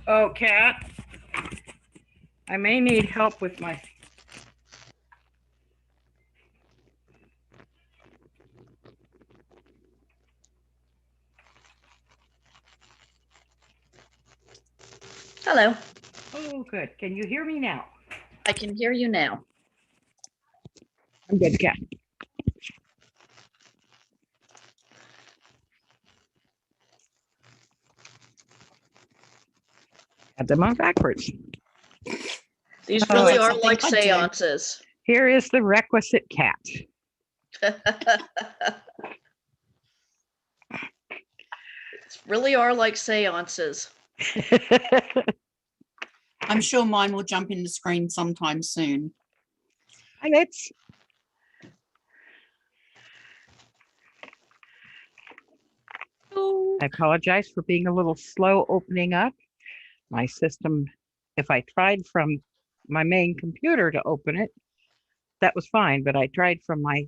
Oh, Cat, I may need help with my. Hello. Oh, good. Can you hear me now? I can hear you now. I'm good, Cat. Had them on backwards. These Oh, really that's are something like I do. seances. Here is the requisite cat. These really are like seances. I'm sure mine will jump in the screen sometime soon. And it's I apologize for being a little slow opening up. My system, if I tried from my main computer to open it, that was fine, but I tried from my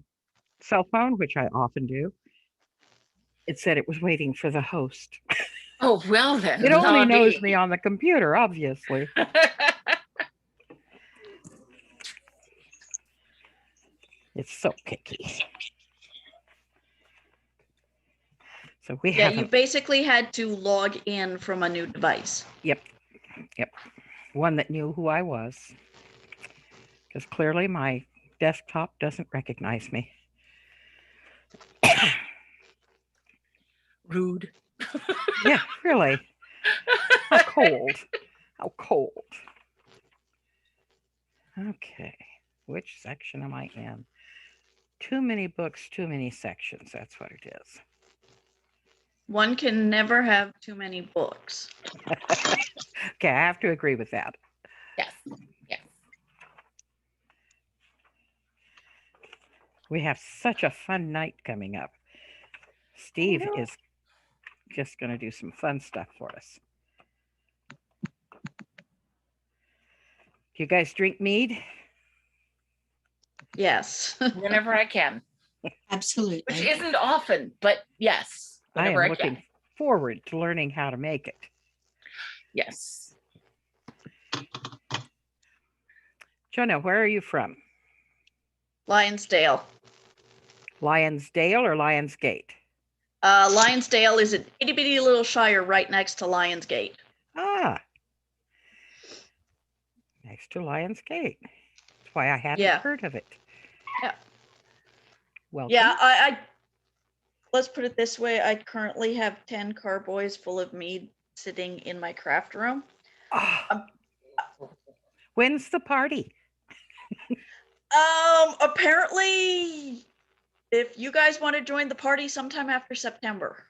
cell phone, which I often do. It said it was waiting for the host. Oh, well then. It only knows naughty. me on the computer, obviously. It's so picky. So we Yeah, have you basically had to log in from a new device. Yep. One that knew who I was. Because clearly my desktop doesn't recognize me. Rude. Yeah, really. How cold. How cold. Okay. Which section am I in? Too many books, too many sections. That's what it is. One can never have too many books. Okay, I have to agree with that. Yes. Yes. We have such a fun night coming up. Steve is just going to do some fun stuff for us. Do you guys drink mead? Yes. Whenever I can. Absolutely. Which isn't often, but yes. I am Whenever I looking can. forward to learning how to make it. Yes. Jonah, where are you from? Lionsdale. Lionsdale or Lionsgate? Lionsdale is an itty bitty little shire right next to Lionsgate. Ah, next to Lionsgate. That's why I hadn't Yeah. heard of it. Yeah. Welcome. Yeah, I let's put it this way. I currently have 10 carboys full of mead sitting in my craft room. Ah. When's the party? Apparently, if you guys want to join the party sometime after September.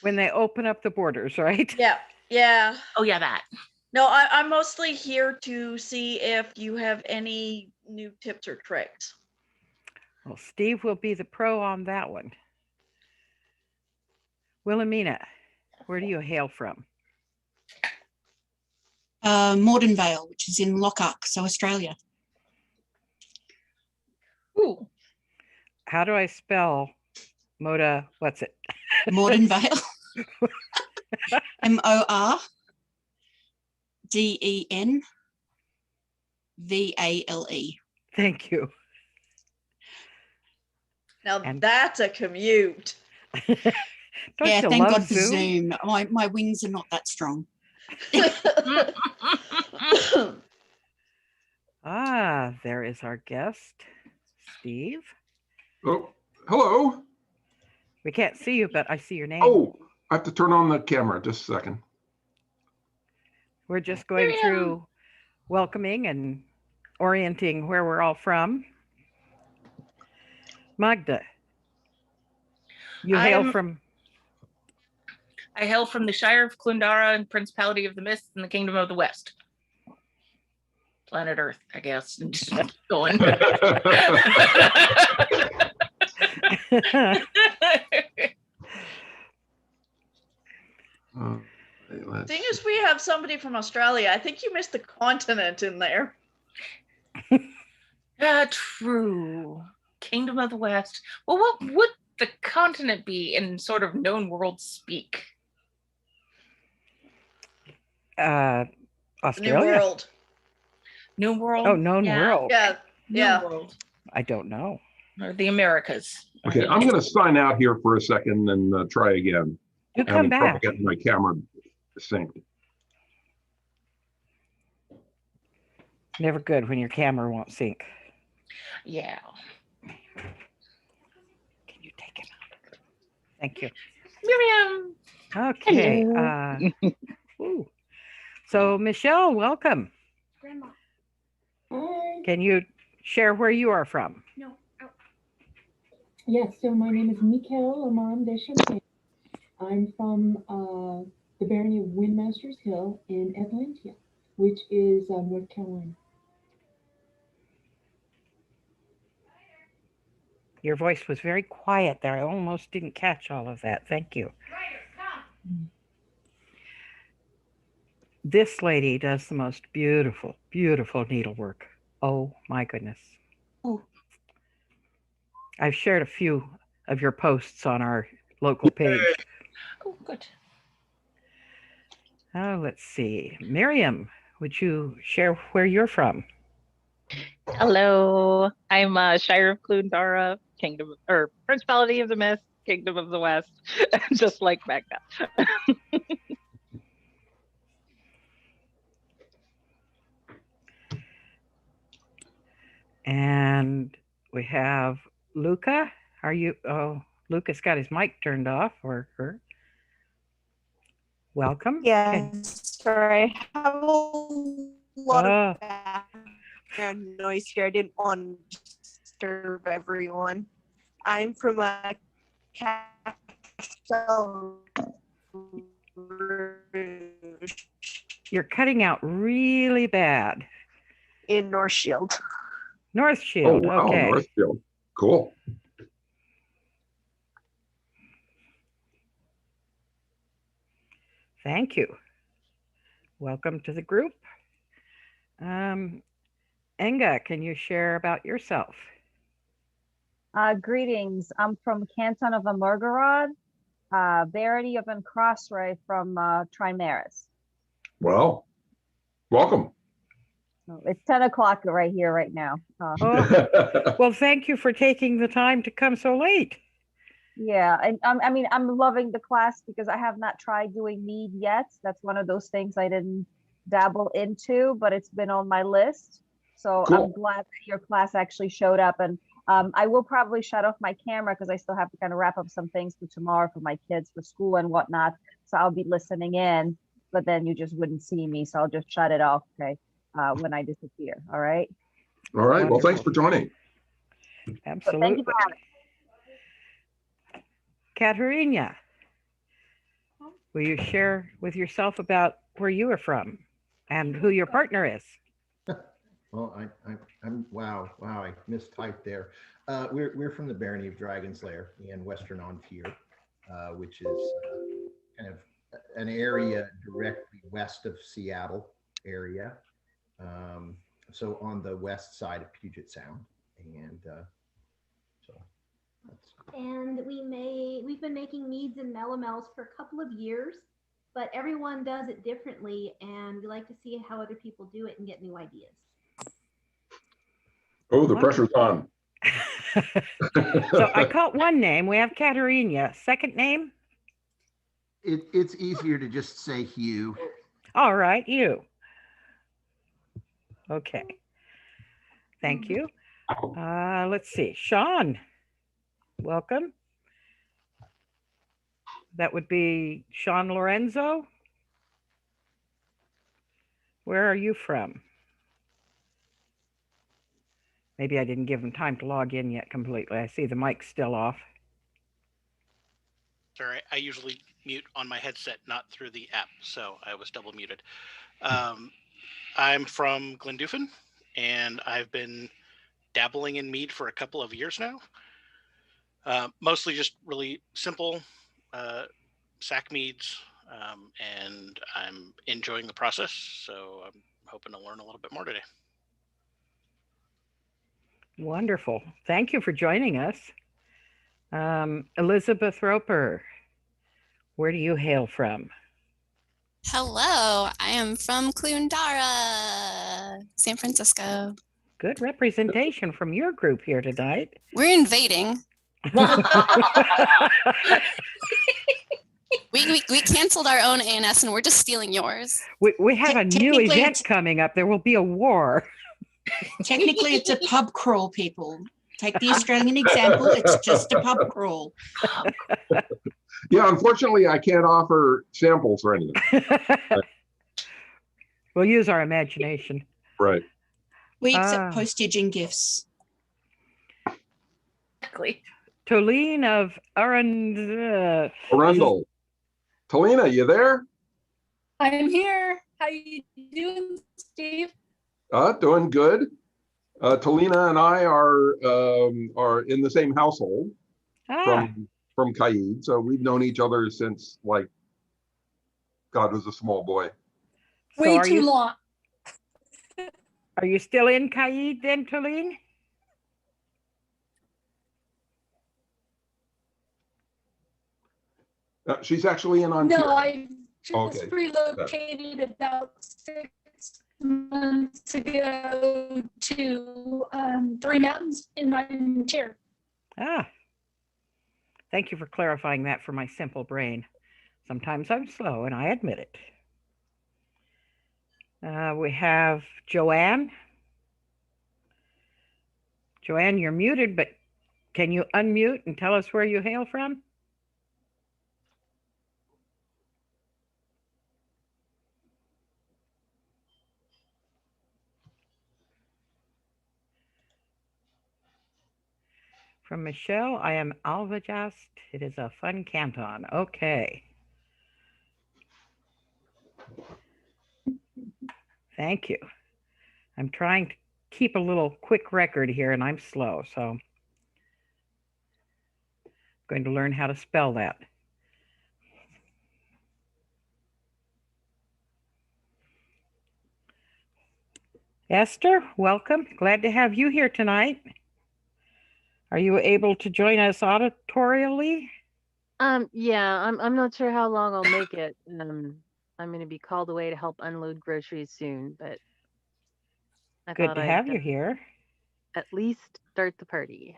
When they open up the borders, right? Yeah. Oh, yeah, that. No, I'm mostly here to see if you have any new tips or tricks. Well, Steve will be the pro on that one. Wilhelmina, where do you hail from? Mordenvale, which is in Lockhart, so Australia. Ooh. How do I spell Moda? What's it? Mordenvale. Mordenvale. Thank you. Now And- that's a commute. Don't Yeah, you thank love God for Zoom? Zoom. My wings are not that strong. Ah, there is our guest, Steve. Oh, hello. We can't see you, but I see your name. Oh, I have to turn on the camera. Just a second. We're just going through welcoming and orienting where we're all from. Magda, you hail from? I hail from the Shire of Clundara and Principality of the Mist and the Kingdom of the West. Planet Earth, I guess. And just going. Seeing as we have somebody from Australia, I think you missed the continent in there. True. Kingdom of the West. Well, what would the continent be in sort of known world speak? Uh, The New Australia? World. New World. Oh, known yeah, world. Yeah, New yeah. World. I don't know. Or the Americas. Okay, I'm going to sign out here for a second and try again. You come Having trouble back. getting my camera synced. Never good when your camera won't sync. Yeah. Can you take it out? Thank you. Miriam. Okay. Hello. Ooh. So, Michelle, welcome. Grandma. Can you share where you are from? No. Out. Yes, so my name is Mikel Amand Deschamps. I'm from the barony of Windmasters Hill in Atlantia, which is North Carolina. Your voice was very quiet there. I almost didn't catch all of that. Thank you. This lady does the most beautiful, beautiful needlework. Oh my goodness. Oh. I've shared a few of your posts on our local page. Oh, good. Oh, let's see. Miriam, would you share where you're from? Hello, I'm Shire of Clundara, Kingdom or Principality of the Mist, Kingdom of the West, just like back now. And we have Luca. Are you? Oh, Luca's got his mic turned off, or her. Welcome. Yeah, sorry. I have a lot Oh. of background noise here. I didn't want to disturb everyone. I'm from a Castle Rouge You're cutting out really bad. in North Shield. North Oh, Shield. wow, Okay. Northfield. Cool. Thank you. Welcome to the group. Enga, can you share about yourself? Greetings. I'm from Canton of Amargarod, Barony of Crossray from Trimaris. Well, welcome. It's 10 o'clock right here, right now. Oh, well, thank you for taking the time to come so late. Yeah, and I mean, I'm loving the class because I have not tried doing mead yet. That's one of those things I didn't dabble into, but it's been on my list. So Cool. I'm glad that your class actually showed up. And I will probably shut off my camera because I still have to kind of wrap up some things for tomorrow for my kids for school and whatnot. So I'll be listening in, but then you just wouldn't see me. So I'll just shut it off, okay, when I disappear. All right. All right. Well, thanks for joining. So Absolutely. thank you for having me. Katerina, will you share with yourself about where you are from and who your partner is? Well, I'm wow, I mistyped there. We're from the Barony of Dragonslayer in Western Ontier, which is kind of an area directly west of Seattle area. So on the west side of Puget Sound, and so that's. And we've been making meads and melomels for a couple of years, but everyone does it differently, and we like to see how other people do it and get new ideas. Oh, the pressure's on. So I caught one name. We have Katerina. Second name? It's easier to just say Hugh. All right, you. Okay. Thank you. Let's see. Sean, welcome. That would be Sean Lorenzo. Where are you from? Maybe I didn't give him time to log in yet completely. I see the mic's still off. Sorry, I usually mute on my headset, not through the app, so I was double muted. I'm from Glendoofin, and I've been dabbling in mead for a couple of years now. Mostly just really simple sack meads, and I'm enjoying the process, so I'm hoping to learn a little bit more today. Wonderful. Thank you for joining us. Elizabeth Roper, where do you hail from? Hello, I am from Clundara, San Francisco. Good representation from your group here tonight. We're invading. We canceled our own A&S and we're just stealing yours. We have a new Technically, event it's- coming up. There will be a war. Technically, it's a pub crawl, people. Take the Australian example. It's just a pub crawl. Yeah, unfortunately, I can't offer samples or anything. We'll use our imagination. Right. We accept postage and gifts. Exactly. Tolene of Arundel. Arundel. Talina, you there? I'm here. How you doing, Steve? Doing good. Talina and I are in the same household from Caid, so we've known each other since like God was a small boy. Way too long. Are you still in Caid then, Tolene? She's actually in Ontario. No, I just Okay. relocated about 6 months ago to Three Mountains in Ontario. Thank you for clarifying that for my simple brain. Sometimes I'm slow, and I admit it. We have Joanne. Joanne, you're muted, but can you unmute and tell us where you hail from? From Michelle, I am Alvajast. It is a fun canton. Okay. Thank you. I'm trying to keep a little quick record here and I'm slow, so I'm going to learn how to spell that. Esther, welcome. Glad to have you here tonight. Are you able to join us auditorially? Yeah, I'm not sure how long I'll make it. I'm going to be called away to help unload groceries soon, but I Good thought to I'd, have you here. At least start the party.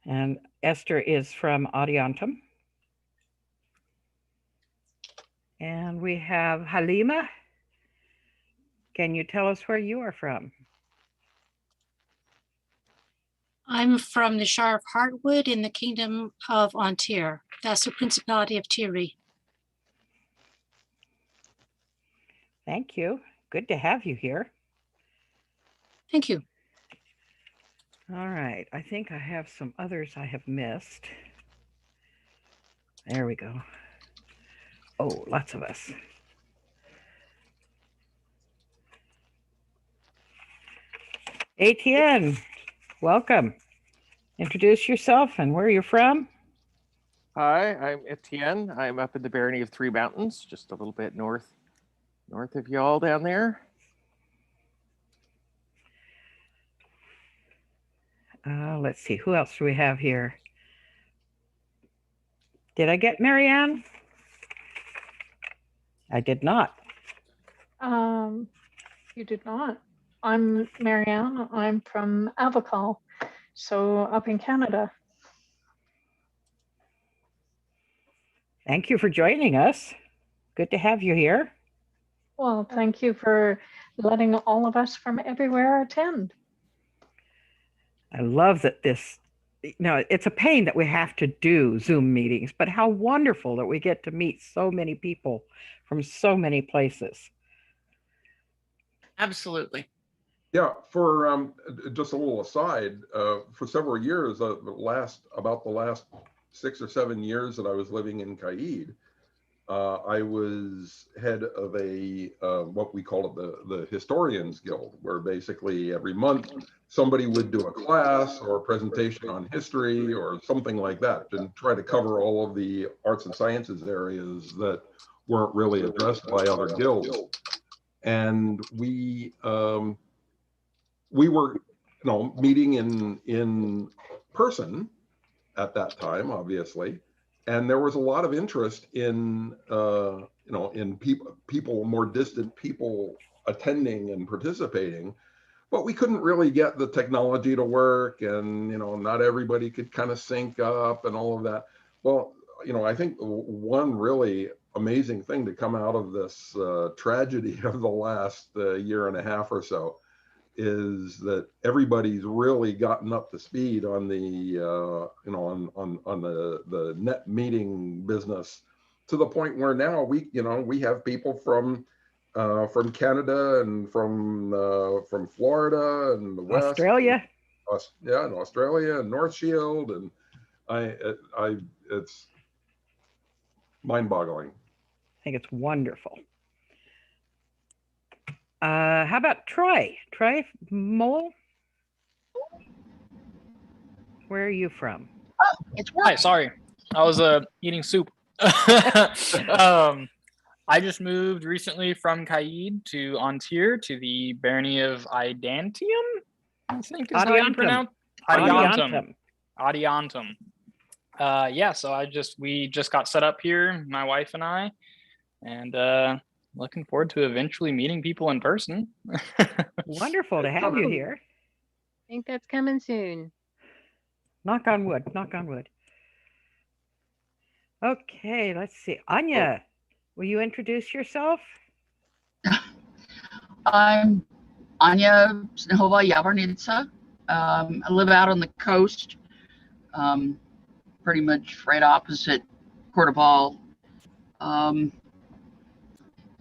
And Esther is from Adiantum. And we have Halima. Can you tell us where you are from? I'm from the Shire of Heartwood in the Kingdom of Ontario. That's the Principality of Tiri. Thank you. Good to have you here. Thank you. All right. I think I have some others I have missed. There we go. Oh, lots of us. ATN, welcome. Introduce yourself and where you're from. Hi, I'm Etienne. I'm up in the barony of Three Mountains, just a little bit north of y'all down there. Let's see, who else do we have here? Did I get Marianne? I did not. You did not. I'm Marianne. I'm from Avocal, so up in Canada. Thank you for joining us. Good to have you here. Well, thank you for letting all of us from everywhere attend. I love that this, it's a pain that we have to do Zoom meetings, but how wonderful that we get to meet so many people from so many places. Absolutely. Yeah, for just a little aside, for several years, about the last 6 or 7 years that I was living in Caid, I was head of a what we call it the Historians Guild, where basically every month somebody would do a class or a presentation on history or something like that, and try to cover all of the arts and sciences areas that weren't really addressed by other guilds. And we were, meeting in person at that time, obviously, and there was a lot of interest in in people, more distant people attending and participating, but we couldn't really get the technology to work, and not everybody could kind of sync up and all of that. Well, I think one really amazing thing to come out of this tragedy of the last year and a half or so is that everybody's really gotten up to speed on the on the net meeting business, to the point where now we have people from Canada and from Florida and the West, Australia. And Australia and North Shield, and it's mind-boggling. I think it's wonderful. How about Troy? Troy Mole? Where are you from? Oh, it's Hi, sorry. I was eating soup. I just moved recently from Caid to Antir to the barony of Adiantum, I think is how you pronounce Adiantum. Adiantum. Yeah, so we just got set up here, my wife and I, and looking forward to eventually meeting people in person. Wonderful to have you here. I think that's coming soon. Knock on wood, knock on wood. Okay, let's see. Anya, will you introduce yourself? I'm Anya Snehova Yavarnitsa. I live out on the coast, pretty much right opposite Cordoval.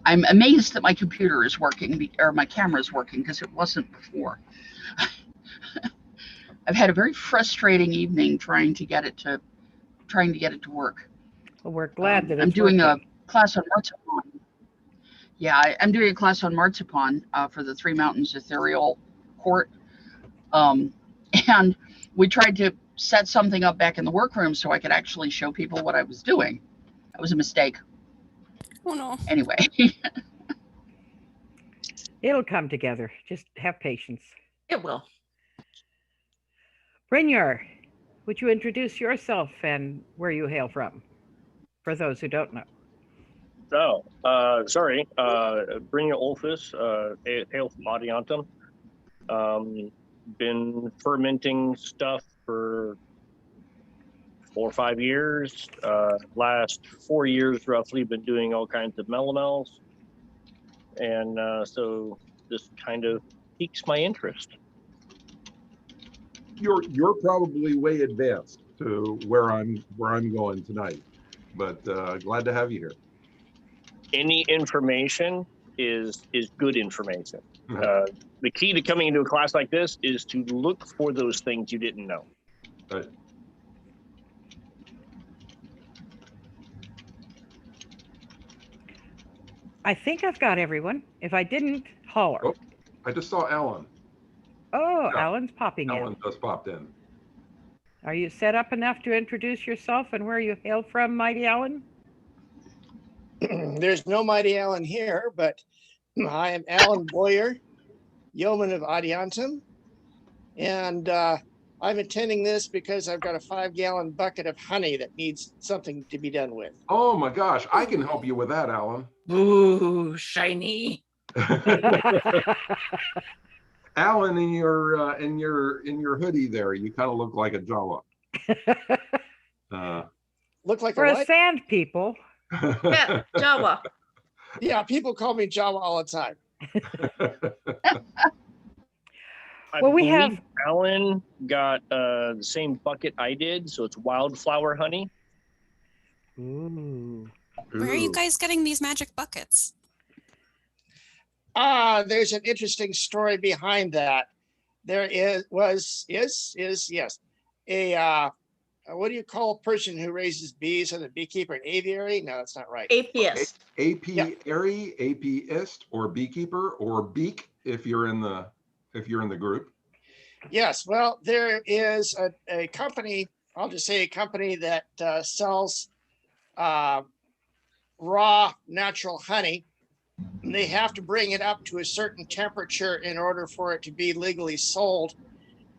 I'm amazed that my computer is working, or my camera is working, because it wasn't before. I've had a very frustrating evening trying to get it to work. Well, we're glad that I'm it's doing working. a class on marzipan. Yeah, I'm doing a class on marzipan for the Three Mountains Ethereal Court. And we tried to set something up back in the workroom so I could actually show people what I was doing. That was a mistake. Oh no. Anyway. It'll come together. Just have patience. It will. Brynjar, would you introduce yourself and where you hail from, for those who don't know? Sorry. Brynjar Olfus, hail from Adiantum. Been fermenting stuff for 4 or 5 years. Last 4 years roughly been doing all kinds of melomels, and so this kind of piques my interest. You're probably way advanced to where I'm going tonight, but glad to have you here. Any information is good information. The key to coming into a class like this is to look for those things you didn't know. Right. I think I've got everyone. If I didn't, holler. Oh, I just saw Alan. Oh, Yeah. Alan's popping in. Alan just popped in. Are you set up enough to introduce yourself and where you hail from, Mighty Alan? There's no Mighty Alan here, but I am Alan Boyer, yeoman of Adiantum, and I'm attending this because I've got a 5-gallon bucket of honey that needs something to be done with. Oh my gosh, I can help you with that, Alan. Ooh, shiny. Alan, in your hoodie there, you kind of look like a Jawa. Look like For a a what? sand people. Yeah, Jawa. Yeah, people call me Jawa all the time. Well, we have believe Alan got the same bucket I did, so it's wildflower honey. Ooh. Where are you guys getting these magic buckets? There's an interesting story behind that. There is a what do you call a person who raises bees and a beekeeper? An aviary? No, that's not right. Apiist. Apiary, apiist, or beekeeper, or beak if you're in the group. Yes, well, there is a company, I'll just say a company that sells raw natural honey. And they have to bring it up to a certain temperature in order for it to be legally sold.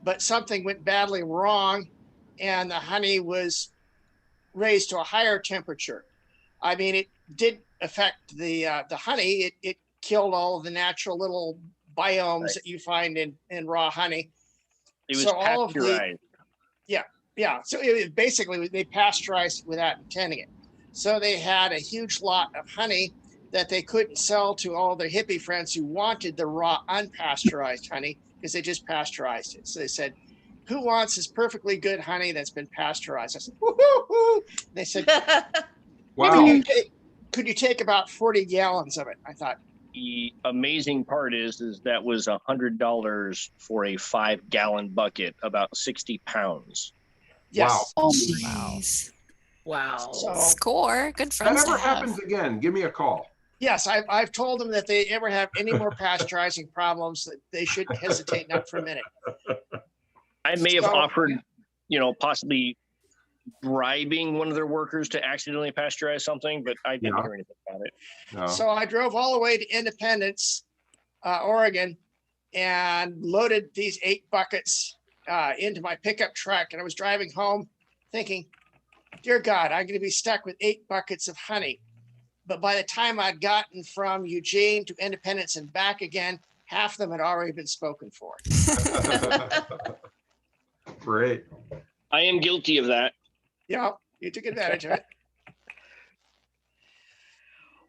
But something went badly wrong, and the honey was raised to a higher temperature. I mean, it did affect the honey. It killed all of the natural little biomes that you find in raw honey. It was So all of the, pasteurized. yeah. So basically they pasteurized it without intending it. So they had a huge lot of honey that they couldn't sell to all their hippie friends who wanted the raw unpasteurized honey because they just pasteurized it. So they said, who wants this perfectly good honey that's been pasteurized? I said, woo-hoo-hoo. They said, Wow. could you take about 40 gallons of it? I thought, The amazing part is that was $100 for a 5-gallon bucket, about 60 pounds. yes. Wow. Jeez. Wow. So Score. Good If that friends to ever have. happens again, give me a call. yes, I've told them that if they ever have any more pasteurizing problems, that they shouldn't hesitate not for a minute. I may have So- offered, possibly bribing one of their workers to accidentally pasteurize something, but I didn't Yeah. hear anything about it. No. So I drove all the way to Independence, Oregon, and loaded these 8 buckets into my pickup truck. And I was driving home thinking, dear God, I'm going to be stuck with 8 buckets of honey. But by the time I'd gotten from Eugene to Independence and back again, half of them had already been spoken for. Great. I am guilty of that. Yeah, you took advantage of it.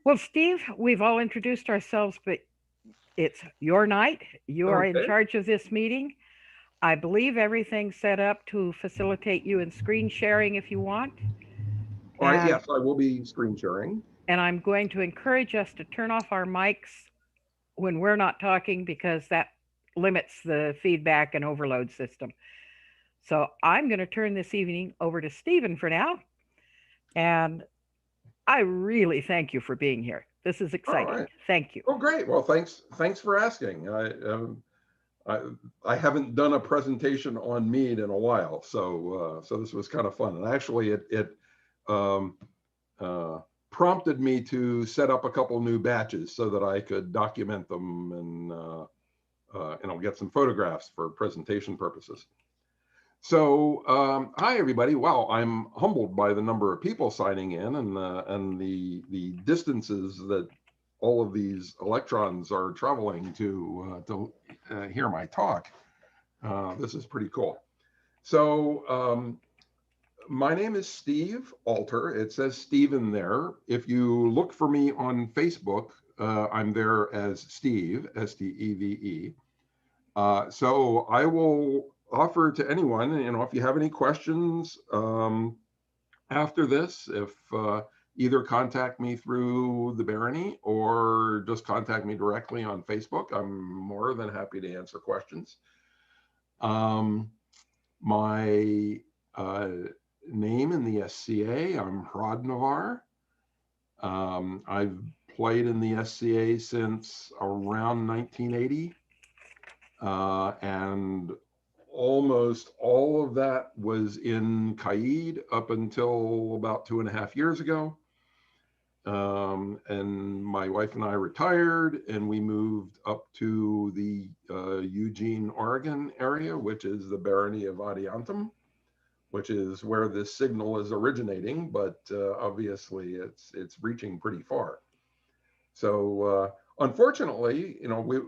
Well, Steve, we've all introduced ourselves, but it's your night. You are in Okay. charge of this meeting. I believe everything's set up to facilitate you in screen sharing if you want. All right. And- Yes, I will be screen sharing. And I'm going to encourage us to turn off our mics when we're not talking because that limits the feedback and overload system. So I'm going to turn this evening over to Stephen for now. And I really thank you for being here. This is exciting. right. Thank you. Oh, great. Well, thanks for asking. I haven't done a presentation on mead in a while, so this was kind of fun. And actually, it prompted me to set up a couple new batches so that I could document them and get some photographs for presentation purposes. So, hi everybody. Wow, I'm humbled by the number of people signing in and the distances that all of these electrons are traveling to hear my talk. This is pretty cool. So, my name is Steve Alter. It says Steven there. If you look for me on Facebook, I'm there as Steve, S-T-E-V-E. So I will offer to anyone, if you have any questions after this, if either contact me through the Barony or just contact me directly on Facebook, I'm more than happy to answer questions. My name in the SCA, I'm Hrodr Navar. I've played in the SCA since around 1980. And almost all of that was in Kaid up until about 2.5 years ago. And my wife and I retired and we moved up to the Eugene, Oregon area, which is the Barony of Adiantum, which is where this signal is originating, but obviously it's reaching pretty far. So unfortunately,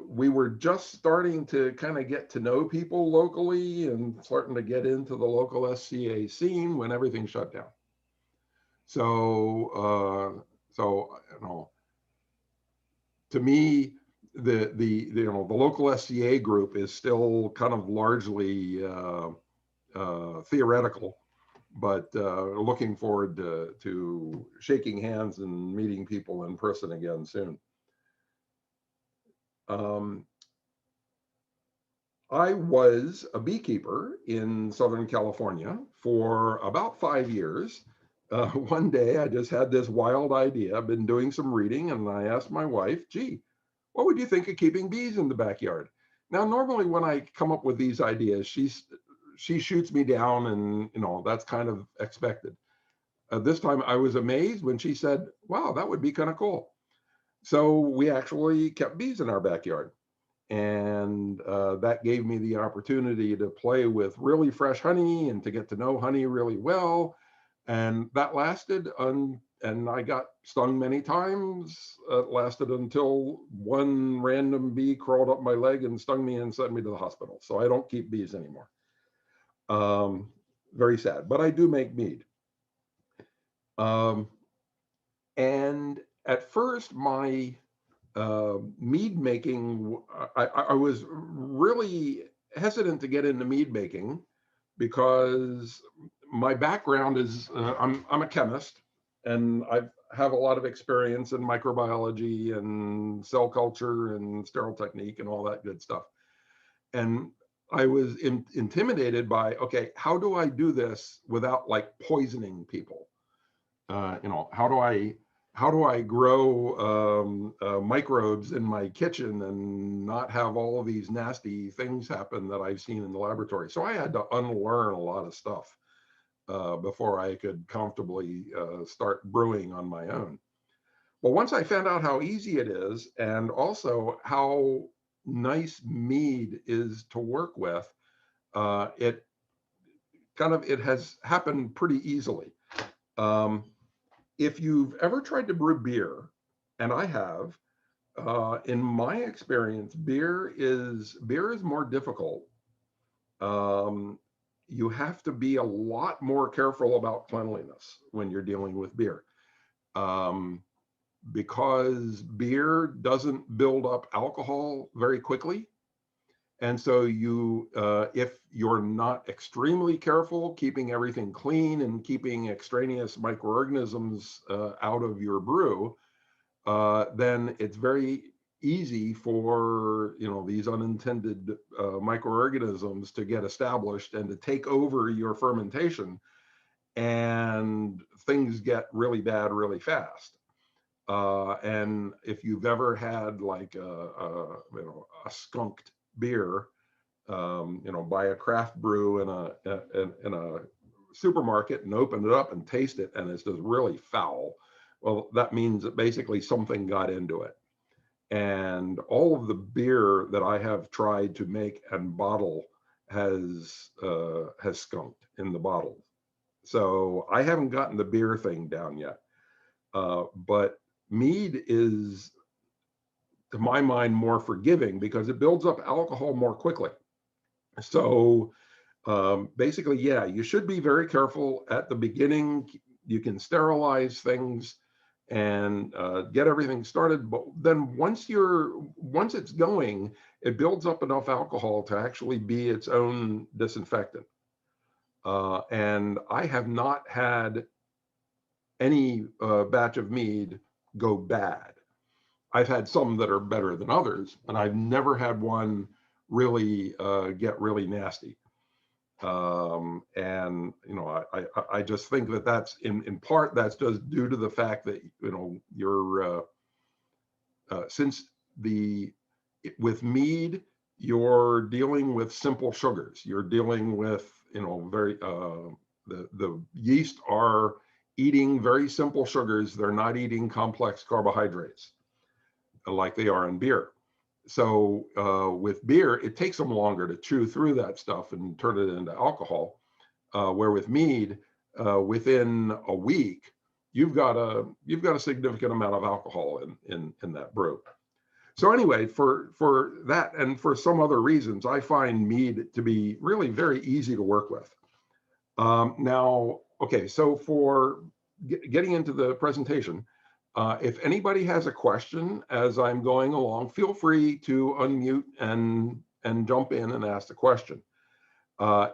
we were just starting to kind of get to know people locally and starting to get into the local SCA scene when everything shut down. So, to me, the local SCA group is still kind of largely theoretical, but looking forward to shaking hands and meeting people in person again soon. I was a beekeeper in Southern California for about 5 years. One day I just had this wild idea. I've been doing some reading and I asked my wife, gee, what would you think of keeping bees in the backyard? Now, normally when I come up with these ideas, she shoots me down and, that's kind of expected. This time I was amazed when she said, wow, that would be kind of cool. So we actually kept bees in our backyard. And that gave me the opportunity to play with really fresh honey and to get to know honey really well. And that lasted and I got stung many times. It lasted until one random bee crawled up my leg and stung me and sent me to the hospital. So I don't keep bees anymore. Very sad, but I do make mead. And at first, my mead making, I was really hesitant to get into mead making because my background is I'm a chemist, and I have a lot of experience in microbiology and cell culture and sterile technique and all that good stuff. And I was intimidated by, okay, how do I do this without like poisoning people? You know, how do I grow microbes in my kitchen and not have all of these nasty things happen that I've seen in the laboratory? So I had to unlearn a lot of stuff before I could comfortably start brewing on my own. Well, once I found out how easy it is, and also how nice mead is to work with, it has happened pretty easily. If you've ever tried to brew beer, and I have, in my experience, beer is more difficult. You have to be a lot more careful about cleanliness when you're dealing with beer, because beer doesn't build up alcohol very quickly. And so if you're not extremely careful, keeping everything clean and keeping extraneous microorganisms out of your brew, then it's very easy for these unintended microorganisms to get established and to take over your fermentation, and things get really bad really fast. And if you've ever had like a skunked beer, buy a craft brew in a supermarket and open it up and taste it, and it's just really foul. Well, that means that basically something got into it. And all of the beer that I have tried to make and bottle has skunked in the bottle. So I haven't gotten the beer thing down yet. But mead is, to my mind, more forgiving because it builds up alcohol more quickly. So basically, yeah, you should be very careful at the beginning. You can sterilize things and get everything started, but then once it's going, it builds up enough alcohol to actually be its own disinfectant. And I have not had any batch of mead go bad. I've had some that are better than others, but I've never had one really get really nasty. And I just think that that's in part that's just due to the fact that you're with mead you're dealing with simple sugars. You're dealing with very the yeast are eating very simple sugars. They're not eating complex carbohydrates like they are in beer. So with beer, it takes them longer to chew through that stuff and turn it into alcohol. Where with mead, within a week, you've got a significant amount of alcohol in that brew. So anyway, for that and for some other reasons, I find mead to be really very easy to work with. Now, okay, so for getting into the presentation. If anybody has a question as I'm going along, feel free to unmute and jump in and ask the question.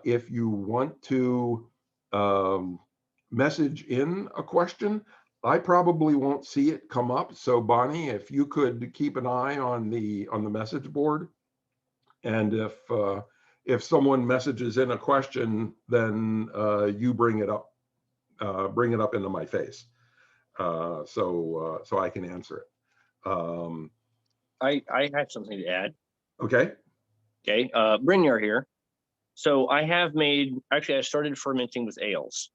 If you want to message in a question, I probably won't see it come up. So Bonnie, if you could keep an eye on the message board, and if someone messages in a question, then you bring it up into my face. So I can answer it. I have something to add. Okay. Okay. Brynjar here. So I started fermenting with ales.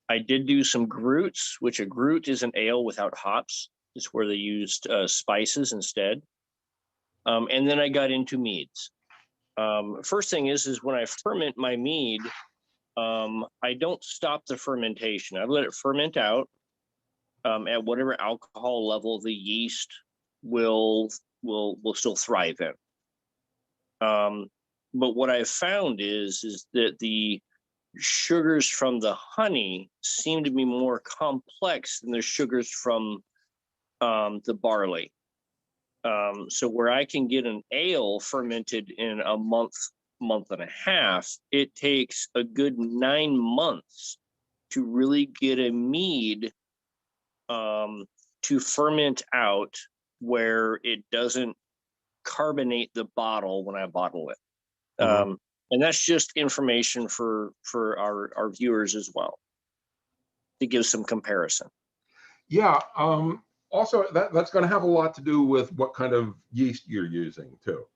I did do some groots, which a groot is an ale without hops. It's where they used spices instead. And then I got into meads. First thing is when I ferment my mead, I don't stop the fermentation. I let it ferment out at whatever alcohol level the yeast will still thrive in. But what I've found is that the sugars from the honey seem to be more complex than the sugars from the barley. So where I can get an ale fermented in a month and a half, it takes a good 9 months to really get a mead to ferment out where it doesn't carbonate the bottle when I bottle it. And that's just information for our viewers as well, to give some comparison. Yeah. Also, that's going to have a lot to do with what kind of yeast you're using too.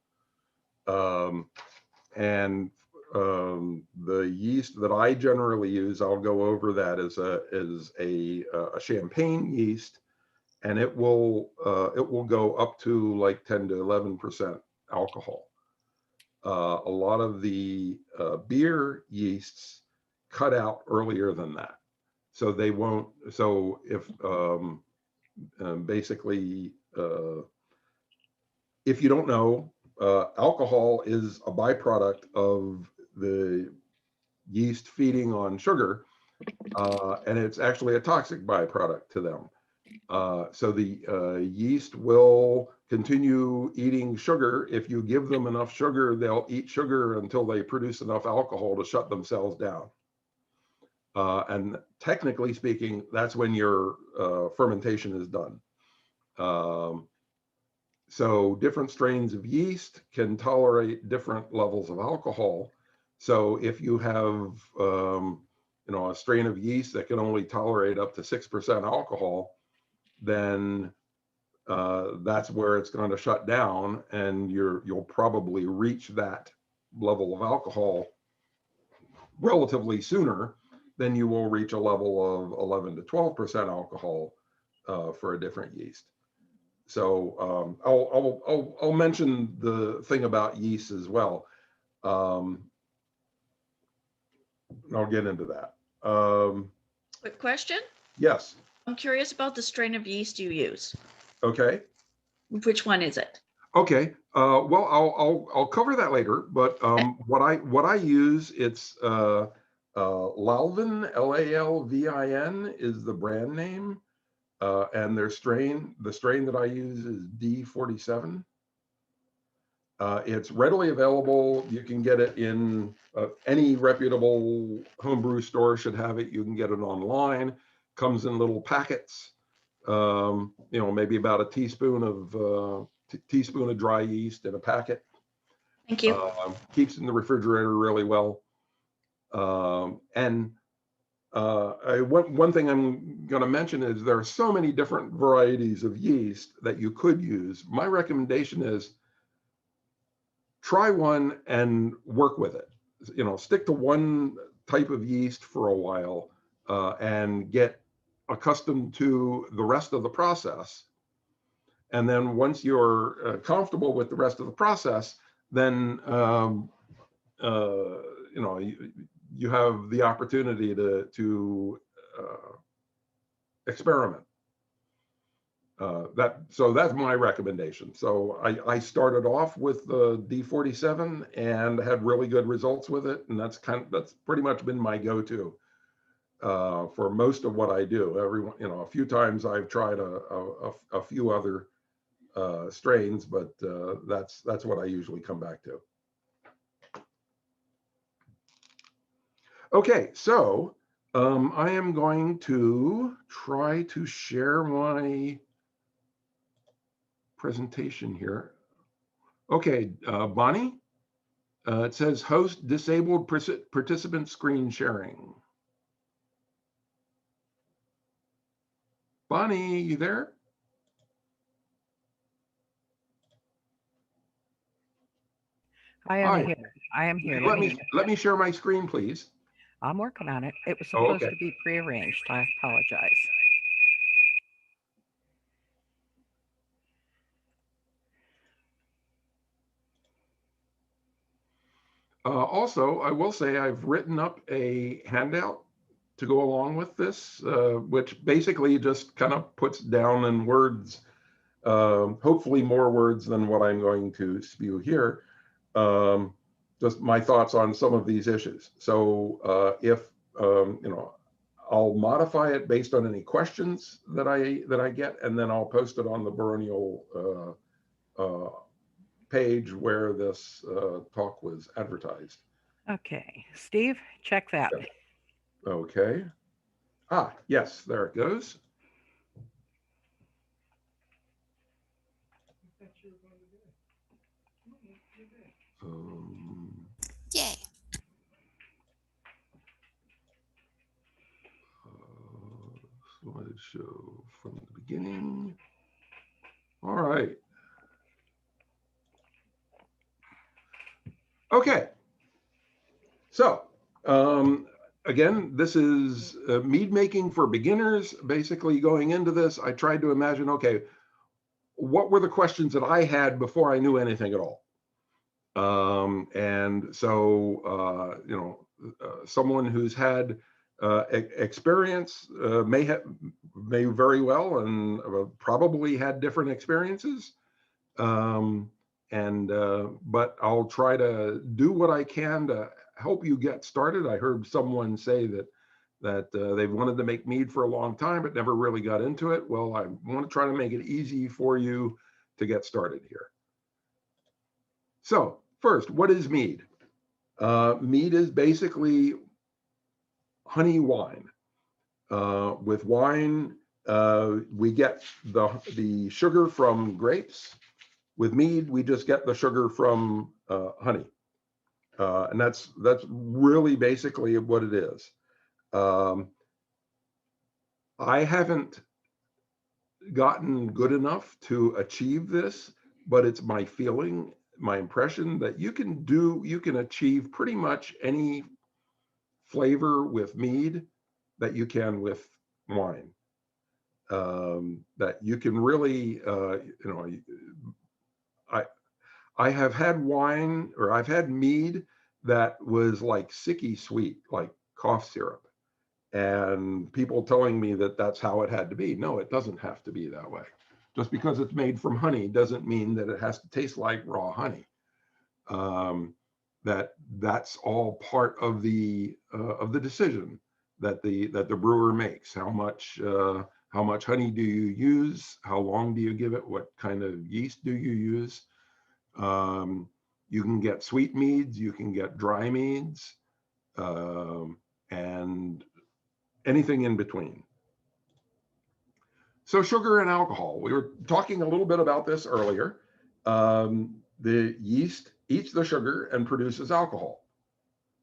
The yeast that I generally use, I'll go over that as a champagne yeast, and it will go up to like 10 to 11% alcohol. A lot of the beer yeasts cut out earlier than that, so they won't. So if basically, if you don't know, alcohol is a byproduct of the yeast feeding on sugar, and it's actually a toxic byproduct to them. So the yeast will continue eating sugar. If you give them enough sugar, they'll eat sugar until they produce enough alcohol to shut themselves down. And technically speaking, that's when your fermentation is done. So different strains of yeast can tolerate different levels of alcohol. So if you have a strain of yeast that can only tolerate up to 6% alcohol, then that's where it's going to shut down, and you'll probably reach that level of alcohol relatively sooner than you will reach a level of 11 to 12% alcohol for a different yeast. So I'll mention the thing about yeast as well. I'll get into that. Quick question. Yes. I'm curious about the strain of yeast you use. Okay. Which one is it? Okay. Well, I'll cover that later. But what I use, it's Lalvin, Lalvin is the brand name, and the strain that I use is D47. It's readily available. You can get it in any reputable homebrew store should have it. You can get it online. Comes in little packets. Maybe about a teaspoon of dry yeast in a packet. Thank you. Keeps in the refrigerator really well. One thing I'm going to mention is there are so many different varieties of yeast that you could use. My recommendation is try one and work with it. Stick to one type of yeast for a while and get accustomed to the rest of the process. And then once you're comfortable with the rest of the process, then you have the opportunity to experiment. So that's my recommendation. So I started off with the D47 and had really good results with it, and that's pretty much been my go-to for most of what I do. A few times I've tried a few other strains, but that's what I usually come back to. Okay, so I am going to try to share my presentation here. Okay, Bonnie, it says host disabled participant screen sharing. Bonnie, you there? I am here. I am here. Let me share my screen, please. I'm working on it. It was supposed to be prearranged. I apologize. Also, I will say I've written up a handout to go along with this, which basically just kind of puts down in words, hopefully more words than what I'm going to spew here, just my thoughts on some of these issues. So if, you know, I'll modify it based on any questions that I get, and then I'll post it on the Baronial page where this talk was advertised. Okay, Steve, check that. Okay. Ah, yes, there it goes. Yay. Slideshow from the beginning. All right. Okay. So, again, this is mead making for beginners. Basically, going into this, I tried to imagine, okay, what were the questions that I had before I knew anything at all? And so, you know, someone who's had experience may very well and probably had different experiences. But I'll try to do what I can to help you get started. I heard someone say that they've wanted to make mead for a long time, but never really got into it. Well, I want to try to make it easy for you to get started here. So first, what is mead? Mead is basically honey wine. With wine, we get the sugar from grapes. With mead, we just get the sugar from honey. And that's really basically what it is. I haven't gotten good enough to achieve this, but it's my feeling, my impression that you can achieve pretty much any flavor with mead that you can with wine. That you can really, you know, I have had wine, or I've had mead that was like sicky sweet, like cough syrup. And people telling me that that's how it had to be. No, it doesn't have to be that way. Just because it's made from honey doesn't mean that it has to taste like raw honey. That's all part of the decision that the brewer makes. How much honey do you use? How long do you give it? What kind of yeast do you use? You can get sweet meads, you can get dry meads, and anything in between. So sugar and alcohol. We were talking a little bit about this earlier. The yeast eats the sugar and produces alcohol.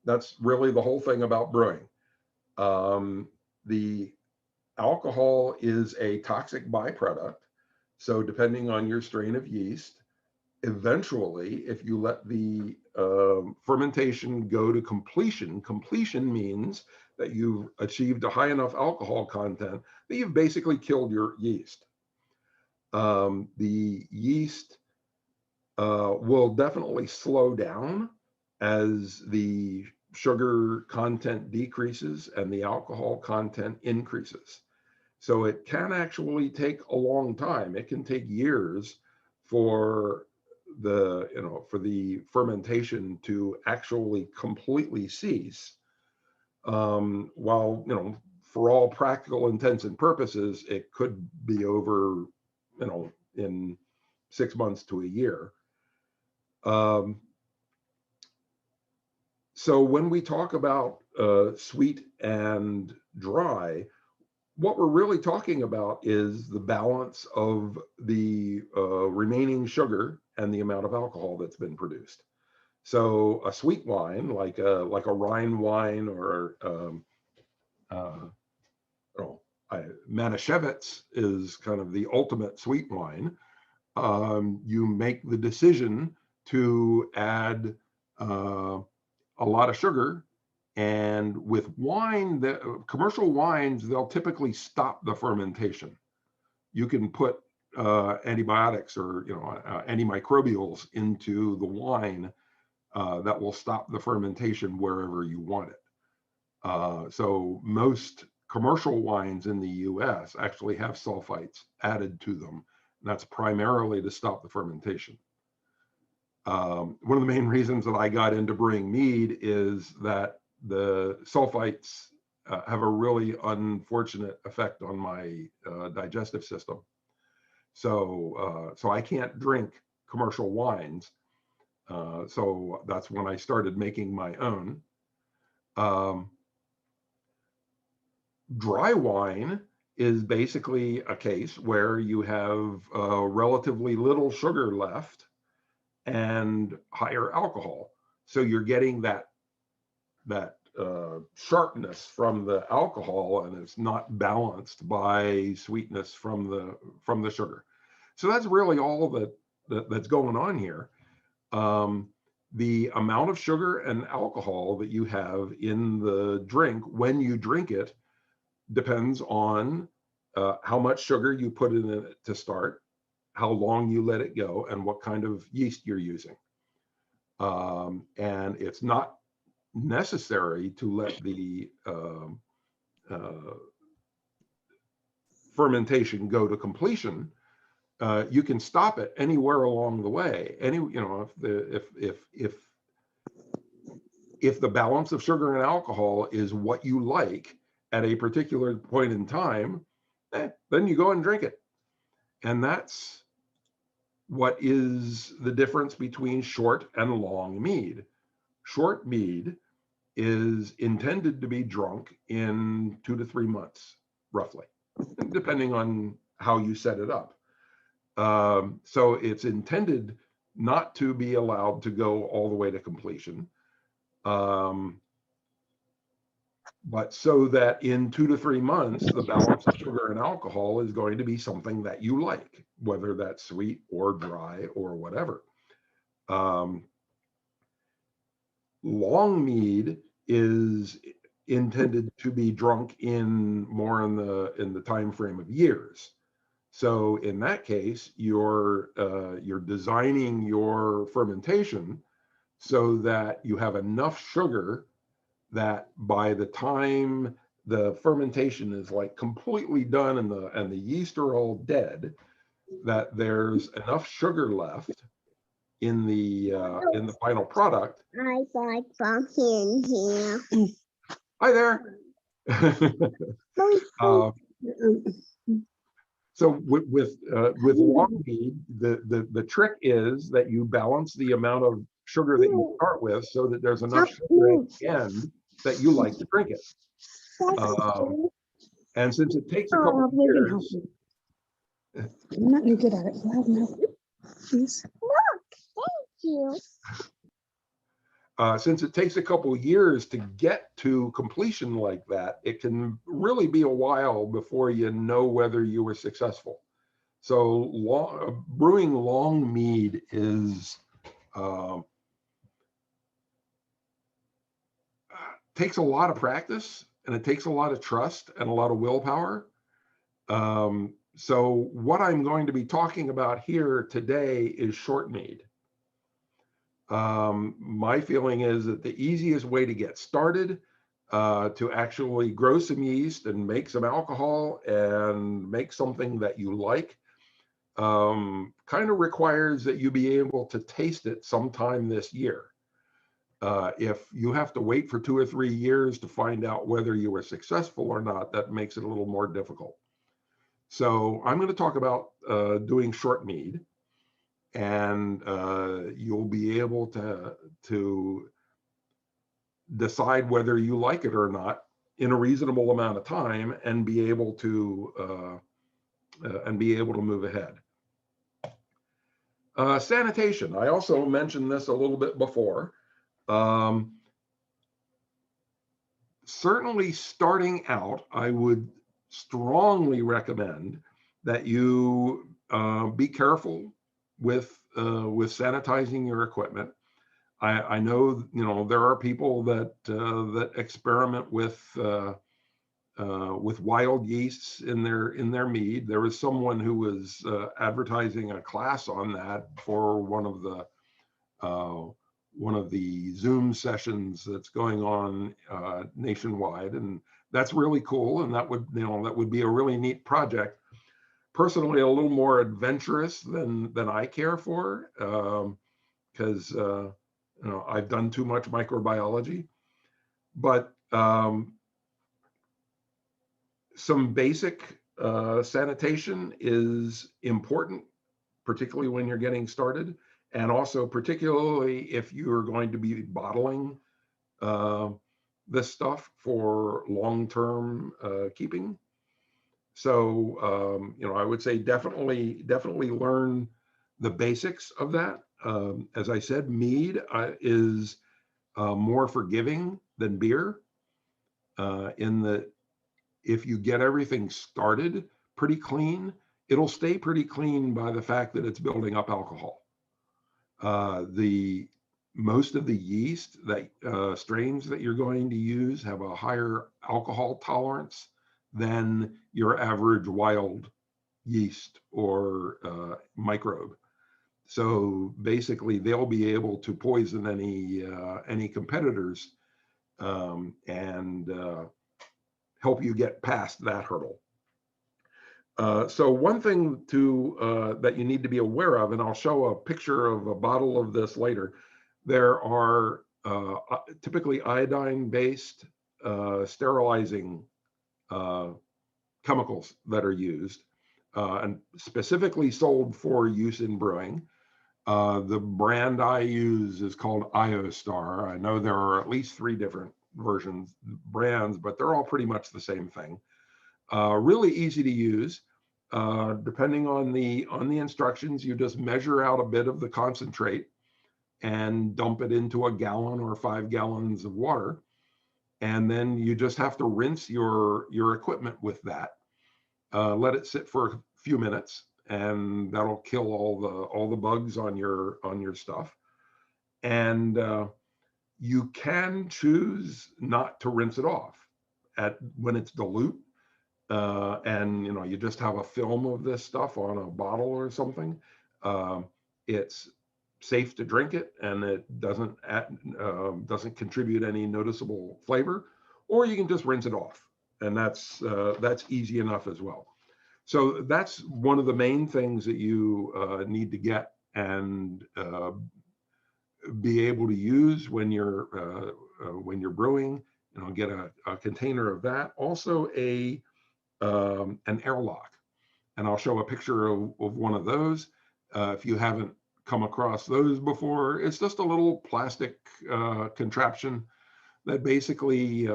That's really the whole thing about brewing. The alcohol is a toxic byproduct. So depending on your strain of yeast, eventually, if you let the fermentation go to completion means that you've achieved a high enough alcohol content that you've basically killed your yeast. The yeast will definitely slow down as the sugar content decreases and the alcohol content increases. So it can actually take a long time. It can take years for the fermentation to actually completely cease. While, for all practical intents and purposes, it could be over, in 6 months to a year. So when we talk about sweet and dry, what we're really talking about is the balance of the remaining sugar and the amount of alcohol that's been produced. So a sweet wine, like a Rhine wine or Manischewitz is kind of the ultimate sweet wine. You make the decision to add a lot of sugar. And with wine, the commercial wines, they'll typically stop the fermentation. You can put antibiotics or antimicrobials into the wine that will stop the fermentation wherever you want it. So most commercial wines in the US actually have sulfites added to them. And that's primarily to stop the fermentation. One of the main reasons that I got into brewing mead is that the sulfites have a really unfortunate effect on my digestive system. So I can't drink commercial wines. So that's when I started making my own. Dry wine is basically a case where you have relatively little sugar left and higher alcohol. So you're getting that sharpness from the alcohol, and it's not balanced by sweetness from the sugar. So that's really all that's going on here. The amount of sugar and alcohol that you have in the drink when you drink it depends on how much sugar you put in it to start, how long you let it go, and what kind of yeast you're using. And it's not necessary to let the fermentation go to completion. You can stop it anywhere along the way. If the balance of sugar and alcohol is what you like at a particular point in time, then you go and drink it. And that's what is the difference between short and long mead. Short mead is intended to be drunk in 2 to 3 months, roughly, depending on how you set it up. So it's intended not to be allowed to go all the way to completion, but so that in 2 to 3 months, the balance of sugar and alcohol is going to be something that you like, whether that's sweet or dry or whatever. Long mead is intended to be drunk in more in the time frame of years. So in that case, you're designing your fermentation so that you have enough sugar that by the time the fermentation is like completely done and the yeast are all dead, that there's enough sugar left in the final product. I bought from here. Hi there. So with long mead, the trick is that you balance the amount of sugar that you start with so that there's enough sugar at the end that you like to drink it. And since it takes a couple of years, I'm not very good at it. So help me out. Please. Look, thank you. Since it takes a couple of years to get to completion like that, it can really be a while before you know whether you were successful. So brewing long mead is takes a lot of practice, and it takes a lot of trust and a lot of willpower. So what I'm going to be talking about here today is short mead. My feeling is that the easiest way to get started to actually grow some yeast and make some alcohol and make something that you like kind of requires that you be able to taste it sometime this year. If you have to wait for 2 or 3 years to find out whether you were successful or not, that makes it a little more difficult. So I'm going to talk about doing short mead, and you'll be able to decide whether you like it or not in a reasonable amount of time and be able to move ahead. Sanitation. I also mentioned this a little bit before. Certainly starting out, I would strongly recommend that you be careful with sanitizing your equipment. I know, there are people that experiment with wild yeasts in their mead. There was someone who was advertising a class on that for one of one of the Zoom sessions that's going on nationwide, and that's really cool. And that would, that would be a really neat project. Personally, a little more adventurous than I care for, because I've done too much microbiology. But some basic sanitation is important, particularly when you're getting started, and also particularly if you're going to be bottling this stuff for long-term keeping. So, I would say definitely learn the basics of that. As I said, mead is more forgiving than beer in that if you get everything started pretty clean, it'll stay pretty clean by the fact that it's building up alcohol. Most of the yeast that strains that you're going to use have a higher alcohol tolerance than your average wild yeast or microbe. So basically, they'll be able to poison any competitors and help you get past that hurdle. So one thing that you need to be aware of, and I'll show a picture of a bottle of this later, there are typically iodine-based sterilizing chemicals that are used and specifically sold for use in brewing. The brand I use is called IOStar. I know there are at least 3 different brands, but they're all pretty much the same thing. Really easy to use. Depending on the instructions, you just measure out a bit of the concentrate and dump it into a gallon or 5 gallons of water. And then you just have to rinse your equipment with that. Let it sit for a few minutes, and that'll kill all the bugs on your stuff. And you can choose not to rinse it off when it's dilute. And you just have a film of this stuff on a bottle or something. It's safe to drink it, and it doesn't contribute any noticeable flavor. Or you can just rinse it off, and that's easy enough as well. So that's one of the main things that you need to get and be able to use when you're brewing. Get a container of that. Also an airlock, and I'll show a picture of one of those. If you haven't come across those before, it's just a little plastic contraption that basically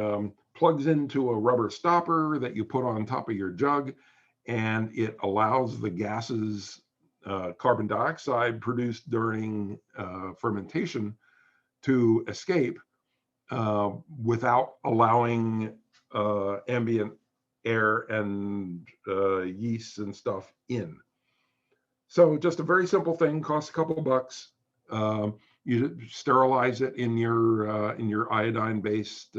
plugs into a rubber stopper that you put on top of your jug, and it allows the gases, carbon dioxide produced during fermentation, to escape without allowing ambient air and yeast and stuff in. So just a very simple thing, costs a couple of bucks. You sterilize it in your iodine-based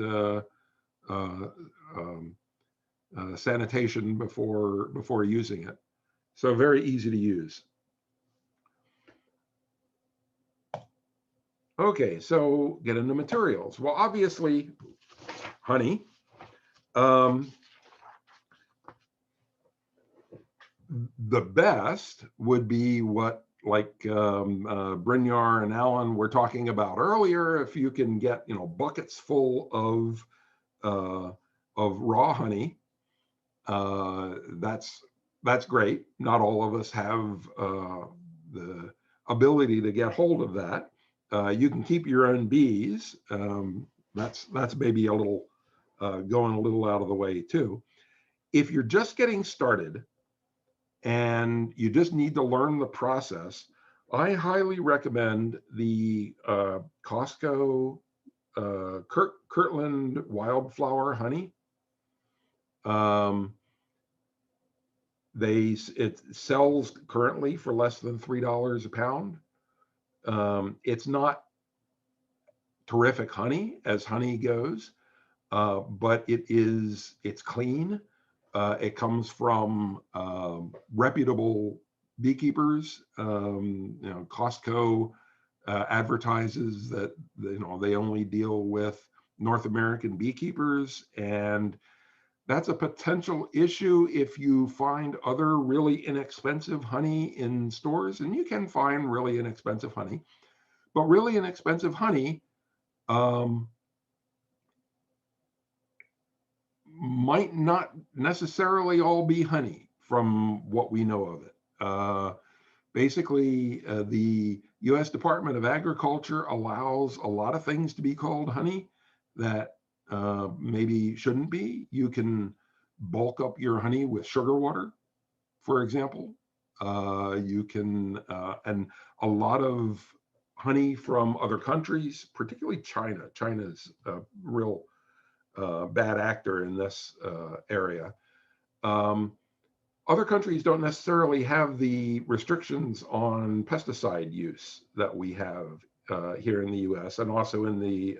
sanitation before using it. So very easy to use. Okay, so get into materials. Well, obviously, honey. The best would be what Brynjar and Alan were talking about earlier. If you can get buckets full of raw honey, that's great. Not all of us have the ability to get hold of that. You can keep your own bees. That's maybe a little going a little out of the way too. If you're just getting started and you just need to learn the process, I highly recommend the Costco Kirtland wildflower honey. It sells currently for less than $3 a pound. It's not terrific honey as honey goes, but it's clean. It comes from reputable beekeepers. Costco advertises that they only deal with North American beekeepers, and that's a potential issue if you find other really inexpensive honey in stores, and you can find really inexpensive honey, but really inexpensive honey might not necessarily all be honey from what we know of it. Basically, the U.S. Department of Agriculture allows a lot of things to be called honey that maybe shouldn't be. You can bulk up your honey with sugar water, for example. You can, and a lot of honey from other countries, particularly China. China's a real bad actor in this area. Other countries don't necessarily have the restrictions on pesticide use that we have here in the U.S. and also in the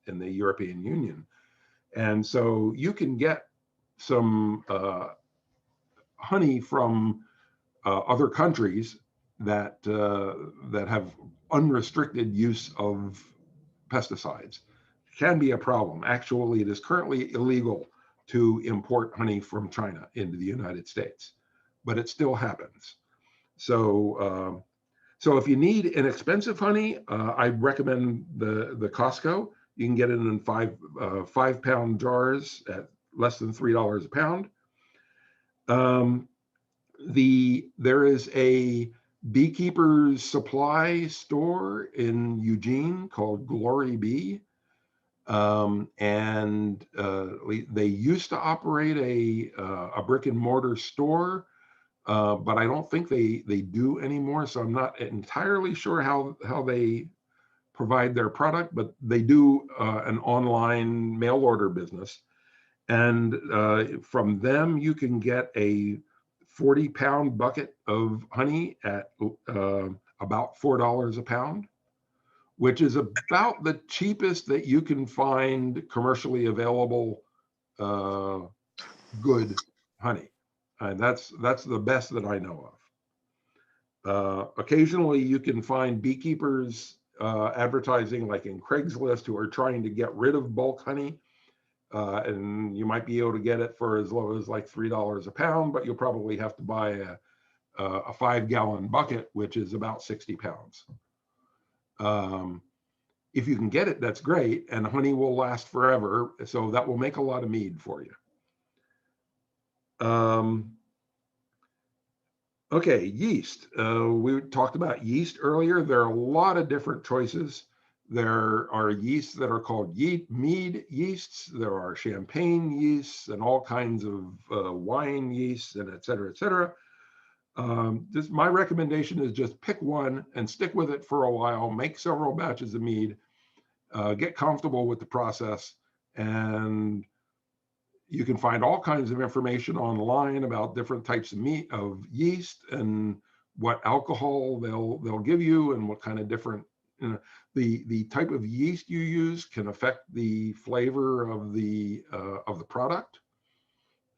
European Union. And so you can get some honey from other countries that that have unrestricted use of pesticides. It can be a problem. Actually, it is currently illegal to import honey from China into the United States, but it still happens. So, so if you need inexpensive honey, I recommend the Costco. You can get it in 5-pound jars at less than $3 a pound. There is a beekeepers supply store in Eugene called Glory Bee. And they used to operate a brick and mortar store, but I don't think they do anymore. So I'm not entirely sure how they provide their product, but they do an online mail order business. And from them, you can get a 40-pound bucket of honey at about $4 a pound, which is about the cheapest that you can find commercially available good honey. And that's the best that I know of. Occasionally you can find beekeepers advertising like in Craigslist who are trying to get rid of bulk honey. And you might be able to get it for as low as like $3 a pound, but you'll probably have to buy a 5-gallon bucket, which is about 60 pounds. If you can get it, that's great, and honey will last forever, so that will make a lot of mead for you. Okay, yeast. We talked about yeast earlier. There are a lot of different choices. There are yeasts that are called mead yeasts. There are champagne yeasts and all kinds of wine yeasts and et cetera, et cetera. Just my recommendation is just pick one and stick with it for a while, make several batches of mead, get comfortable with the process, and you can find all kinds of information online about different types of yeast and what alcohol they'll give you and what kind of different, the type of yeast you use can affect the flavor of the product.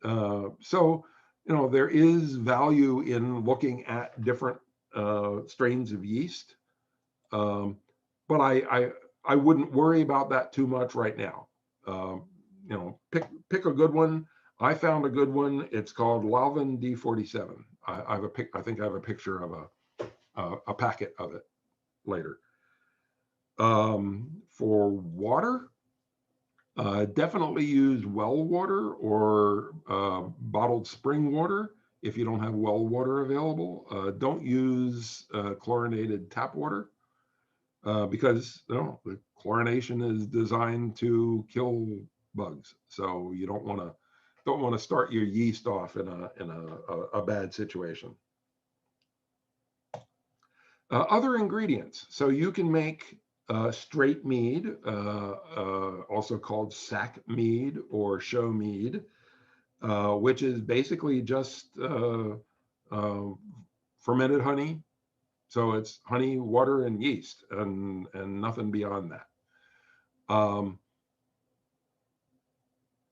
So, there is value in looking at different strains of yeast, but I wouldn't worry about that too much right now. Pick a good one. I found a good one. It's called Lalvin D47. I think I have a picture of a packet of it later. For water, definitely use well water or bottled spring water if you don't have well water available. Don't use chlorinated tap water because the chlorination is designed to kill bugs. So you don't want to start your yeast off in a bad situation. Other ingredients. So you can make straight mead, also called sack mead or show mead, which is basically just fermented honey. So it's honey, water, and yeast, and nothing beyond that.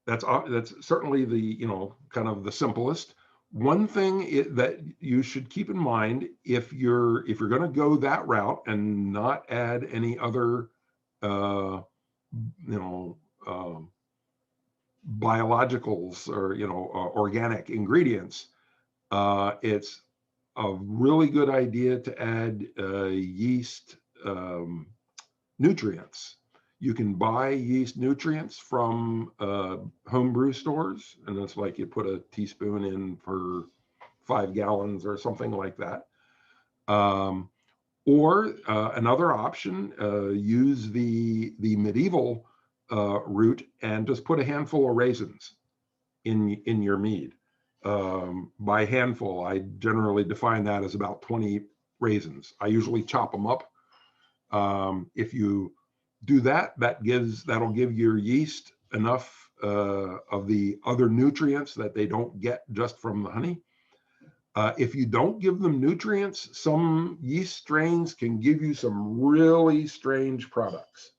That's certainly the kind of the simplest. one thing that you should keep in mind, if you're going to go that route and not add any other biologicals or organic ingredients, it's a really good idea to add yeast nutrients. You can buy yeast nutrients from homebrew stores, and it's like you put a teaspoon in for 5 gallons or something like that. Or another option, use the medieval route and just put a handful of raisins in your mead. By handful, I generally define that as about 20 raisins. I usually chop them up. If you do that, that'll give your yeast enough of the other nutrients that they don't get just from the honey. If you don't give them nutrients, some yeast strains can give you some really strange products.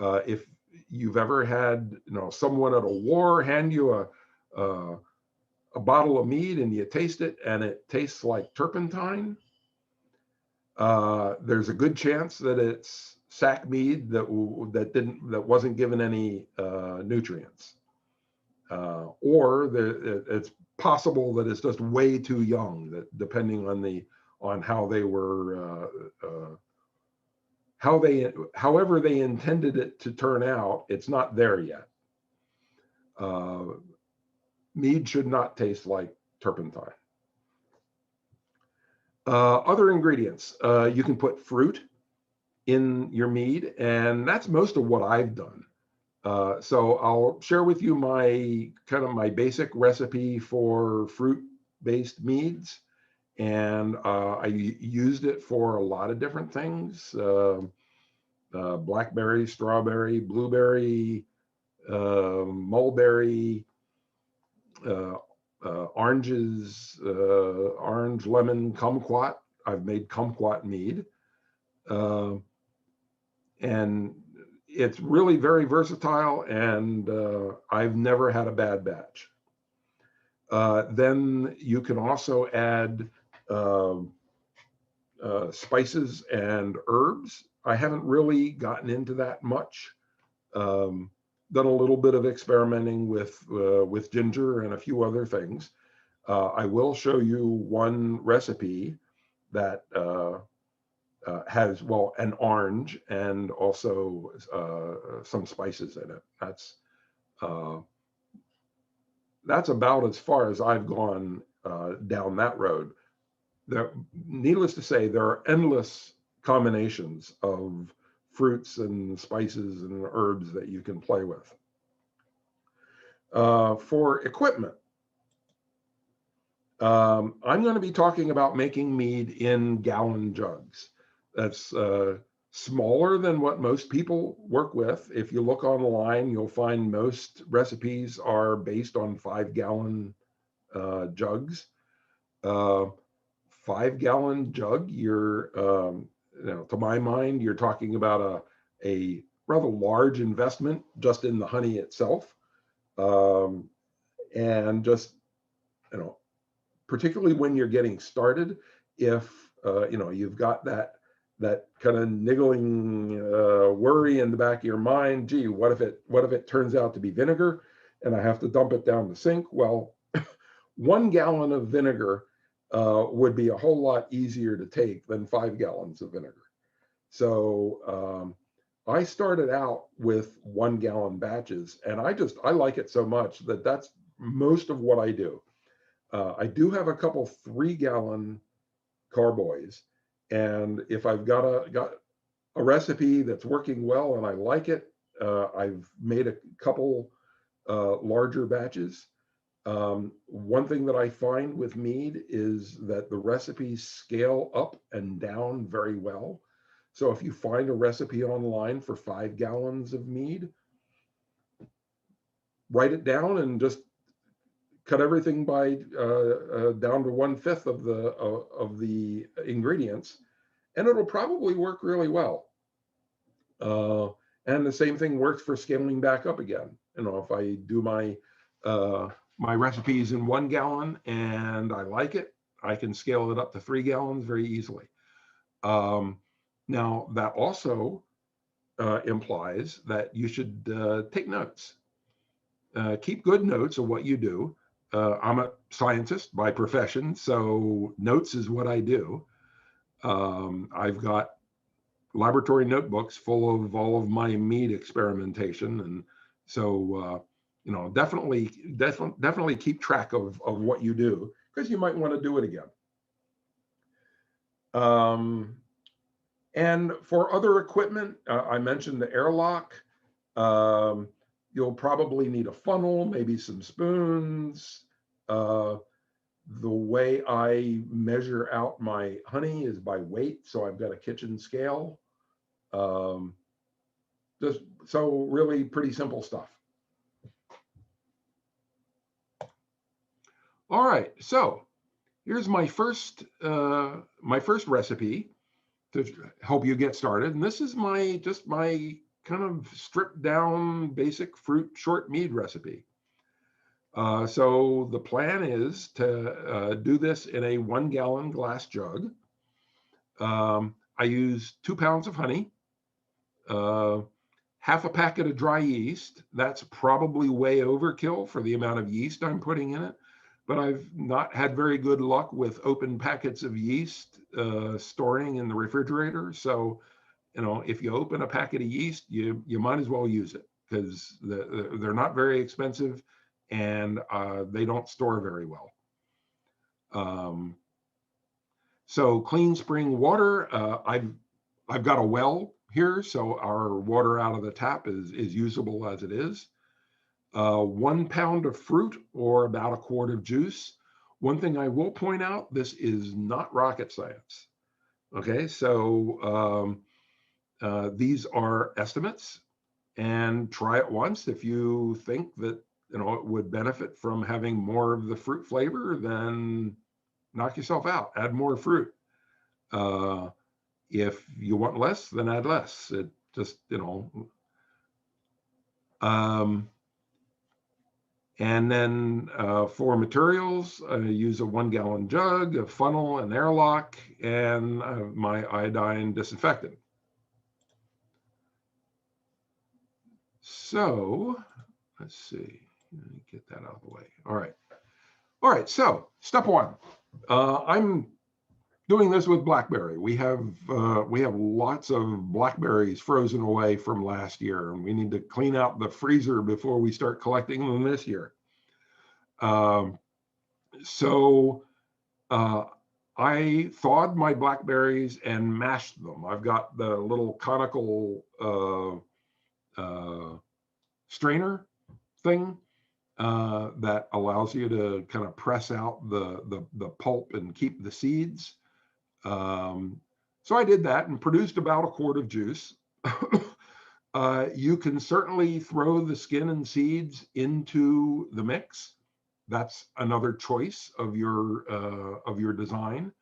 If you've ever had someone at a war hand you a bottle of mead and you taste it and it tastes like turpentine, there's a good chance that it's sack mead that wasn't given any nutrients, or it's possible that it's just way too young. That depending on how they were, however they intended it to turn out, it's not there yet. Mead should not taste like turpentine. Other ingredients, you can put fruit in your mead, and that's most of what I've done. So I'll share with you my basic recipe for fruit-based meads, and I used it for a lot of different things: blackberry, strawberry, blueberry, mulberry, oranges, orange, lemon, kumquat. I've made kumquat mead. And it's really very versatile, and I've never had a bad batch. Then you can also add spices and herbs. I haven't really gotten into that much. Done a little bit of experimenting with ginger and a few other things. I will show you one recipe that has, an orange and also some spices in it. That's about as far as I've gone down that road. Needless to say, there are endless combinations of fruits and spices and herbs that you can play with. For equipment, I'm going to be talking about making mead in gallon jugs. That's smaller than what most people work with. If you look online, you'll find most recipes are based on 5-gallon jugs. 5-gallon jug, to my mind, you're talking about a rather large investment just in the honey itself, and just particularly when you're getting started, if you've got that kind of niggling worry in the back of your mind, gee, what if it turns out to be vinegar and I have to dump it down the sink? Well, 1 gallon of vinegar would be a whole lot easier to take than 5 gallons of vinegar. So I started out with 1-gallon batches, and I like it so much that that's most of what I do. I do have a couple 3-gallon carboys, and if I've got a recipe that's working well and I like it, I've made a couple larger batches. One thing that I find with mead is that the recipes scale up and down very well. So if you find a recipe online for 5 gallons of mead, write it down and just cut everything by down to 1/5 of the ingredients, and it'll probably work really well. And the same thing works for scaling back up again. If I do my my recipe is in 1 gallon and I like it, I can scale it up to 3 gallons very easily. Now, that also implies that you should take notes. Keep good notes of what you do. I'm a scientist by profession, so notes is what I do. I've got laboratory notebooks full of all of my mead experimentation, and so you know, definitely keep track of what you do, because you might want to do it again. And for other equipment, I mentioned the airlock. You'll probably need a funnel, maybe some spoons. The way I measure out my honey is by weight, so I've got a kitchen scale. Just so really pretty simple stuff. All right, so here's my first recipe to help you get started, and this is my kind of stripped down basic fruit short mead recipe. So the plan is to do this in a 1 gallon glass jug. I use 2 pounds of honey, half a packet of dry yeast. That's probably way overkill for the amount of yeast I'm putting in it, but I've not had very good luck with open packets of yeast storing in the refrigerator. So, you know, if you open a packet of yeast, you might as well use it, because they're not very expensive and they don't store very well. So clean spring water, I've got a well here, so our water out of the tap is usable as it is. 1 pound of fruit, or about a quart of juice. One thing I will point out, this is not rocket science. Okay, so these are estimates, and try it once. If you think that, you know, it would benefit from having more of the fruit flavor, then knock yourself out, add more fruit. If you want less, then add less. It just, you know. And then for materials, I use a 1 gallon jug, a funnel, an airlock, and my iodine disinfectant. So let's see, let me get that out of the way. All right, so step 1. I'm doing this with blackberry. We have lots of blackberries frozen away from last year, and we need to clean out the freezer before we start collecting them this year. I thawed my blackberries and mashed them. I've got the little conical strainer thing that allows you to kind of press out the pulp and keep the seeds. So I did that and produced about a quart of juice. You can certainly throw the skin and seeds into the mix. That's another choice of your design.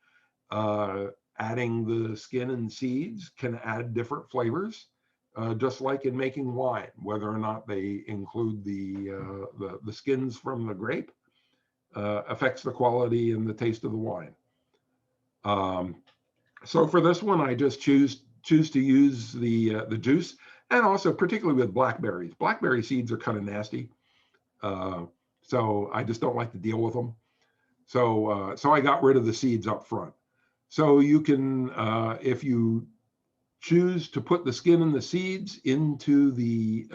Adding the skin and seeds can add different flavors, just like in making wine. Whether or not they include the skins from the grape affects the quality and the taste of the wine. So for this one, I just choose to use the juice, and also particularly with blackberries. Blackberry seeds are kind of nasty, so I just don't like to deal with them. So I got rid of the seeds up front. So you can, if you choose to put the skin and the seeds into the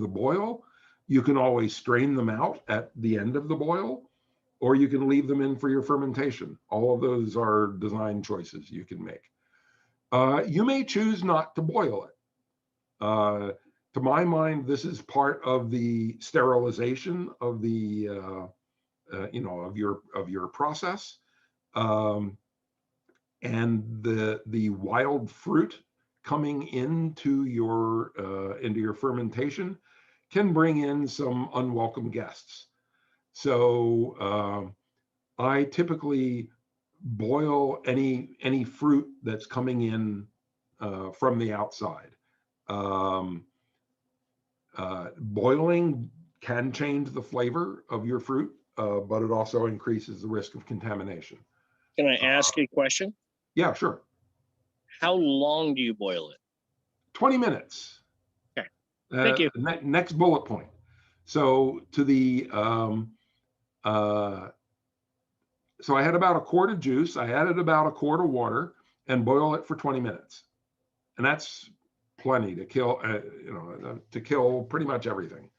boil, you can always strain them out at the end of the boil, or you can leave them in for your fermentation. All of those are design choices you can make. You may choose not to boil it. To my mind, this is part of the sterilization of the of your process, and the wild fruit coming into your fermentation can bring in some unwelcome guests. So I typically boil any fruit that's coming in from the outside. Boiling can change the flavor of your fruit, but it also increases the risk of contamination. Can I ask you a question? Yeah, sure. How long do you boil it? 20 minutes. Okay. Thank you. Next bullet point. So to the, so I had about a quart of juice. I added about a quart of water and boil it for 20 minutes. And that's plenty to kill, to kill pretty much everything.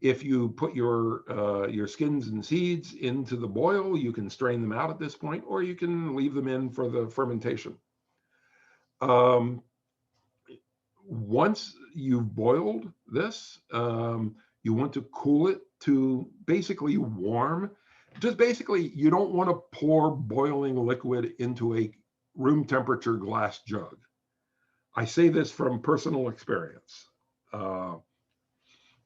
If you put your skins and seeds into the boil, you can strain them out at this point, or you can leave them in for the fermentation. Once you've boiled this, you want to cool it to basically warm. Just basically, you don't want to pour boiling liquid into a room temperature glass jug. I say this from personal experience.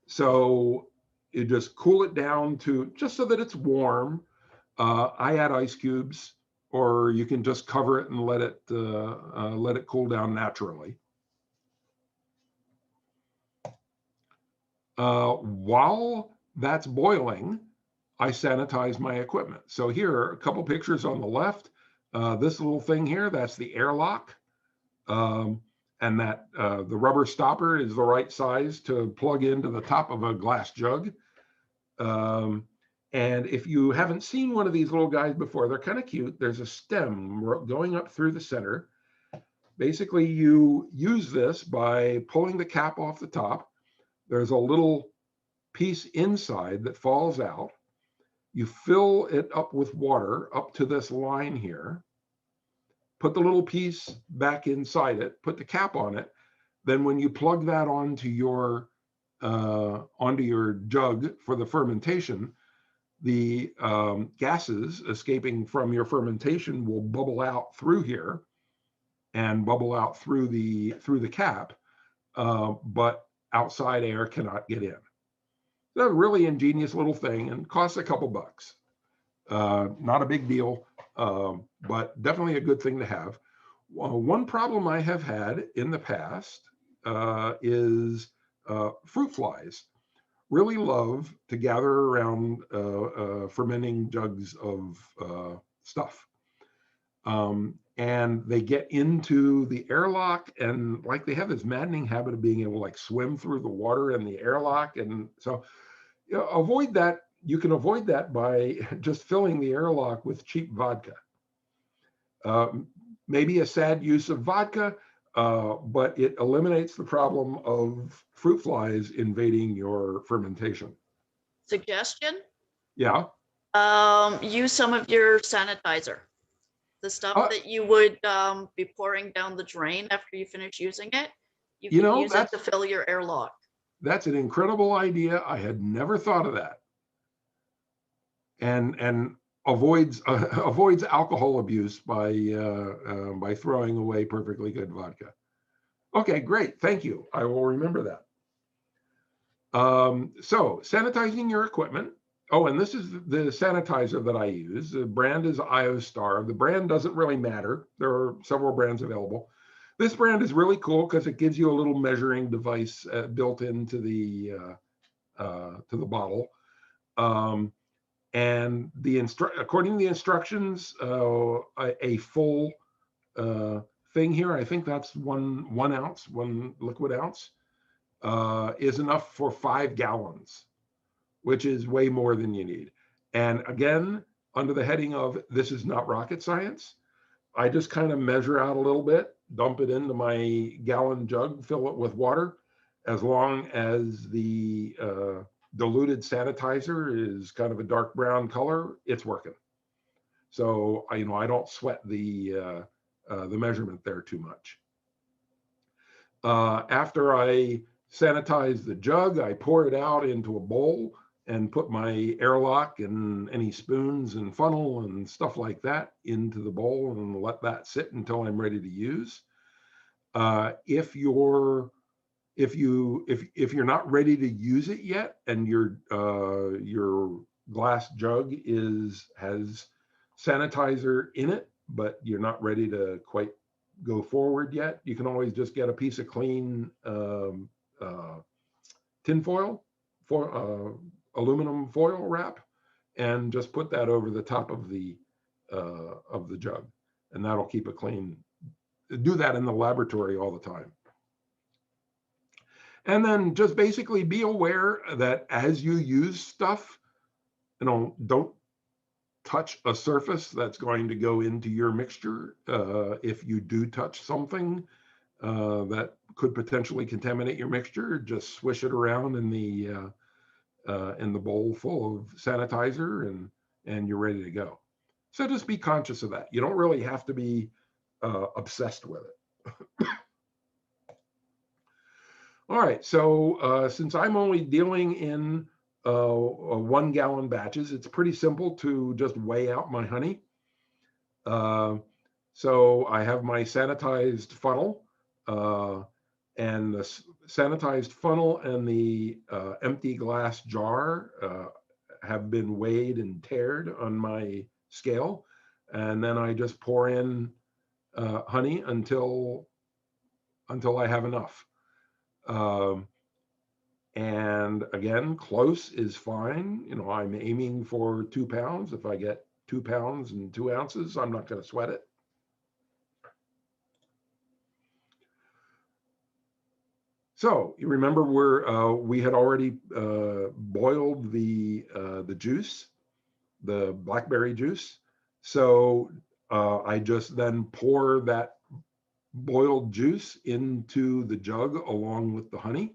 So you just cool it down to just so that it's warm. I add ice cubes, or you can just cover it and let it cool down naturally. While that's boiling, I sanitize my equipment. So here are a couple pictures on the left. This little thing here, that's the airlock. And that the rubber stopper is the right size to plug into the top of a glass jug. And if you haven't seen one of these little guys before, they're kind of cute. There's a stem going up through the center. Basically, you use this by pulling the cap off the top. There's a little piece inside that falls out. You fill it up with water up to this line here. Put the little piece back inside it, put the cap on it. Then when you plug that onto your jug for the fermentation, the gases escaping from your fermentation will bubble out through here and bubble out through the cap, but outside air cannot get in. It's a really ingenious little thing and costs a couple bucks. Not a big deal. But definitely a good thing to have. One problem I have had in the past is fruit flies. Really love to gather around fermenting jugs of stuff. And they get into the airlock, and like they have this maddening habit of being able to like swim through the water in the airlock. And so avoid that. You can avoid that by just filling the airlock with cheap vodka. Maybe a sad use of vodka, but it eliminates the problem of fruit flies invading your fermentation. Suggestion? Yeah. Use some of your sanitizer. The stuff that you would be pouring down the drain after you finish using it. You can use it to fill your airlock. That's an incredible idea. I had never thought of that. And avoids alcohol abuse by throwing away perfectly good vodka. Okay, great, thank you. I will remember that. So sanitizing your equipment. Oh, and this is the sanitizer that I use. The brand is IOStar. The brand doesn't really matter. There are several brands available. This brand is really cool because it gives you a little measuring device built into the bottle. And according to the instructions, a full thing here, I think that's one ounce, 1 liquid ounce, is enough for 5 gallons, which is way more than you need. And again, under the heading of this is not rocket science, I just kind of measure out a little bit, dump it into my gallon jug, fill it with water. As long as the diluted sanitizer is kind of a dark brown color, it's working. So I don't sweat the measurement there too much. After I sanitize the jug, I pour it out into a bowl and put my airlock and any spoons and funnel and stuff like that into the bowl and let that sit until I'm ready to use. If you're not ready to use it yet and your glass jug has sanitizer in it, but you're not ready to quite go forward yet, you can always just get a piece of clean tin foil, for aluminum foil wrap, and just put that over the top of the jug, and that'll keep it clean. Do that in the laboratory all the time. And then just basically be aware that as you use stuff, don't touch a surface that's going to go into your mixture. If you do touch something that could potentially contaminate your mixture, just swish it around in the bowl full of sanitizer, and you're ready to go. So just be conscious of that. You don't really have to be obsessed with it. All right, so since I'm only dealing in 1 gallon batches, it's pretty simple to just weigh out my honey. So I have my sanitized funnel, and the sanitized funnel and the empty glass jar have been weighed and tared on my scale. And then I just pour in honey until I have enough. And again, close is fine. I'm aiming for 2 pounds. If I get 2 pounds and 2 ounces, I'm not going to sweat it. So you remember we had already boiled the juice, the blackberry juice. So I just then pour that boiled juice into the jug along with the honey.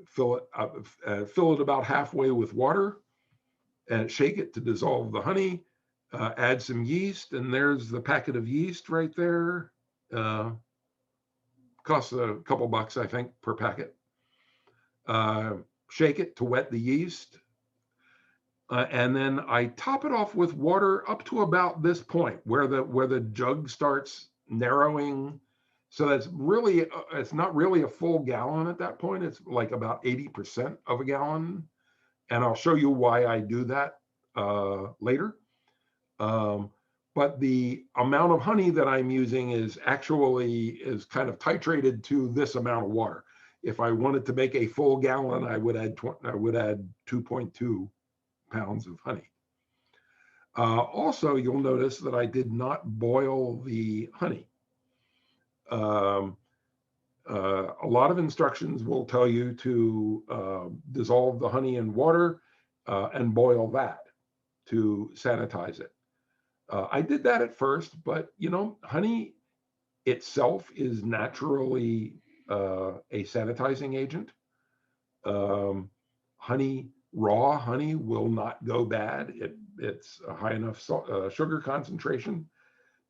Fill it about halfway with water, and shake it to dissolve the honey. Add some yeast, and there's the packet of yeast right there. Costs a couple bucks, I think, per packet. Shake it to wet the yeast. And then I top it off with water up to about this point where the jug starts narrowing. So that's really, it's not really a full gallon at that point. It's like about 80% of a gallon. And I'll show you why I do that later. But the amount of honey that I'm using is kind of titrated to this amount of water. If I wanted to make a full gallon, I would add 2.2 pounds of honey. Also, you'll notice that I did not boil the honey. A lot of instructions will tell you to dissolve the honey in water and boil that to sanitize it. I did that at first, but honey itself is naturally a sanitizing agent. Raw honey will not go bad. It's a high enough sugar concentration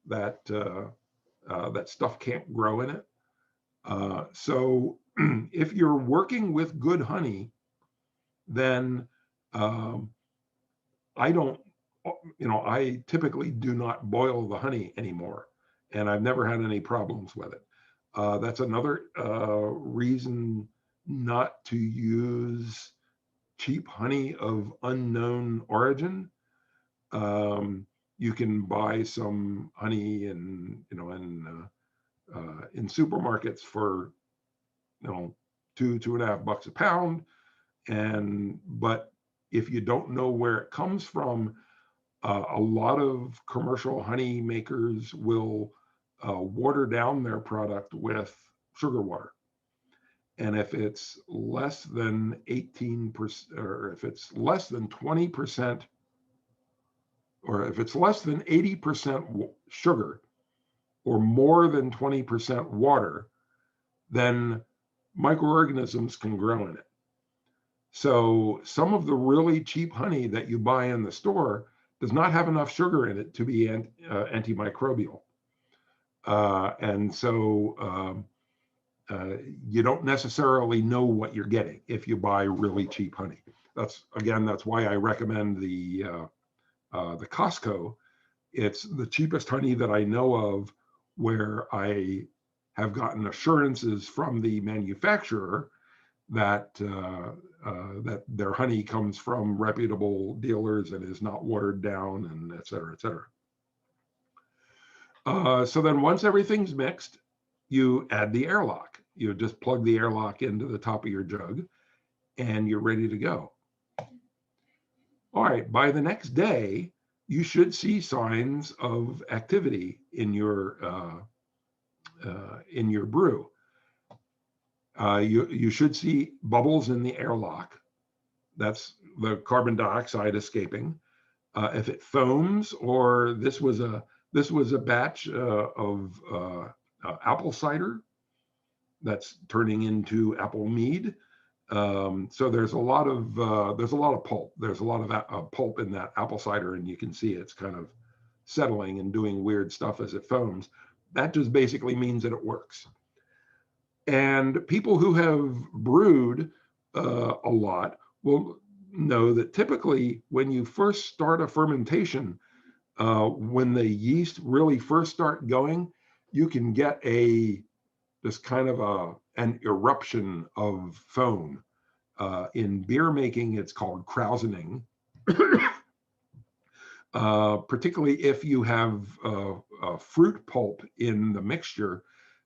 that that stuff can't grow in it. So if you're working with good honey, then I typically do not boil the honey anymore, and I've never had any problems with it. That's another reason not to use cheap honey of unknown origin. You can buy some honey in supermarkets for $2.5 a pound, but if you don't know where it comes from, a lot of commercial honey makers will water down their product with sugar water. And if it's less than 18%, or if it's less than 20%, or if it's less than 80% sugar, or more than 20% water, then microorganisms can grow in it. So some of the really cheap honey that you buy in the store does not have enough sugar in it to be antimicrobial. And so you don't necessarily know what you're getting if you buy really cheap honey. That's why I recommend the Costco. It's the cheapest honey that I know of, where I have gotten assurances from the manufacturer that that their honey comes from reputable dealers and is not watered down, and et cetera, et cetera. So then once everything's mixed, you add the airlock. you just plug the airlock into the top of your jug and you're ready to go. All right, by the next day, you should see signs of activity in your brew. You should see bubbles in the airlock. That's the carbon dioxide escaping. If it foams, or this was a batch of apple cider that's turning into apple mead. So there's a lot of pulp. There's a lot of pulp in that apple cider, and you can see it's kind of settling and doing weird stuff as it foams. That just basically means that it works. And people who have brewed a lot will know that typically when you first start a fermentation, when the yeast really first start going, you can get this kind of an eruption of foam. In beer making, it's called krausening. Particularly if you have fruit pulp in the mixture,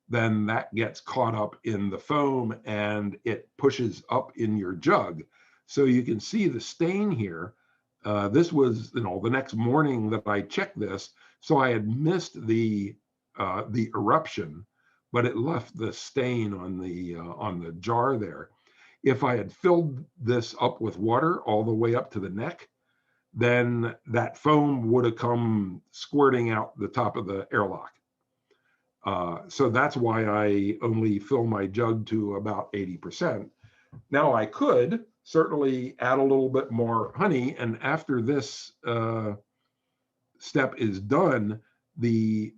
then that gets caught up in the foam and it pushes up in your jug. So you can see the stain here. This was, the next morning that I checked this, so I had missed the eruption, but it left the stain on the jar there. If I had filled this up with water all the way up to the neck, then that foam would have come squirting out the top of the airlock. So that's why I only fill my jug to about 80%. Now I could certainly add a little bit more honey, and after this step is done, the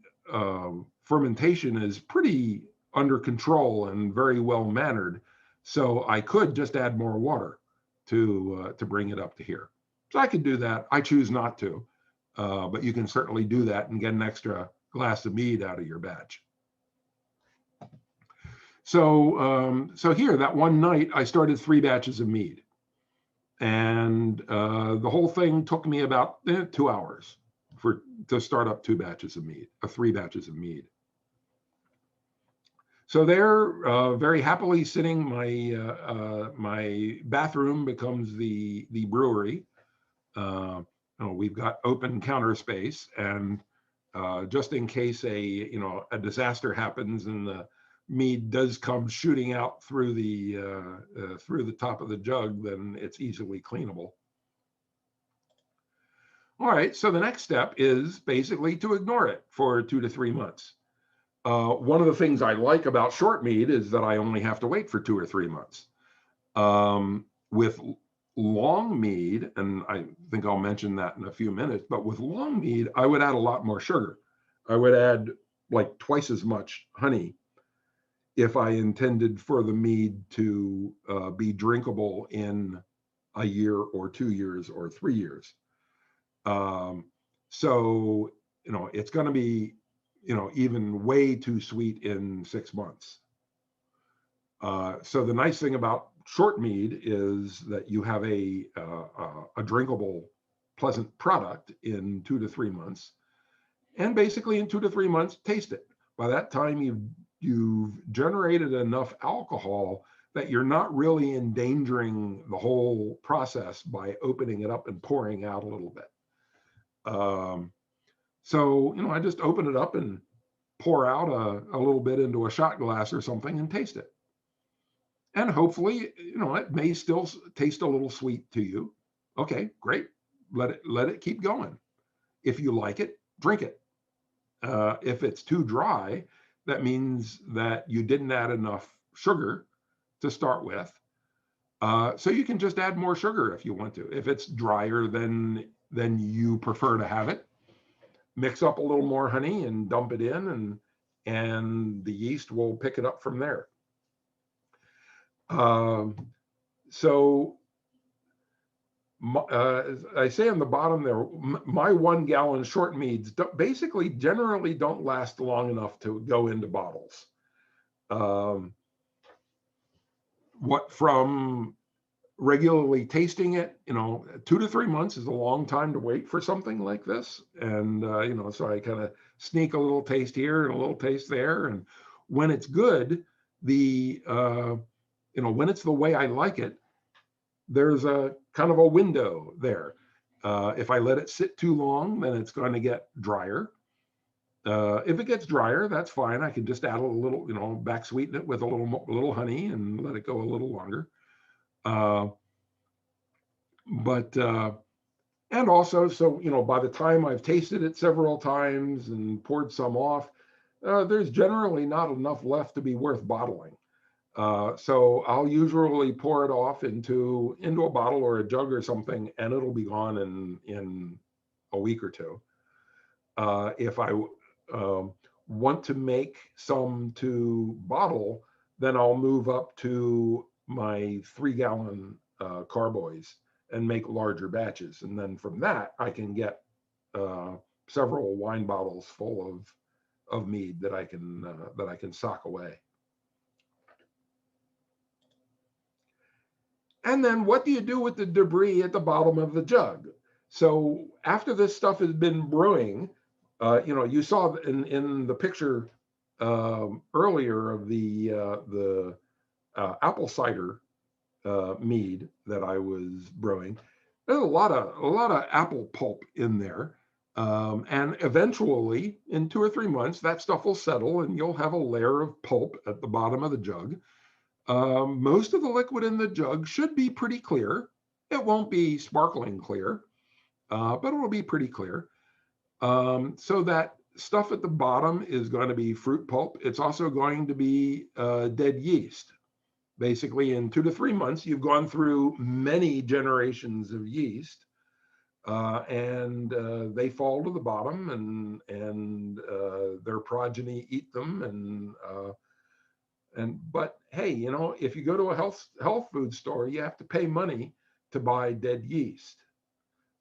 fermentation is pretty under control and very well mannered. So I could just add more water to bring it up to here. So I could do that. I choose not to, but you can certainly do that and get an extra glass of mead out of your batch. So here, that one night, I started 3 batches of mead. And the whole thing took me about 2 hours to start up 3 batches of mead. So there, very happily sitting, my bathroom becomes the brewery. We've got open counter space, and just in case a disaster happens and the mead does come shooting out through the top of the jug, then it's easily cleanable. All right, so the next step is basically to ignore it for 2 to 3 months. One of the things I like about short mead is that I only have to wait for 2 or 3 months. With long mead, and I think I'll mention that in a few minutes, but with long mead, I would add a lot more sugar. I would add like twice as much honey if I intended for the mead to be drinkable in a year or 2 years or 3 years. So, it's going to be, even way too sweet in 6 months. So the nice thing about short mead is that you have a drinkable, pleasant product in 2 to 3 months, and basically in 2 to 3 months, taste it. By that time, you've generated enough alcohol that you're not really endangering the whole process by opening it up and pouring out a little bit. So, I just open it up and pour out a little bit into a shot glass or something and taste it. And hopefully, it may still taste a little sweet to you. Okay, great. Let it keep going. If you like it, drink it. If it's too dry, that means that you didn't add enough sugar to start with. So you can just add more sugar if you want to. If it's drier than you prefer to have it, mix up a little more honey and dump it in, and the yeast will pick it up from there. So as I say on the bottom there, my 1 gallon short meads basically generally don't last long enough to go into bottles. What from regularly tasting it, 2 to 3 months is a long time to wait for something like this. And, so I kind of sneak a little taste here and a little taste there. And when it's good, the, when it's the way I like it, there's a kind of a window there. If I let it sit too long, then it's going to get drier. If it gets drier, that's fine. I can just add a little, back sweeten it with a little honey and let it go a little longer. And also, so, by the time I've tasted it several times and poured some off, there's generally not enough left to be worth bottling. So I'll usually pour it off into a bottle or a jug or something, and it'll be gone in a week or two. If I want to make some to bottle, then I'll move up to my 3-gallon carboys and make larger batches. And then from that, I can get several wine bottles full of mead that I can sock away. And then what do you do with the debris at the bottom of the jug? So after this stuff has been brewing, you saw in the picture earlier of the apple cider mead that I was brewing. There's a lot of apple pulp in there, and eventually, in 2 or 3 months, that stuff will settle, and you'll have a layer of pulp at the bottom of the jug. Most of the liquid in the jug should be pretty clear. It won't be sparkling clear, but it will be pretty clear. So that stuff at the bottom is going to be fruit pulp. It's also going to be dead yeast. Basically, in 2 to 3 months, you've gone through many generations of yeast, and they fall to the bottom, and their progeny eat them, but hey, if you go to a health food store, you have to pay money to buy dead yeast.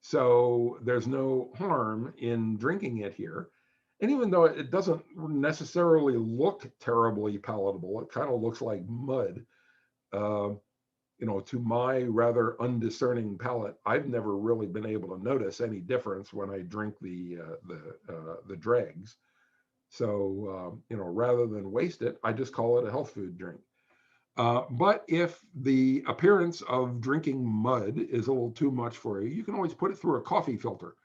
So there's no harm in drinking it here. And even though it doesn't necessarily look terribly palatable, it kind of looks like mud. To my rather undiscerning palate, I've never really been able to notice any difference when I drink the dregs. So, rather than waste it, I just call it a health food drink. But if the appearance of drinking mud is a little too much for you, you can always put it through a coffee filter.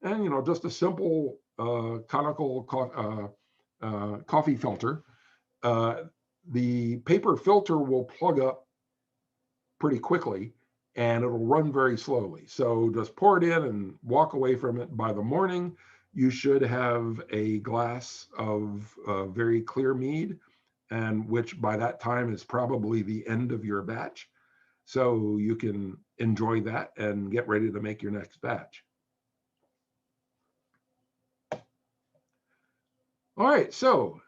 And, just a simple conical coffee filter. The paper filter will plug up pretty quickly, and it'll run very slowly. So just pour it in and walk away from it. By the morning, you should have a glass of very clear mead, and which by that time is probably the end of your batch. So you can enjoy that and get ready to make your next batch. All right, so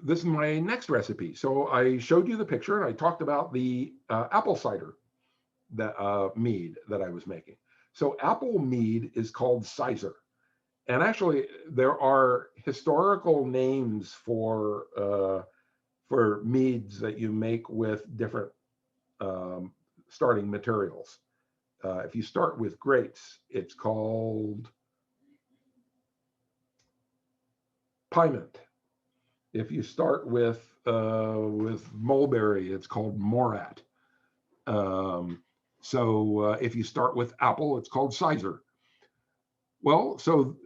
this is my next recipe. So I showed you the picture and I talked about the apple cider mead that I was making. So apple mead is called cider. And actually there are historical names for meads that you make with different starting materials. If you start with grapes, it's called Piment. If you start with mulberry, it's called Morat. If you start with apple, it's called cider. Well, so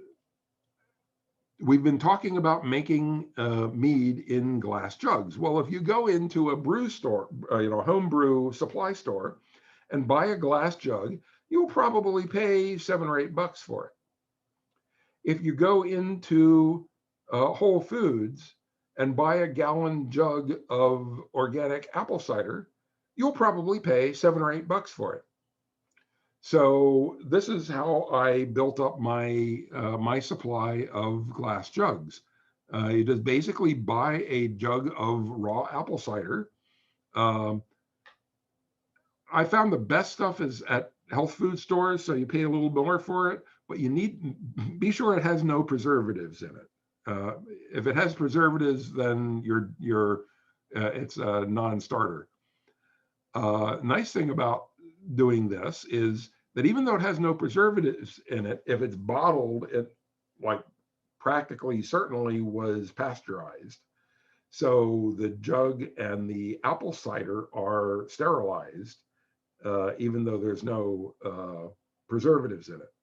we've been talking about making mead in glass jugs. Well, if you go into a brew store, home brew supply store, and buy a glass jug, you'll probably pay $7 or $8 for it. If you go into Whole Foods and buy a gallon jug of organic apple cider, you'll probably pay $7 or $8 for it. So this is how I built up my my supply of glass jugs. You just basically buy a jug of raw apple cider. I found the best stuff is at health food stores, so you pay a little more for it, but you be sure it has no preservatives in it. If it has preservatives, then it's a non-starter. Nice thing about doing this is that even though it has no preservatives in it, if it's bottled, it practically certainly was pasteurized. So the jug and the apple cider are sterilized, even though there's no preservatives in it.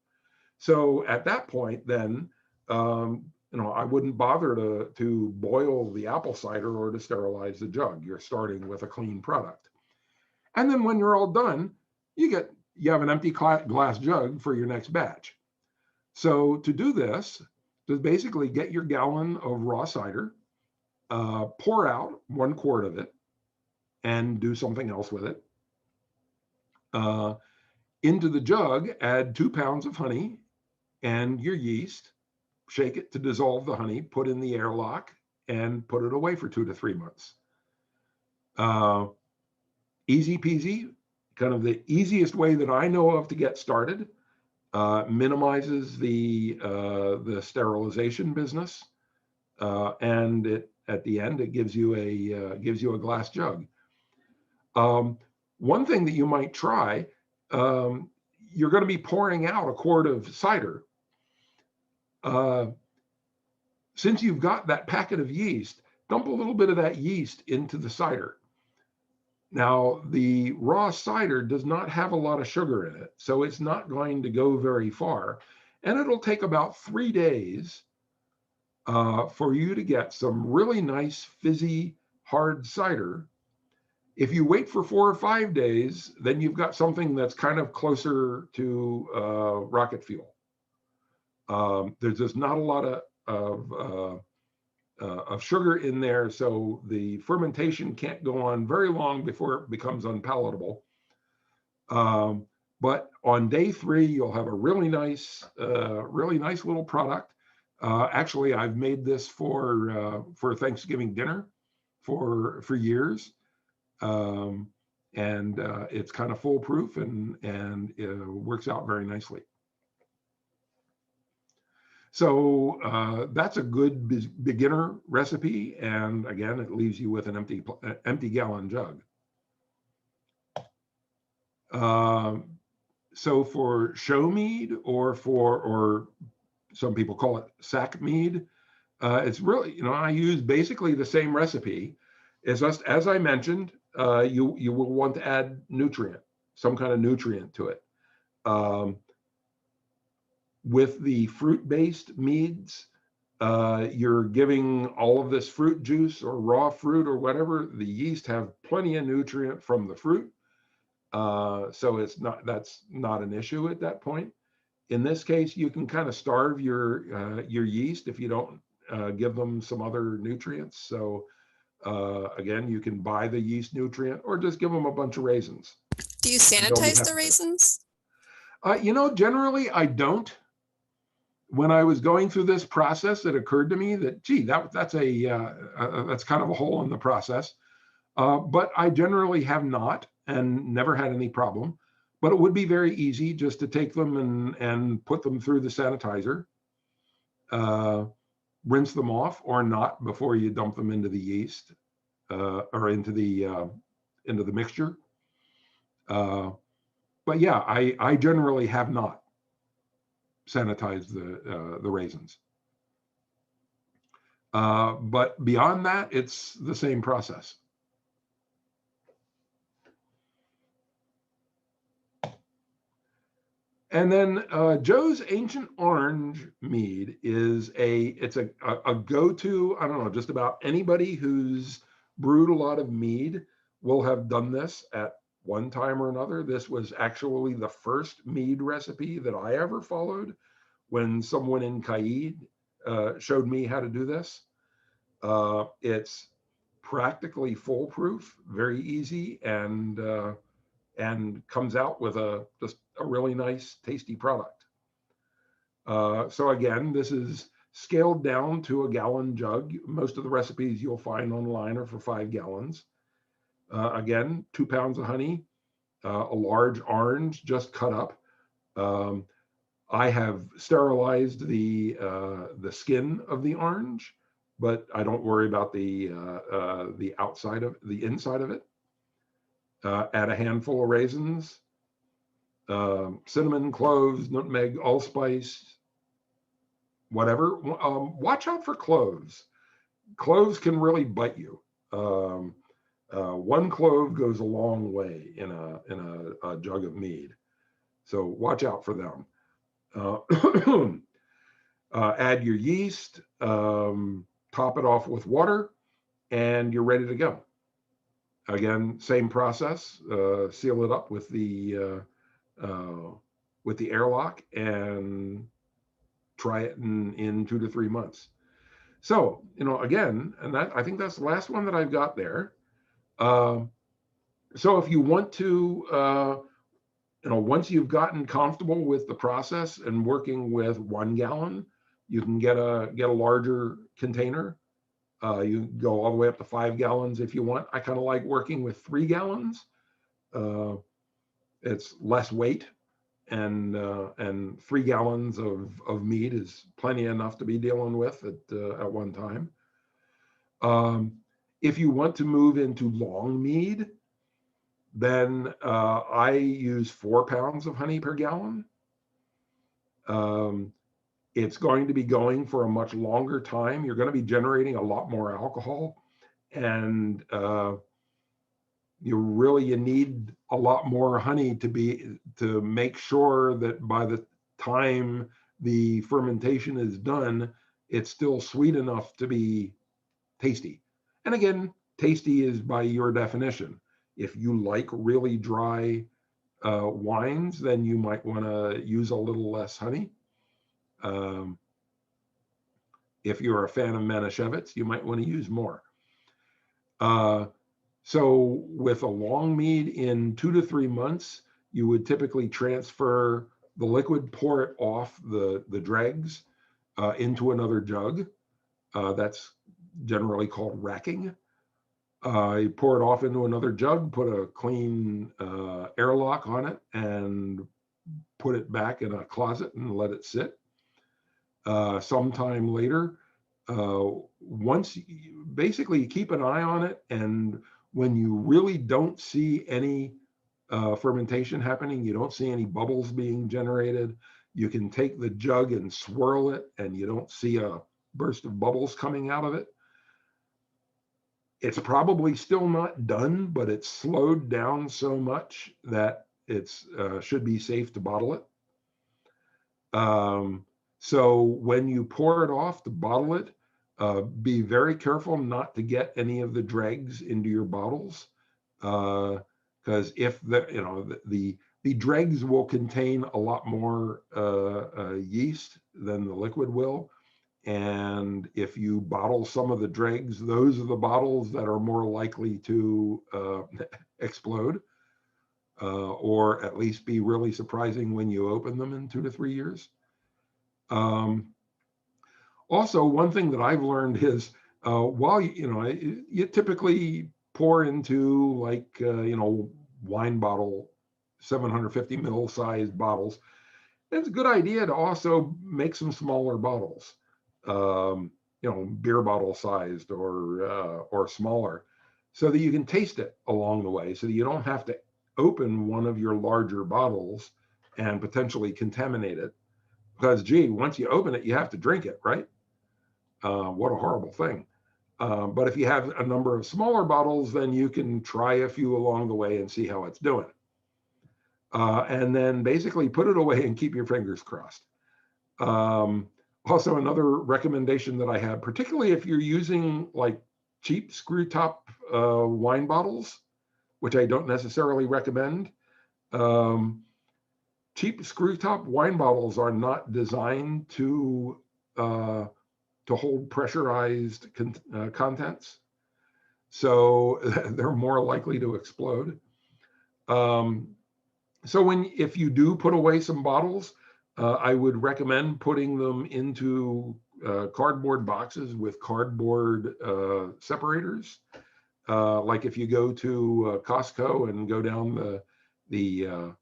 So at that point, then, I wouldn't bother to boil the apple cider or to sterilize the jug. You're starting with a clean product. And then when you're all done, you have an empty glass jug for your next batch. So to do this, just basically get your gallon of raw cider, pour out 1 quart of it, and do something else with it. Into the jug, add 2 pounds of honey and your yeast, shake it to dissolve the honey, put in the airlock, and put it away for 2 to 3 months. Easy peasy, kind of the easiest way that I know of to get started. Minimizes the sterilization business, and at the end it gives you a glass jug. One thing that you might try, you're going to be pouring out a quart of cider. Since you've got that packet of yeast, dump a little bit of that yeast into the cider. Now, the raw cider does not have a lot of sugar in it, so it's not going to go very far. And it'll take about 3 days for you to get some really nice, fizzy, hard cider. If you wait for 4 or 5 days, then you've got something that's kind of closer to rocket fuel. There's just not a lot of sugar in there, so the fermentation can't go on very long before it becomes unpalatable. But on day 3, you'll have a really nice little product. Actually, I've made this for Thanksgiving dinner for years, and it's kind of foolproof and it works out very nicely. So that's a good beginner recipe, and again, it leaves you with an empty gallon jug. So for show mead, or some people call it sack mead, it's really, I use basically the same recipe. It's just, as I mentioned, you will want to add some kind of nutrient to it. With the fruit-based meads, you're giving all of this fruit juice or raw fruit or whatever. The yeast have plenty of nutrient from the fruit, so that's not an issue at that point. In this case, you can kind of starve your yeast if you don't give them some other nutrients. So again, you can buy the yeast nutrient or just give them a bunch of raisins. Do you sanitize the raisins? Generally I don't. When I was going through this process, it occurred to me that, gee, that's kind of a hole in the process. But I generally have not, and never had any problem. But it would be very easy just to take them and put them through the sanitizer, rinse them off or not before you dump them into the yeast or into the mixture. But yeah, I generally have not sanitized the raisins. But beyond that, it's the same process. And then Joe's Ancient Orange Mead is a go-to. I don't know, just about anybody who's brewed a lot of mead will have done this at one time or another. This was actually the first mead recipe that I ever followed when someone in Caid showed me how to do this. It's practically foolproof, very easy, and comes out with just a really nice, tasty product. So again, this is scaled down to a gallon jug. Most of the recipes you'll find online are for 5 gallons. Again, 2 pounds of honey, a large orange just cut up. I have sterilized the skin of the orange, but I don't worry about the inside of it. Add a handful of raisins, cinnamon, cloves, nutmeg, allspice, whatever. Watch out for cloves. cloves can really bite you. One clove goes a long way in a jug of mead, so watch out for them. Add your yeast, top it off with water, and you're ready to go. Again, same process. Seal it up with the airlock and try it in 2 to 3 months. So, again, and I think that's the last one that I've got there. So if you want to, once you've gotten comfortable with the process and working with 1 gallon, you can get a larger container. You can go all the way up to 5 gallons if you want. I kind of like working with 3 gallons. It's less weight, and 3 gallons of mead is plenty enough to be dealing with at one time. If you want to move into long mead, then I use 4 pounds of honey per gallon. It's going to be going for a much longer time. You're going to be generating a lot more alcohol, and you need a lot more honey to make sure that by the time the fermentation is done, it's still sweet enough to be tasty. And again, tasty is by your definition. If you like really dry wines, then you might want to use a little less honey. If you're a fan of Manischewitz, you might want to use more. So with a long mead in 2 to 3 months, you would typically transfer the liquid, pour it off the dregs into another jug. That's generally called racking. You pour it off into another jug, put a clean airlock on it, and put it back in a closet and let it sit. Sometime later, once you basically keep an eye on it, and when you really don't see any fermentation happening, you don't see any bubbles being generated, you can take the jug and swirl it, and you don't see a burst of bubbles coming out of it. It's probably still not done, but it's slowed down so much that it's should be safe to bottle it. So when you pour it off to bottle it, be very careful not to get any of the dregs into your bottles, because if the dregs will contain a lot more yeast than the liquid will. And if you bottle some of the dregs, those are the bottles that are more likely to explode, or at least be really surprising when you open them in 2 to 3 years. Also, one thing that I've learned is while you typically pour into wine bottle, 750 ml sized bottles, it's a good idea to also make some smaller bottles. Beer bottle sized or smaller, so that you can taste it along the way, so that you don't have to open one of your larger bottles and potentially contaminate it. Because gee, once you open it, you have to drink it, right? What a horrible thing. But if you have a number of smaller bottles, then you can try a few along the way and see how it's doing. And then basically put it away and keep your fingers crossed. Also, another recommendation that I have, particularly if you're using like cheap screw top wine bottles, which I don't necessarily recommend. Cheap screw top wine bottles are not designed to hold pressurized contents, so they're more likely to explode. So if you do put away some bottles, I would recommend putting them into cardboard boxes with cardboard separators. Like if you go to Costco and go down the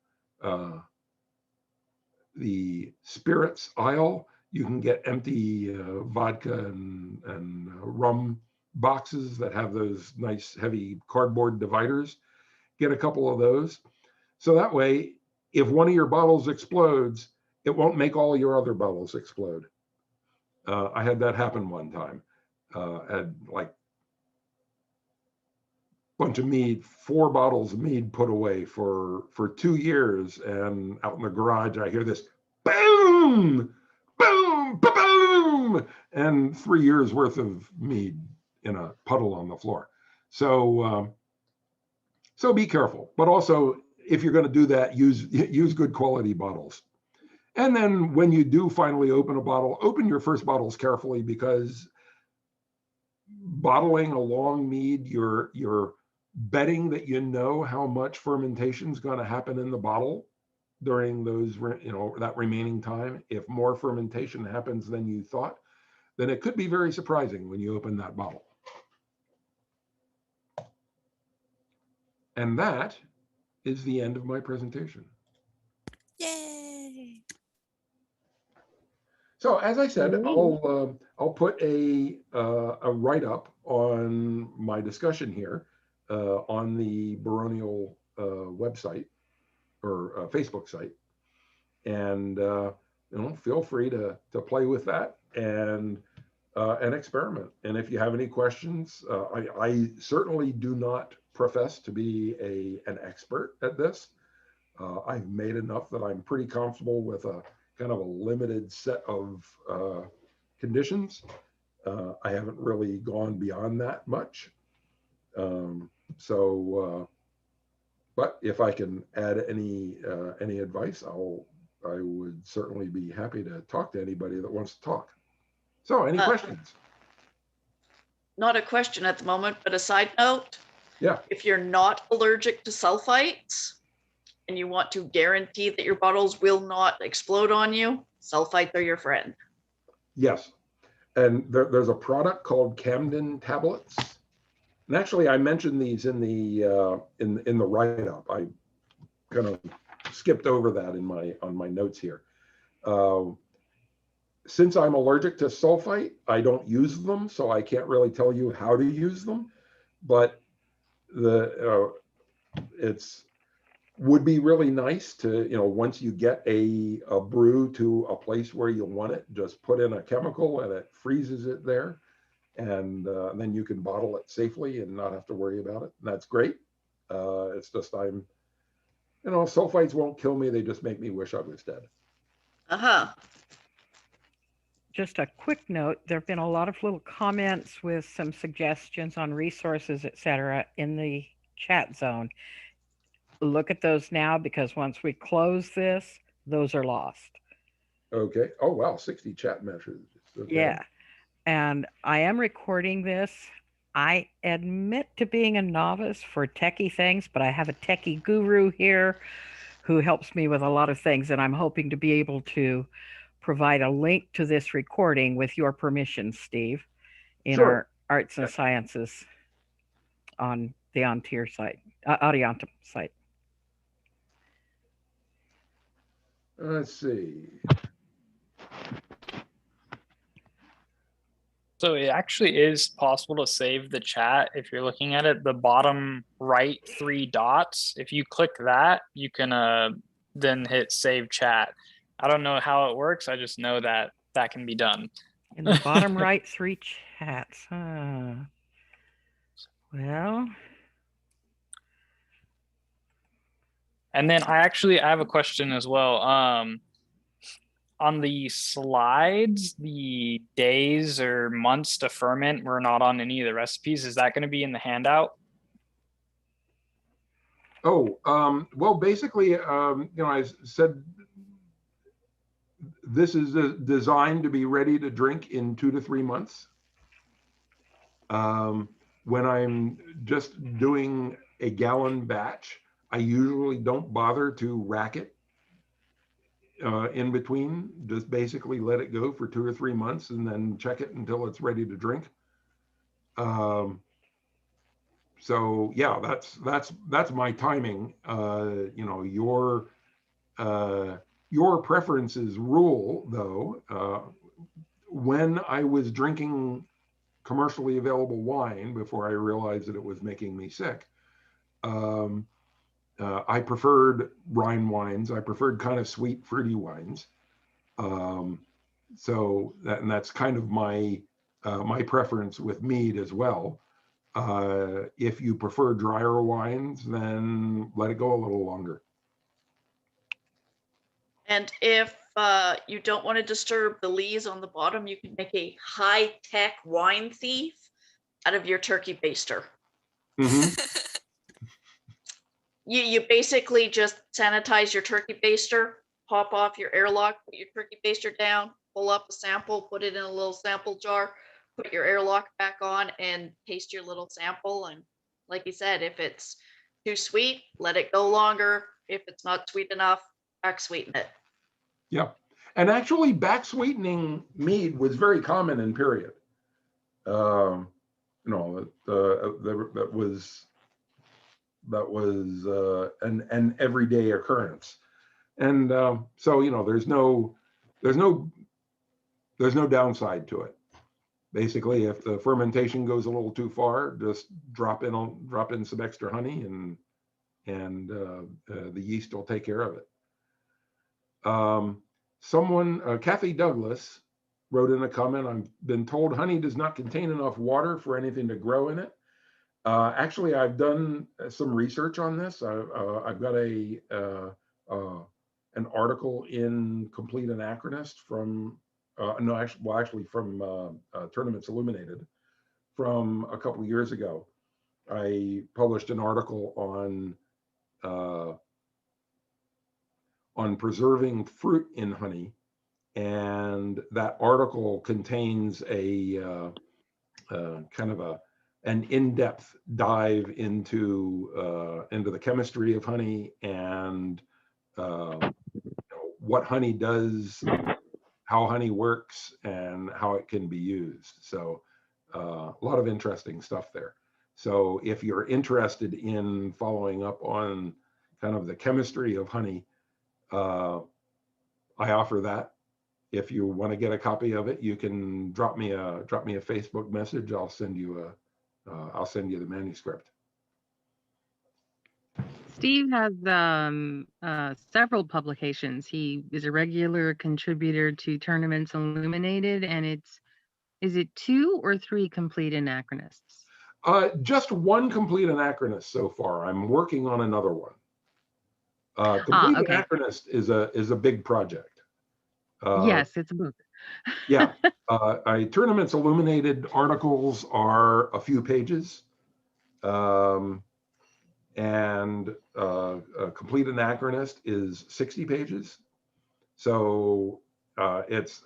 spirits aisle, you can get empty vodka and rum boxes that have those nice heavy cardboard dividers. Get a couple of those. So that way, if one of your bottles explodes, it won't make all your other bottles explode. I had that happen one time. had like bunch of mead, 4 bottles of mead put away for 2 years, and out in the garage I hear this boom, boom, boom, and 3 years worth of mead in a puddle on the floor. So so be careful, but also if you're going to do that, use good quality bottles. And then when you do finally open a bottle, open your first bottles carefully, because bottling a long mead, you're betting that you know how much fermentation is going to happen in the bottle during those, that remaining time. If more fermentation happens than you thought, then it could be very surprising when you open that bottle. And that is the end of my presentation. Yay! So as I said, I'll put a write-up on my discussion here on the Baronial website or Facebook site, and feel free to play with that and experiment. And if you have any questions, I certainly do not profess to be an expert at this. I've made enough that I'm pretty comfortable with a kind of a limited set of conditions. I haven't really gone beyond that much. But if I can add any advice, I would certainly be happy to talk to anybody that wants to talk. So any questions? Not a question at the moment, but a side note. Yeah. If you're not allergic to sulfites and you want to guarantee that your bottles will not explode on you, sulfites are your friend. Yes. And there's a product called Camden tablets. And actually, I mentioned these in the write-up. I kind of skipped over that on my notes here. Since I'm allergic to sulfite, I don't use them, so I can't really tell you how to use them. But it's would be really nice to, once you get a brew to a place where you want it, just put in a chemical and it freezes it there. And then you can bottle it safely and not have to worry about it. And that's great. It's just sulfites won't kill me. They just make me wish I was dead. Just a quick note, there have been a lot of little comments with some suggestions on resources, etc., in the chat zone. Look at those now, because once we close this, those are lost. Okay. Oh, wow. 60 chat messages. Okay. Yeah. And I am recording this. I admit to being a novice for techie things, but I have a techie guru here who helps me with a lot of things. And I'm hoping to be able to provide a link to this recording with your permission, Steve, in our Arts and Sciences on the Ontier site, Adiantum site. Let's see. So it actually is possible to save the chat. If you're looking at it, the bottom right 3 dots, if you click that, you can then hit save chat. I don't know how it works. I just know that that can be done. In the bottom right 3 chats. Well. And then I have a question as well. On the slides, the days or months to ferment were not on any of the recipes. Is that going to be in the handout? Oh, well, basically, I said this is designed to be ready to drink in 2 to 3 months. When I'm just doing a gallon batch, I usually don't bother to rack it in between. Just basically let it go for 2 or 3 months and then check it until it's ready to drink. So yeah, that's my timing. Your preferences rule, though. When I was drinking commercially available wine before I realized that it was making me sick, I preferred Rhine wines. I preferred kind of sweet, fruity wines. So that's kind of my my preference with mead as well. If you prefer drier wines, then let it go a little longer. And if you don't want to disturb the lees on the bottom, you can make a high-tech wine thief out of your turkey baster. Mm-hmm. You basically just sanitize your turkey baster, pop off your airlock, put your turkey baster down, pull up a sample, put it in a little sample jar, put your airlock back on, and taste your little sample. And like you said, if it's too sweet, let it go longer. If it's not sweet enough, back sweeten it. Yeah. And actually, back sweetening mead was very common in period. You know, that was an everyday occurrence. And so, you know, there's no downside to it. Basically, if the fermentation goes a little too far, just drop in some extra honey, and the yeast will take care of it. Kathy Douglas wrote in a comment, I've been told honey does not contain enough water for anything to grow in it. Actually, I've done some research on this. I've got an article in Complete Anachronist from from Tournaments Illuminated from a couple of years ago. I published an article on preserving fruit in honey, and that article contains a kind of an in-depth dive into the chemistry of honey and what honey does, how honey works, and how it can be used. So a lot of interesting stuff there. So if you're interested in following up on kind of the chemistry of honey, I offer that. If you want to get a copy of it, you can drop me a Facebook message. I'll send you the manuscript. Steve has several publications. He is a regular contributor to Tournaments Illuminated, and is it 2 or 3 complete anachronists? Just one complete anachronist so far. I'm working on another one. Complete okay. Anachronist is a big project. Yes, it's a book. Yeah. Tournaments Illuminated articles are a few pages. And a Complete Anachronist is 60 pages. So it's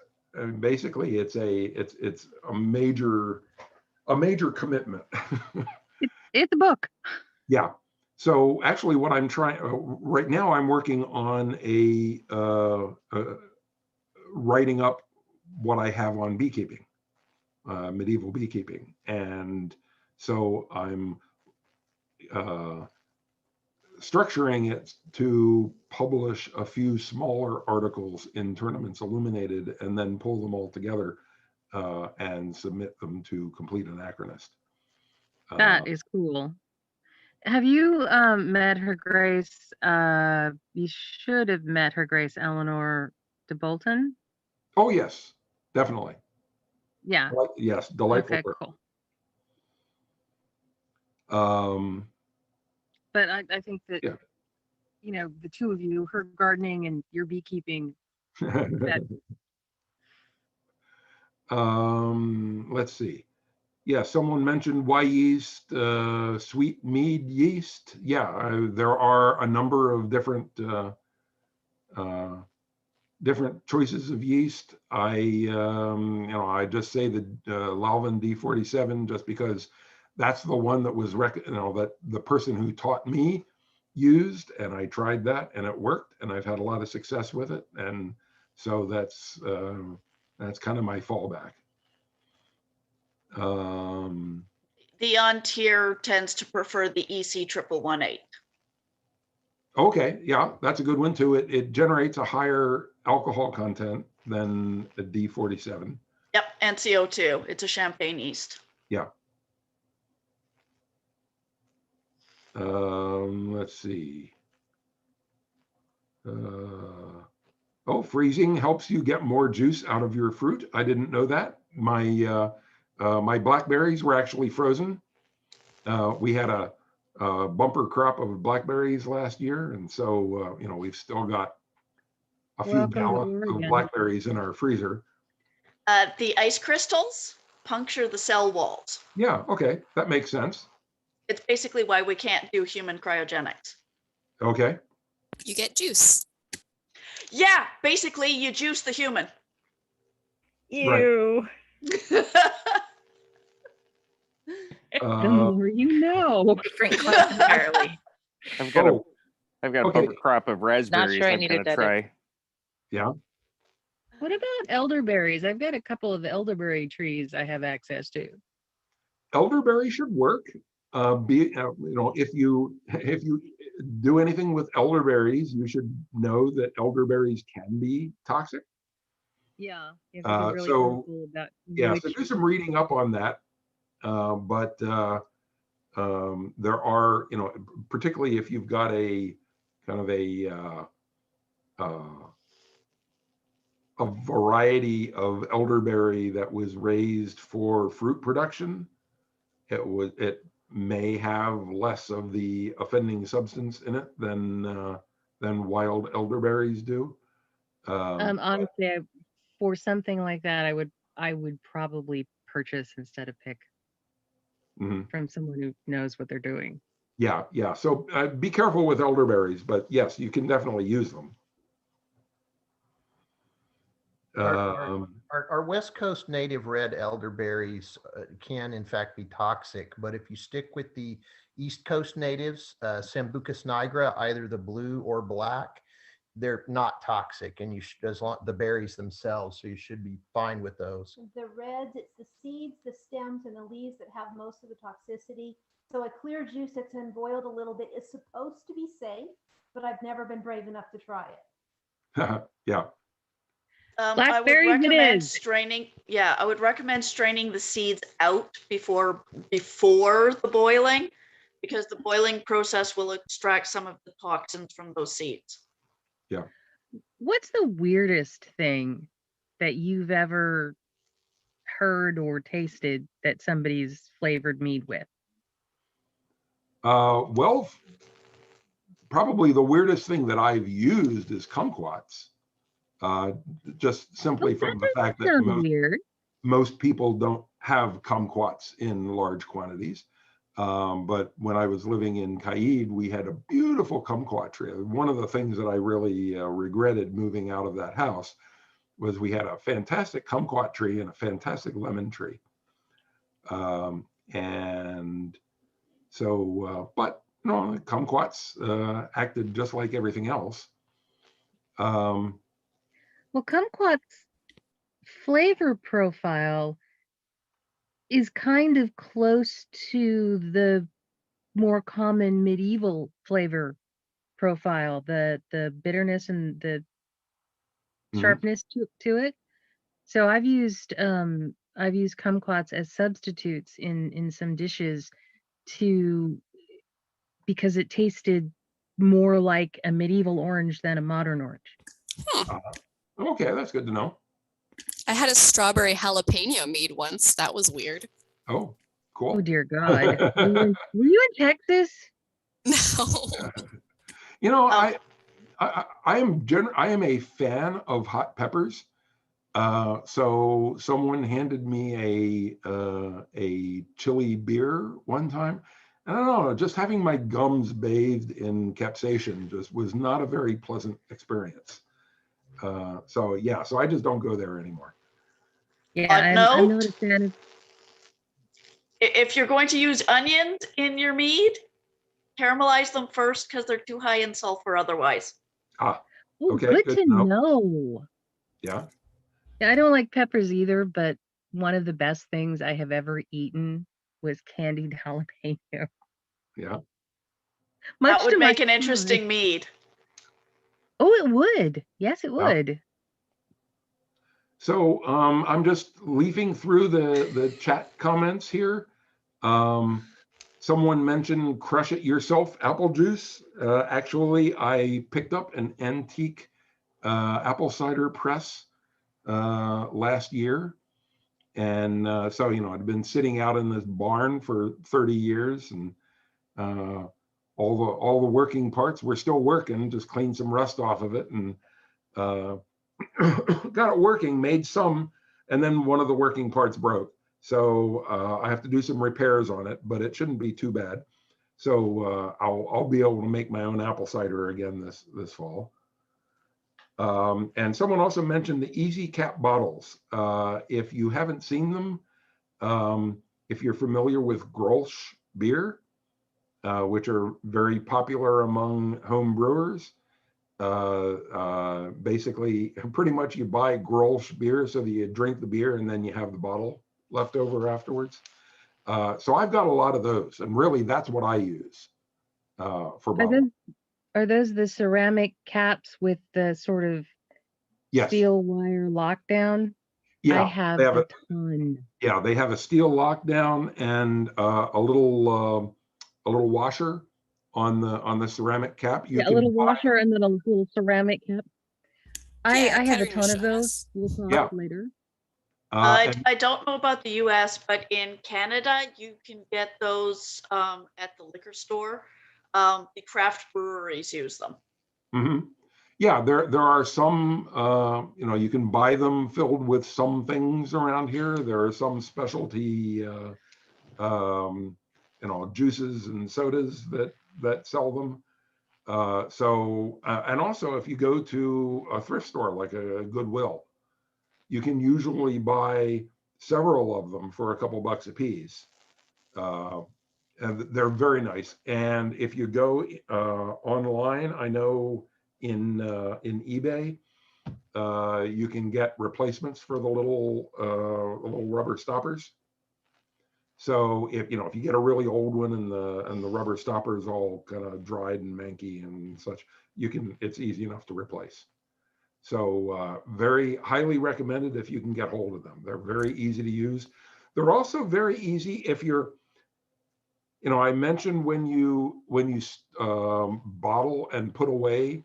basically it's a major commitment. It's a book. Yeah. So actually, what I'm trying right now, I'm working on writing up what I have on beekeeping, medieval beekeeping, and so I'm structuring it to publish a few smaller articles in Tournaments Illuminated, and then pull them all together and submit them to Complete Anachronist. That is cool. Have you met Her Grace? You should have met Her Grace Eleanor de Bolton. Oh yes, definitely. Yeah. Yes, delightful. Okay, person. Cool. But I think that, yeah. You know, the two of you, her gardening and your beekeeping. Let's see. Yeah, someone mentioned why yeast, sweet mead yeast. Yeah, there are a number of different choices of yeast. I just say the Lalvin D47 just because that's the one that was that the person who taught me used, and I tried that and it worked, and I've had a lot of success with it, and so that's kind of my fallback. The on-tier tends to prefer the EC 1118. Okay, yeah, that's a good one too. It generates a higher alcohol content than the D47. Yep, and CO2. It's a champagne yeast. Yeah. Let's see. Freezing helps you get more juice out of your fruit. I didn't know that. My My blackberries were actually frozen. We had a bumper crop of blackberries last year, and so you know, we've still got a few Welcome to gallons of Oregon. blackberries in our freezer. The ice crystals puncture the cell walls. Yeah, okay, that makes sense. It's basically why we can't do human cryogenics. Okay. You get juice. Yeah, basically you juice the human. Ew. The more you know. Different class entirely. I've got Oh, a okay. bumper crop of raspberries sure I I'm needed gonna that. try. Yeah. What about elderberries? I've got a couple of elderberry trees I have access to. Elderberry should work. You know, if you do anything with elderberries, you should know that elderberries can be toxic. Yeah, you have to be really So careful about yeah, which. so do some reading up on that. But there are, you know, particularly if you've got a kind of a variety of elderberry that was raised for fruit production, it may have less of the offending substance in it than wild elderberries do. Honestly, for something like that, I would probably purchase instead of pick Mhm. from someone who knows what they're doing. Yeah, yeah. So be careful with elderberries, but yes, you can definitely use them. Our West Coast native red elderberries can in fact be toxic, but if you stick with the East Coast natives, Sambucus nigra, either the blue or black, they're not toxic, and you should, as long the berries themselves, so you should be fine with those. The reds, it's the seeds, the stems, and the leaves that have most of the toxicity. So a clear juice that's been boiled a little bit is supposed to be safe, but I've never been brave enough to try it. Yeah. I would Blackberries it recommend is. straining. Yeah, I would recommend straining the seeds out before the boiling, because the boiling process will extract some of the toxins from those seeds. Yeah. What's the weirdest thing that you've ever heard or tasted that somebody's flavored mead with? Well, probably the weirdest thing that I've used is kumquats. Just simply from the fact that most people don't have kumquats in large quantities. But when I was living in Kaid, we had a beautiful kumquat tree. One of the things that I really regretted moving out of that house was we had a fantastic kumquat tree and a fantastic lemon tree. And so, but you know, kumquats acted just like everything else. Well, kumquat's flavor profile is kind of close to the more common medieval flavor profile, the bitterness and the sharpness to it. So I've used kumquats as substitutes in some dishes because it tasted more like a medieval orange than a modern orange. Okay, that's good to know. I had a strawberry jalapeno mead once. That was weird. Oh, cool. Oh dear God. Were you in Texas? No. You know, I am a fan of hot peppers. So someone handed me a chili beer one time. I don't know, just having my gums bathed in capsaicin just was not a very pleasant experience. So yeah, so I just don't go there anymore. Yeah, I'm not a fan of. If you're going to use onions in your mead, caramelize them first, because they're too high in sulfur otherwise. Ah, Ooh, okay, good good to to know. know. Yeah. Yeah, I don't like peppers either, but one of the best things I have ever eaten was candied jalapeno. Yeah. That would make an interesting mead. Oh, it would. Yes, it would. So I'm just leafing through the chat comments here. Someone mentioned crush it yourself apple juice. Actually, I picked up an antique apple cider press last year, And so, you know, I'd been sitting out in this barn for 30 years, and all the working parts were still working, just cleaned some rust off of it, and got it working, made some, and then one of the working parts broke. So I have to do some repairs on it, but it shouldn't be too bad. So I'll be able to make my own apple cider again this fall. And someone also mentioned the easy cap bottles. If you haven't seen them, if you're familiar with Grolsch beer, which are very popular among home brewers, basically pretty much you buy Grolsch beer so that you drink the beer and then you have the bottle left over afterwards. So I've got a lot of those, and really that's what I use for bottles. Are those the ceramic caps with the sort of Yes. steel wire lockdown? Yeah, I have they have a ton. Yeah, they have a steel lockdown and a little washer on the ceramic cap. You Yeah, a can little buy- washer and then a little ceramic cap. I have a ton of those. We'll talk Yeah. later. I don't know about the US, but in Canada, you can get those at the liquor store. The craft breweries use them. Mhm. Yeah, there are some, you know, you can buy them filled with some things around here. There are some specialty, you know, juices and sodas that sell them. And also if you go to a thrift store like a Goodwill, you can usually buy several of them for a couple bucks a piece. And they're very nice. And if you go online, I know in eBay, you can get replacements for the little rubber stoppers. So if you get a really old one and the rubber stopper is all kind of dried and manky and such, it's easy enough to replace. So very highly recommended if you can get hold of them. They're very easy to use. They're also very easy if you're, you know, I mentioned when you bottle and put away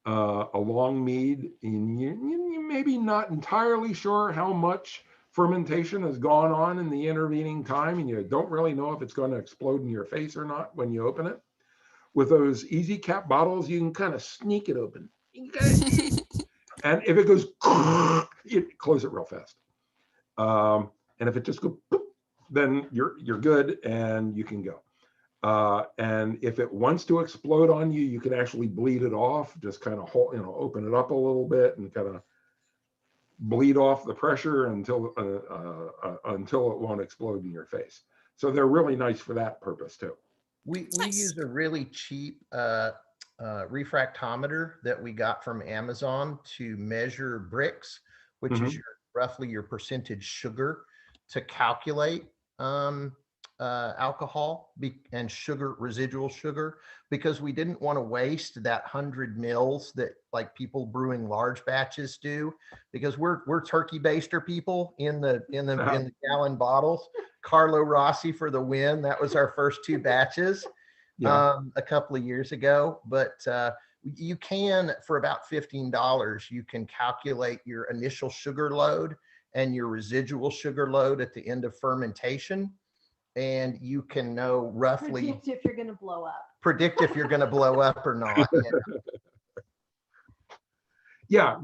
a long mead, and you maybe not entirely sure how much fermentation has gone on in the intervening time, and you don't really know if it's going to explode in your face or not when you open it. With those easy cap bottles, you can kind of sneak it open. And if it goes, you close it real fast. And if it just goes, then you're good and you can go. And if it wants to explode on you, you can actually bleed it off. Just kind of open it up a little bit and kind of bleed off the pressure until it won't explode in your face. So they're really nice for that purpose too. We use a really cheap refractometer that we got from Amazon to measure bricks, which is roughly your percentage sugar, to calculate alcohol and sugar, residual sugar, because we didn't want to waste that 100 mils that like people brewing large batches do, because we're turkey baster people in the gallon bottles. Carlo Rossi for the win. That was our first 2 batches a couple of years ago. But you can, for about $15, you can calculate your initial sugar load and your residual sugar load at the end of fermentation. And you can know roughly predict if you're going to blow up. Predict if you're going to blow up or not. Yeah,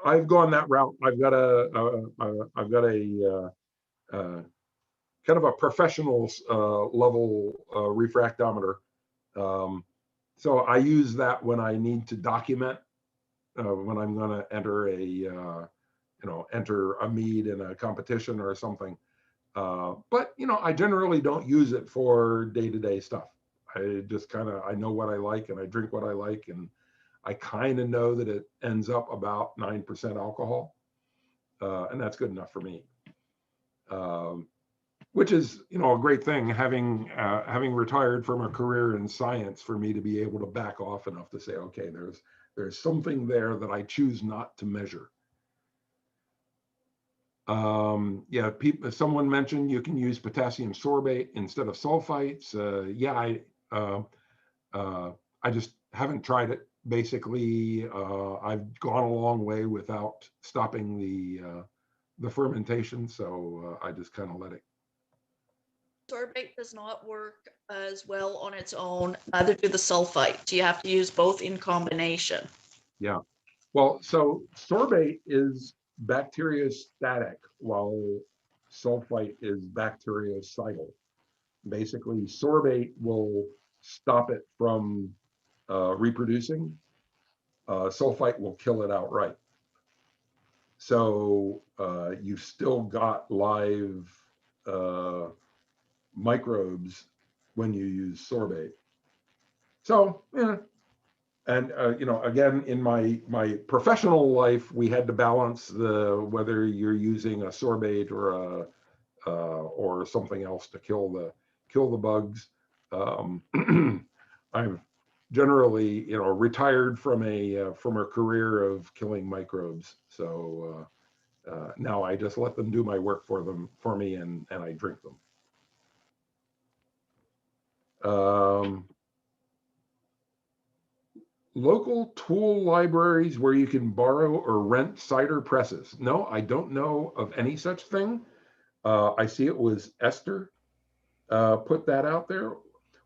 I've gone that route. I've got a kind of a professional level refractometer. So I use that when I need to document when I'm going to enter enter a mead in a competition or something. But I generally don't use it for day-to-day stuff. I just I know what I like and I drink what I like, and I kind of know that it ends up about 9% alcohol, and that's good enough for me. Which is a great thing, having retired from a career in science, for me to be able to back off enough to say, okay, there's something there that I choose not to measure. Yeah, someone mentioned you can use potassium sorbate instead of sulfites. Yeah, I just haven't tried it. Basically, I've gone a long way without stopping the fermentation, so I just kind of let it. Sorbate does not work as well on its own, neither do the sulfites. You have to use both in combination. Yeah. Well, so sorbate is bacteriostatic, while sulfite is bactericidal. Basically, sorbate will stop it from reproducing. Sulfite will kill it outright. So you've still got live microbes when you use sorbate. So, yeah. And you know, again, in my professional life, we had to balance the whether you're using a sorbate or something else to kill the bugs. I'm generally, you know, retired from a career of killing microbes. So now I just let them do my work for me, and I drink them. Local tool libraries where you can borrow or rent cider presses. No, I don't know of any such thing. I see it was Esther put that out there.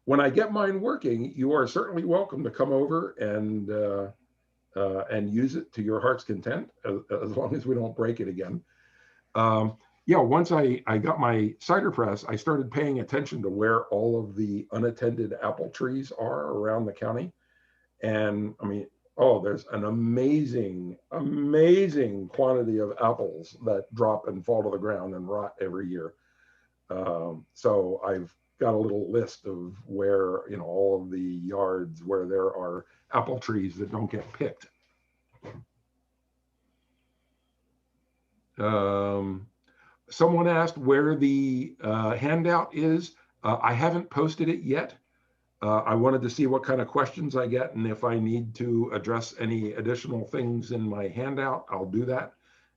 When I get mine working, you are certainly welcome to come over and use it to your heart's content, as long as we don't break it again. Yeah, once I got my cider press, I started paying attention to where all of the unattended apple trees are around the county. And I mean, oh, there's an amazing quantity of apples that drop and fall to the ground and rot every year. So I've got a little list of where, you know, all of the yards where there are apple trees that don't get picked. Someone asked where the handout is. I haven't posted it yet. I wanted to see what kind of questions I get, and if I need to address any additional things in my handout, I'll do that.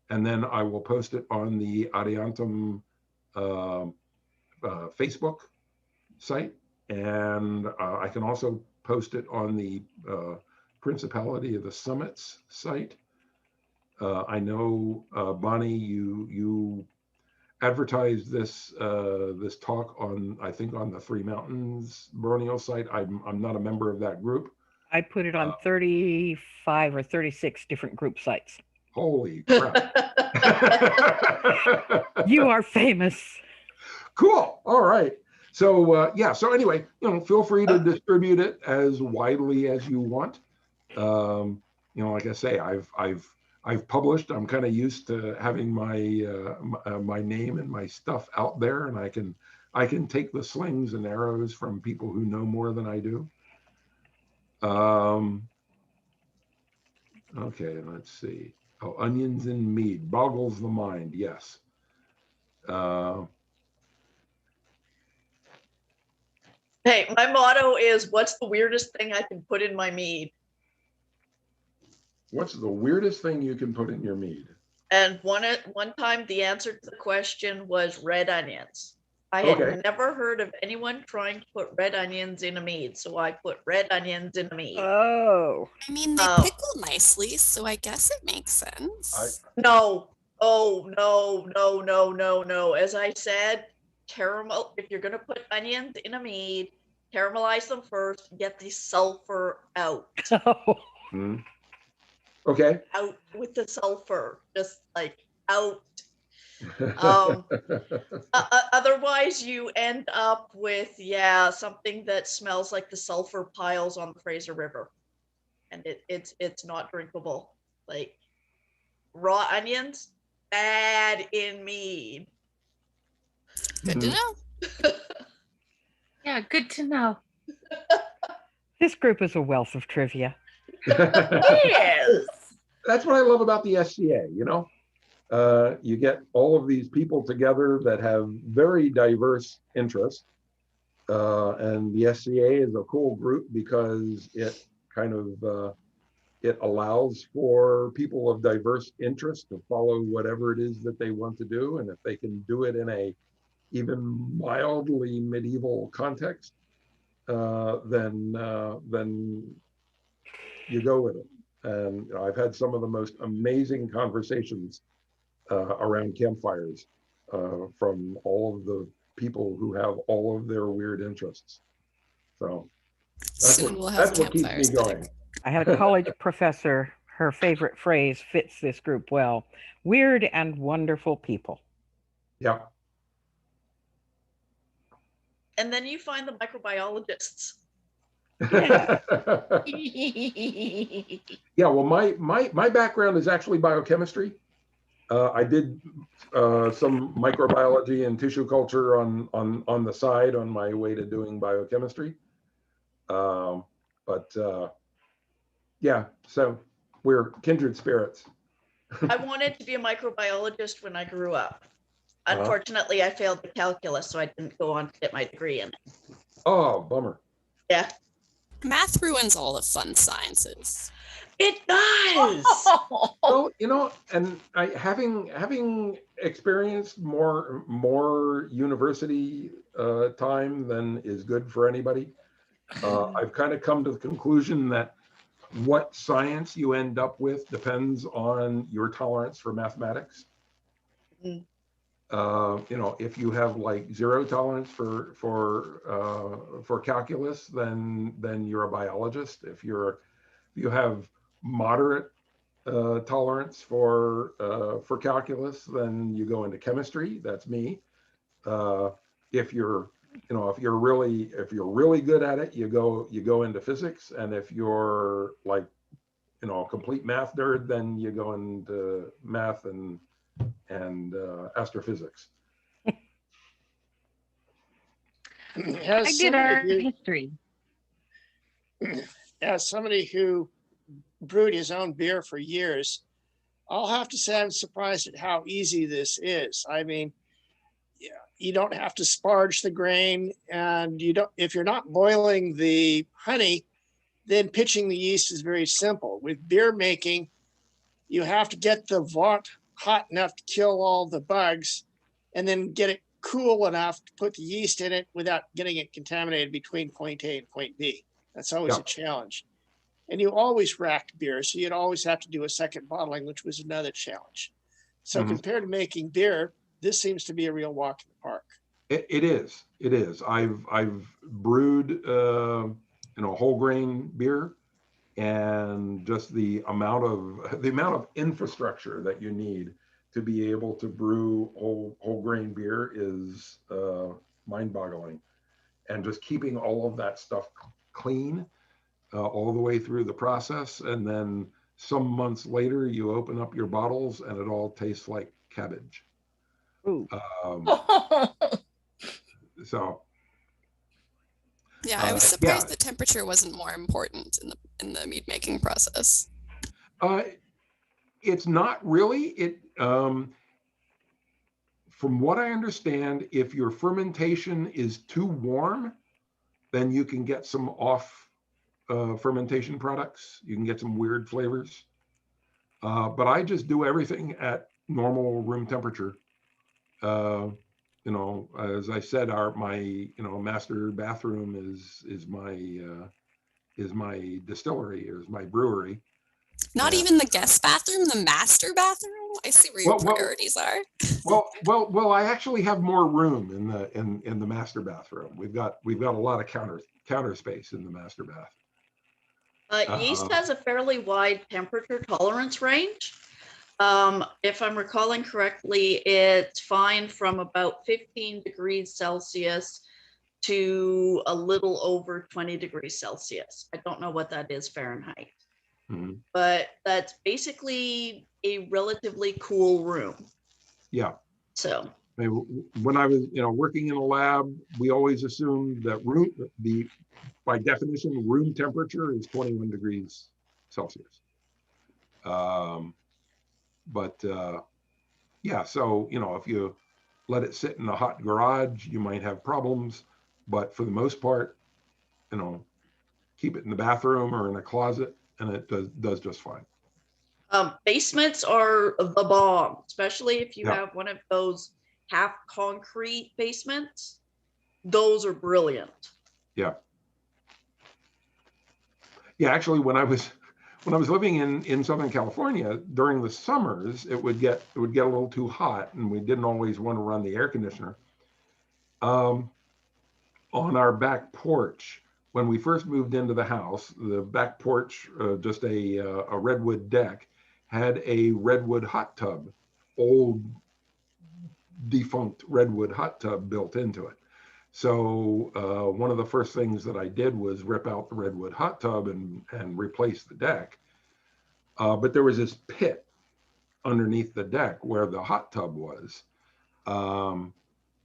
And then I will post it on the Adiantum Facebook site. And I can also post it on the Principality of the Summits site. I know, Bonnie, you advertised this this talk on, I think, on the Three Mountains Borneo site. I'm not a member of that group. I put it on 35 or 36 different group sites. Holy crap. You are famous. Cool. All right. So yeah, so anyway, you know, feel free to distribute it as widely as you want. You know, like I say, I've published. I'm kind of used to having my my name and my stuff out there, and I can take the slings and arrows from people who know more than I do. Okay, let's see. Oh, onions and mead boggles the mind. Yes. Hey, my motto is, what's the weirdest thing I can put in my mead? What's the weirdest thing you can put in your mead? And one time the answer to the question was red onions. I had never heard of anyone trying to put red onions in a mead, so I put red onions in a mead. Oh. I mean, they pickle nicely, so I guess it makes sense. No. Oh, no. As I said, caramel, if you're going to put onions in a mead, caramelize them first, get the sulfur out. Okay. Out with the sulfur, just like out. Otherwise, you end up with, yeah, something that smells like the sulfur piles on the Fraser River, and it's not drinkable. Like raw onions, bad in mead. Good to know. Yeah, good to know. This group is a wealth of trivia. Yes. That's what I love about the SCA, you know. You get all of these people together that have very diverse interests. And the SCA is a cool group because it kind of, it allows for people of diverse interest to follow whatever it is that they want to do. And if they can do it in a even mildly medieval context, then you go with it. And I've had some of the most amazing conversations around campfires from all of the people who have all of their weird interests. So that's what keeps me going. I had a college professor, her favorite phrase fits this group well: weird and wonderful people. Yeah. And then you find the microbiologists. Yeah. Yeah, well, my background is actually biochemistry. I did some microbiology and tissue culture on the side on my way to doing biochemistry. Yeah, so we're kindred spirits. I wanted to be a microbiologist when I grew up. Unfortunately, I failed the calculus, so I didn't go on to get my degree in it. Oh, bummer. Yeah. Math ruins all the fun sciences. It does. Well, you know, and having experienced more university time than is good for anybody, I've kind of come to the conclusion that what science you end up with depends on your tolerance for mathematics. Mm. You know, if you have like zero tolerance for calculus, then you're a biologist. If you have moderate tolerance for calculus, then you go into chemistry. That's me. If you're really good at it, you go into physics. And if you're like, you know, a complete math nerd, then you go into math and astrophysics. I did art history. As somebody who brewed his own beer for years, I'll have to say I'm surprised at how easy this is. I mean, you don't have to sparge the grain, and if you're not boiling the honey, then pitching the yeast is very simple. With beer making, you have to get the vat hot enough to kill all the bugs, and then get it cool enough to put the yeast in it without getting it contaminated between point A and point B. That's always a challenge. And you always racked beer, so you'd always have to do a second bottling, which was another challenge. So compared to making beer, this seems to be a real walk in the park. It is. I've brewed whole grain beer, and just the amount of infrastructure that you need to be able to brew whole grain beer is mind-boggling. And just keeping all of that stuff clean all the way through the process, and then some months later you open up your bottles and it all tastes like cabbage. So yeah, I was surprised the temperature wasn't more important in the mead making process. It's not really. From what I understand, if your fermentation is too warm, then you can get some off fermentation products. You can get some weird flavors. But I just do everything at normal room temperature. You know, as I said, my master bathroom is my distillery, is my brewery. Not even the guest bathroom, the master bathroom. I see where your priorities are. Well, I actually have more room in the master bathroom. We've got a lot of counter space in the master bath. Yeast has a fairly wide temperature tolerance range. If I'm recalling correctly, it's fine from about 15 degrees Celsius to a little over 20 degrees Celsius. I don't know what that is Fahrenheit, but that's basically a relatively cool room. Yeah. So I mean, when I was working in a lab, we always assumed that by definition, room temperature is 21 degrees Celsius. Yeah, so, if you let it sit in a hot garage, you might have problems. But for the most part, keep it in the bathroom or in a closet, and it does just fine. Basements are the bomb, especially if you have one of those half concrete basements. Those are brilliant. Yeah. Yeah, actually, when I when I was living in Southern California, during the summers, it would get a little too hot, and we didn't always want to run the air conditioner. On our back porch, when we first moved into the house, the back porch, just a redwood deck, had a redwood hot tub, old defunct redwood hot tub built into it. So one of the first things that I did was rip out the redwood hot tub and replace the deck. But there was this pit underneath the deck where the hot tub was.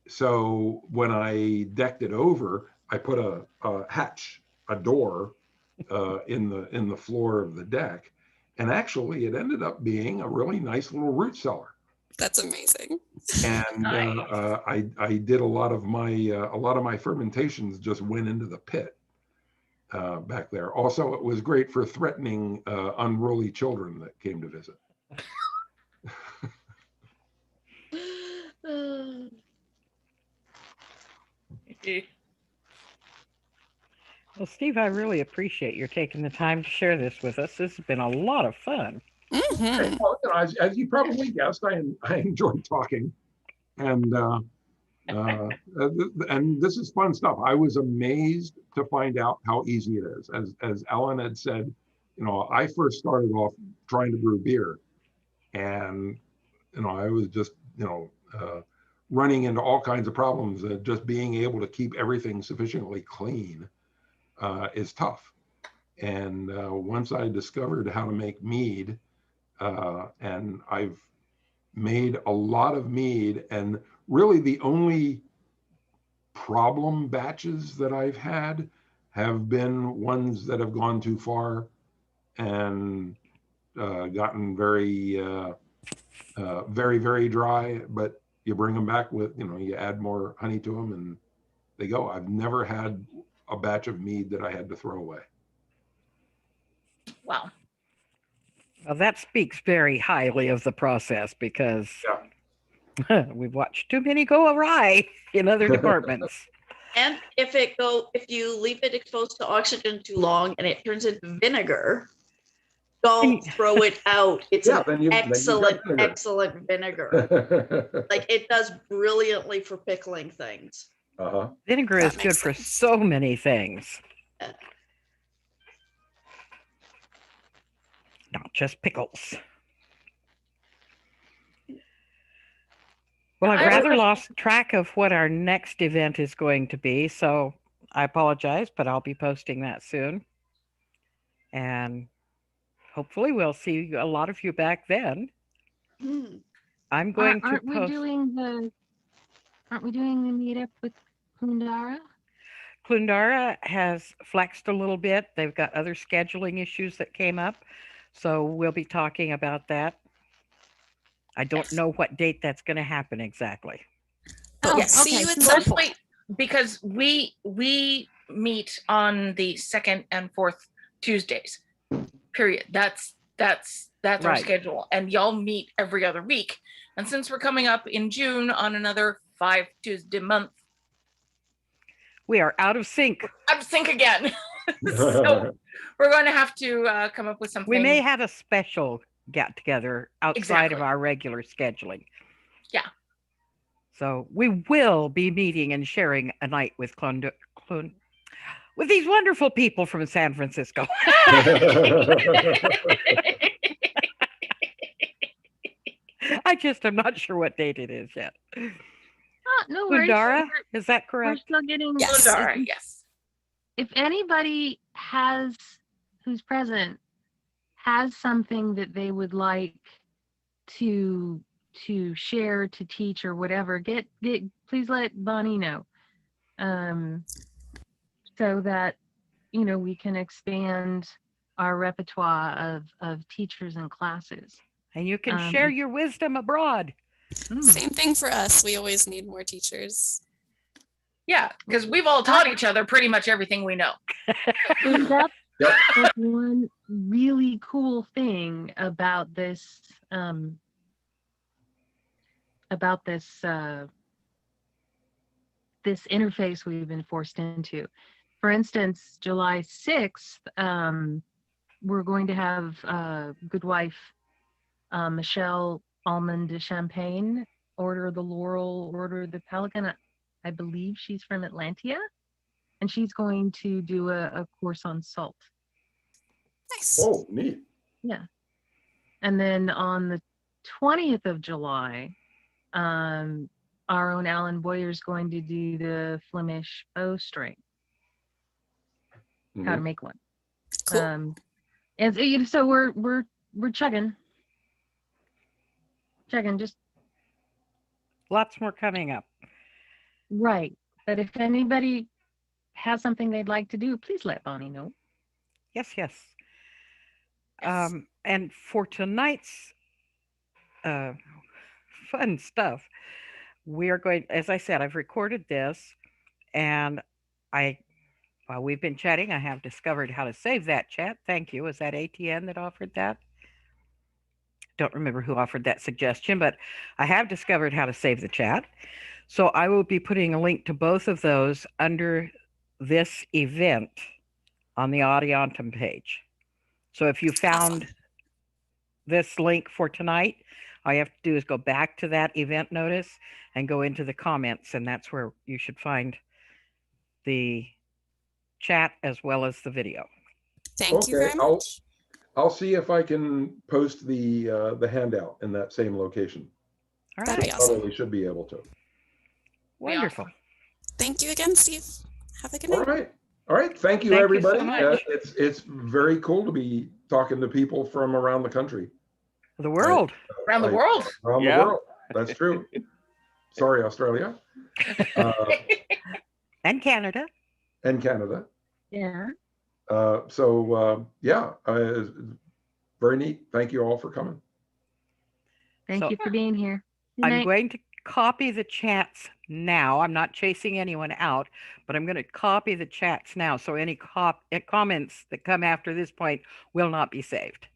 So when I decked it over, I put a hatch, a door in the floor of the deck. And actually it ended up being a really nice little root cellar. That's amazing. And I did a lot of my fermentations just went into the pit back there. Also, it was great for threatening unruly children that came to visit. Well, Steve, I really appreciate your taking the time to share this with us. This has been a lot of fun. Well, as you probably guessed, I enjoyed talking, and this is fun stuff. I was amazed to find out how easy it is. As Ellen had said, I first started off trying to brew beer, and I was just running into all kinds of problems. Just being able to keep everything sufficiently clean is tough. And once I discovered how to make mead, and I've made a lot of mead, and really the only problem batches that I've had have been ones that have gone too far and gotten very, very dry, but you bring them back with, you add more honey to them and they go. I've never had a batch of mead that I had to throw away. Wow. Well, that speaks very highly of the process, because we've watched too many go awry in other departments. And if you leave it exposed to oxygen too long and it turns into vinegar, don't throw it out. It's excellent vinegar. Like, it does brilliantly for pickling things. Vinegar is good for so many things. Not just pickles. Well, I've rather lost track of what our next event is going to be, so I apologize, but I'll be posting that soon. And hopefully we'll see a lot of you back then. I'm going Aren't to we post. doing the meetup with Klundara? Klundara has flexed a little bit. They've got other scheduling issues that came up, so we'll be talking about that. I don't know what date that's going to happen exactly. But Yes. see you at some Let's point. wait, because we meet on the 2nd and 4th Tuesdays. Period. That's our Right. schedule, and y'all meet every other week. And since we're coming up in June on another 5 Tuesday month, we are out of sync. Out of sync again. So we're going to have to come up with something. We may have a special get together outside of our regular scheduling. Yeah. So we will be meeting and sharing a night with with these wonderful people from San Francisco. I'm not sure what date it is yet. No worries. Klundara, is that correct? We're still getting Klundara, yes. If anybody who's present has something that they would like to share, to teach, or whatever, please let Bonnie know, so that we can expand our repertoire of teachers and classes. And you can share your wisdom abroad. Same thing for us. We always need more teachers. Yeah, because we've all taught each other pretty much everything we know. And that's one really cool thing about this this interface we've been forced into. For instance, July 6th, we're going to have good wife Michelle Almond de Champagne, Order of the Laurel, Order of the Pelican. I believe she's from Atlantia, and she's going to do a course on salt. Nice. Oh, neat. Yeah. And then on the 20th of July, our own Alan Boyer is going to do the Flemish bowstring, how to Mhm. make one. Cool. And so we're chugging, just Lots more coming up. right. But if anybody has something they'd like to do, please let Bonnie know. Yes, yes. Yes. And for tonight's fun stuff, we are going, as I said, I've recorded this, and while we've been chatting, I have discovered how to save that chat. Thank you. Was that ATN that offered that? Don't remember who offered that suggestion, but I have discovered how to save the chat. So I will be putting a link to both of those under this event on the Adiantum page. So if you found this link for tonight, all you have to do is go back to that event notice and go into the comments, and that's where you should find the chat as well as the video. Thank you very much. I'll see if I can post the handout in that same location. All That'd right. be awesome. Probably should be able to. Wonderful. Thank you again, Steve. Have a good All night. right. All right. Thank you, Thank you so everybody. much. It's very cool to be talking to people from around the country. The world. Around the world. Around Yeah. the world. That's true. Sorry, Australia. And Canada. And Canada. Yeah. Yeah, very neat. Thank you all for coming. Thank So- you for being here. Good I'm night. going to copy the chats now. I'm not chasing anyone out, but I'm going to copy the chats now. So any comments that come after this point will not be saved.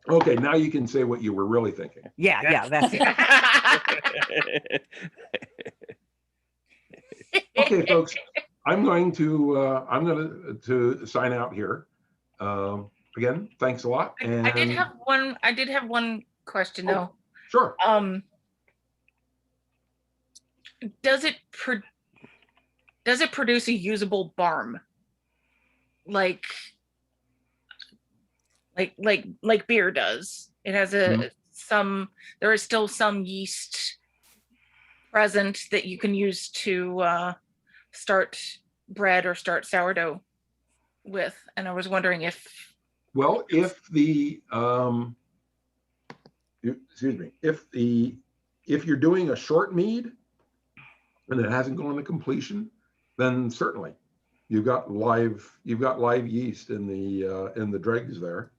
Okay, now you can say what you were really thinking. Yeah, that's it. Okay, folks, I'm going to sign out here. Again, thanks a lot. And I did have one question though. Sure. Does it produce a usable barm? Like beer does. It has there is still some yeast present that you can use to start bread or start sourdough with. And I was wondering if if you're doing a short mead and it hasn't gone to completion, then certainly you've got live yeast in the dregs there.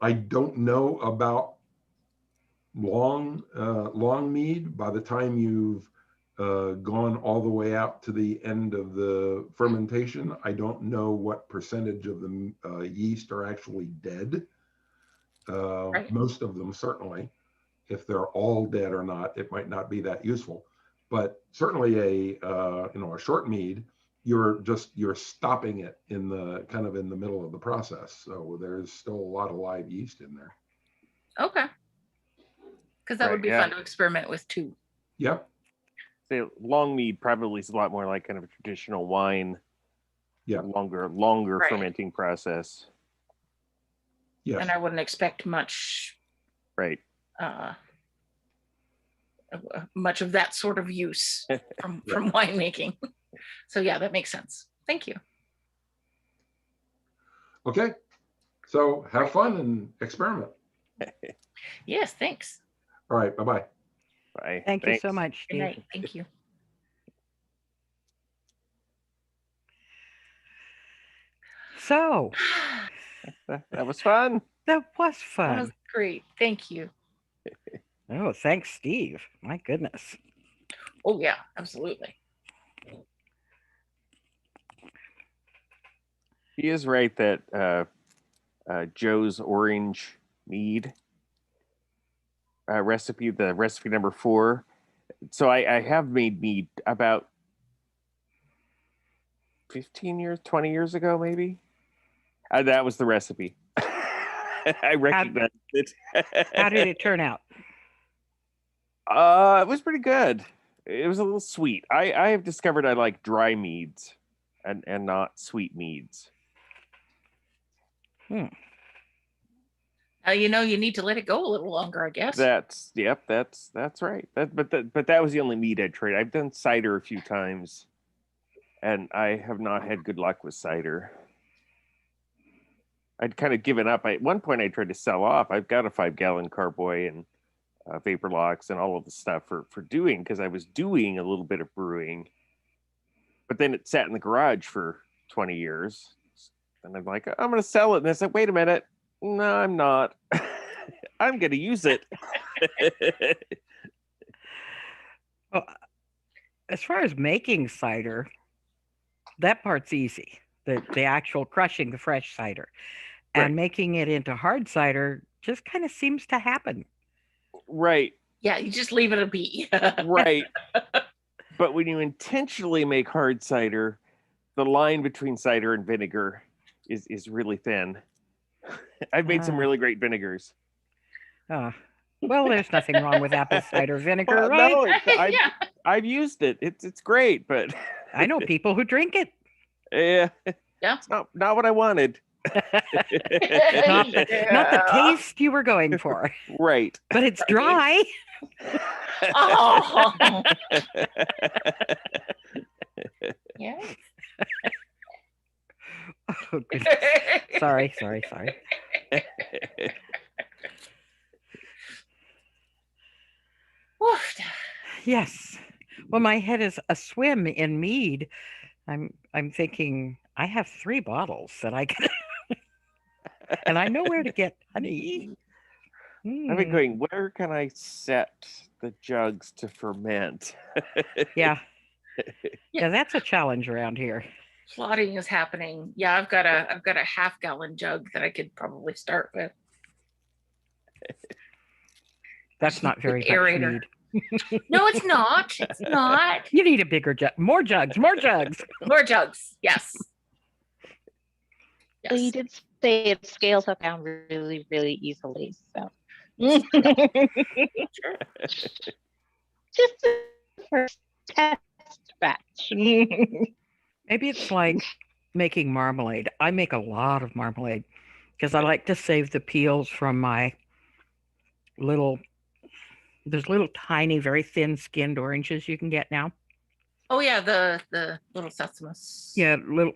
I don't know about long mead. By the time you've gone all the way out to the end of the fermentation, I don't know what percentage of the yeast are actually dead. Right. Most of them certainly. If they're all dead or not, it might not be that useful. But certainly a short mead, you're stopping it in the middle of the process. So there's still a lot of live yeast in there. okay. Because that would be fun to experiment with too. Yep. The long mead probably is a lot more like kind of a traditional wine. Yeah. Longer Right. fermenting process. Yes. And I wouldn't expect much Right. much of that sort of use from winemaking. So yeah, that makes sense. Thank you. Okay. So have fun and experiment. Yes, thanks. All right. Bye-bye. Bye. Thank you so much, Good Steve. night. Thank you. So That was fun. that was That fun. was great. Thank you. Oh, thanks, Steve. My goodness. Oh yeah, absolutely. He is right that Joe's orange mead recipe, the recipe number 4. So I have made mead about 15 years, 20 years ago, maybe. That was the recipe. I recognize it. How did it turn out? It was pretty good. It was a little sweet. I have discovered I like dry meads and not sweet meads. You know, you need to let it go a little longer, I guess. That's right. But that was the only mead I'd tried. I've done cider a few times, and I have not had good luck with cider. I'd kind of given up. At one point, I tried to sell off. I've got a 5-gallon carboy and vapor locks and all of the stuff for doing, because I was doing a little bit of brewing, but then it sat in the garage for 20 years, and I'm like, I'm going to sell it. And I said, wait a minute. No, I'm not. I'm going to use it. Well, as far as making cider, that part's easy. The actual crushing the fresh cider, and making it into hard cider just kind of seems to happen. Right. Yeah, you just leave it a be. Right. But when you intentionally make hard cider, the line between cider and vinegar is really thin. I've made some really great vinegars. Well, there's nothing wrong with apple cider vinegar, Well, right? no, I've used it. It's great, but I know people who drink it. Yeah. It's not what I wanted. Not the taste you were going for. Right. But it's dry. Oh. Yeah. Oh, goodness. Sorry. Yes. Well, my head is a swim in mead. I'm thinking I have 3 bottles that I can, and I know where to get honey. I've been going, where can I set the jugs to ferment? Yeah, that's a challenge around here. Plotting is happening. Yeah, I've got a half-gallon jug that I could probably start with. That's not very much aerator. mead. No, it's not. It's not. You need a bigger jug. More jugs. More jugs. Yes. Well, you did say it scales up down really, really easily. So just the first test batch. Maybe it's like making marmalade. I make a lot of marmalade because I like to save the peels from my there's little tiny, very thin-skinned oranges you can get now. Oh yeah, the little satsumas. Yeah, little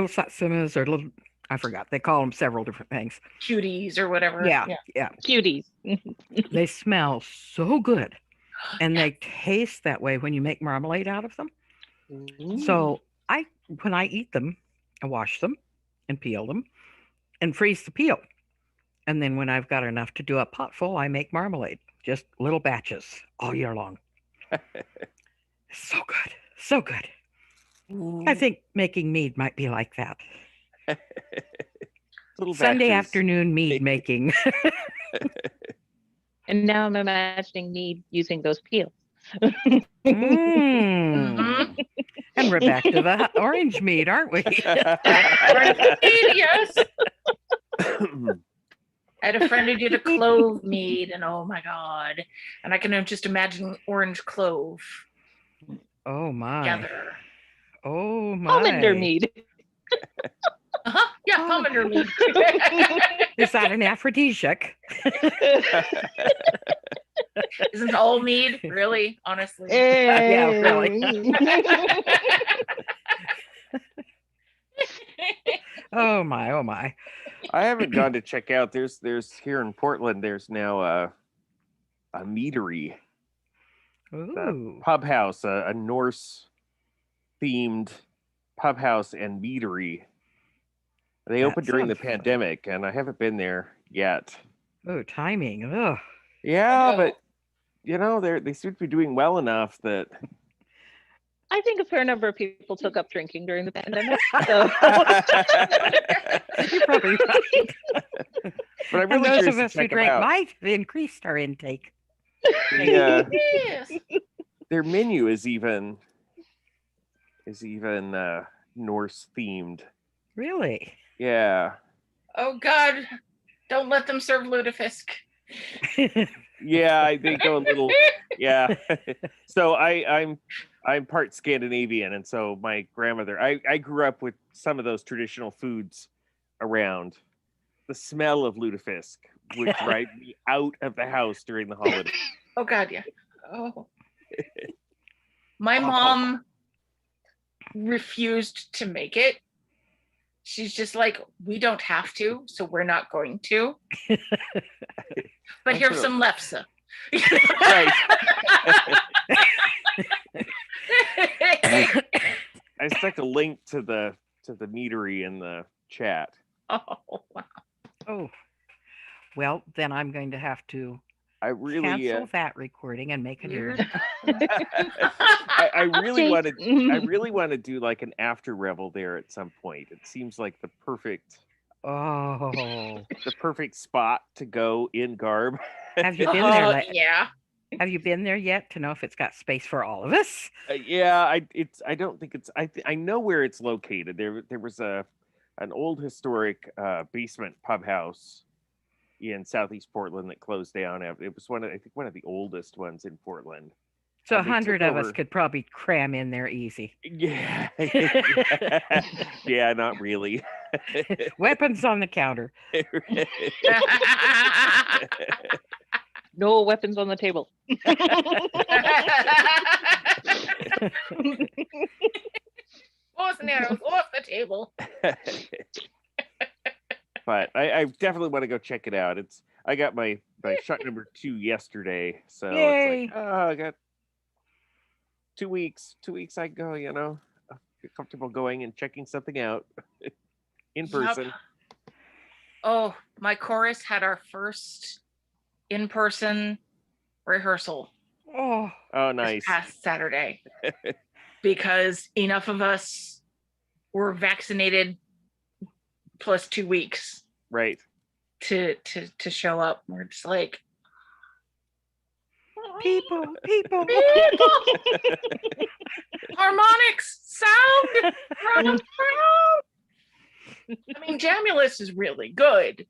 satsumas or little, I forgot. They call them several different things. Cuties or whatever. Yeah. Cuties. They smell so good, and they taste that way when you make marmalade out of them. So when I eat them, I wash them and peel them and freeze the peel. And then when I've got enough to do a pot full, I make marmalade. Just little batches all year long. So good. So good. I think making mead might be like that. Sunday batches. afternoon mead making. And now I'm imagining me using those peels. And we're back to the orange mead, aren't we? Yes. I had a friend who did a clove mead, and oh my god! And I can just imagine orange clove. Oh my! Together. Oh my! Pomander mead. Yeah, pomander mead. Is that an aphrodisiac? Isn't all mead really? Honestly, yeah, really. Oh my! Oh my! I haven't gone to check out. There's here in Portland. There's now a meadery, a pub house, a Norse themed pub house and meadery. They opened during the pandemic, and I haven't been there yet. Oh, timing! Ugh. Yeah, but they seem to be doing well enough that. I think a fair number of people took up drinking during the pandemic. So. You're probably right. But I'm and really those curious of us to who check drank them out. might have increased our intake. Yeah. Yes. Their menu is even Norse themed. Really? Yeah. Oh God, don't let them serve lutefisk. Yeah, they go a little. Yeah. So I'm part Scandinavian, and so my grandmother. I grew up with some of those traditional foods around. The smell of lutefisk would drive me out of the house during the holidays. Oh God, yeah. Oh. My mom refused to make it. She's just like, we don't have to, so we're not going to. But here's some lefse. Right. I stuck a link to the meadery in the chat. Oh wow. Oh, well, then I'm going to have to cancel that recording and make a new one. I really want to do like an after revel there at some point. It seems like the perfect spot to go in garb. Have you been there? Yeah. Have you been there yet to know if it's got space for all of us? Yeah, I don't think it's. I know where it's located. There was an old historic basement pub house in Southeast Portland that closed down. It was one of the oldest ones in Portland. So 100 of us could probably cram in there easy. Yeah. Yeah, not really. Weapons on the counter. No weapons on the table. Bows and arrows off the table. But I definitely want to go check it out. I got my shot number 2 yesterday, so Yay. it's like, oh, I got 2 weeks. 2 weeks I go, get comfortable going and checking something out in person. Yep. Oh, my chorus had our first in-person rehearsal. Oh, nice. This past Saturday. Because enough of us were vaccinated plus 2 weeks. Right. To show up. We're just like people. Harmonics, sound from the crowd. I mean, Jamulus is really good.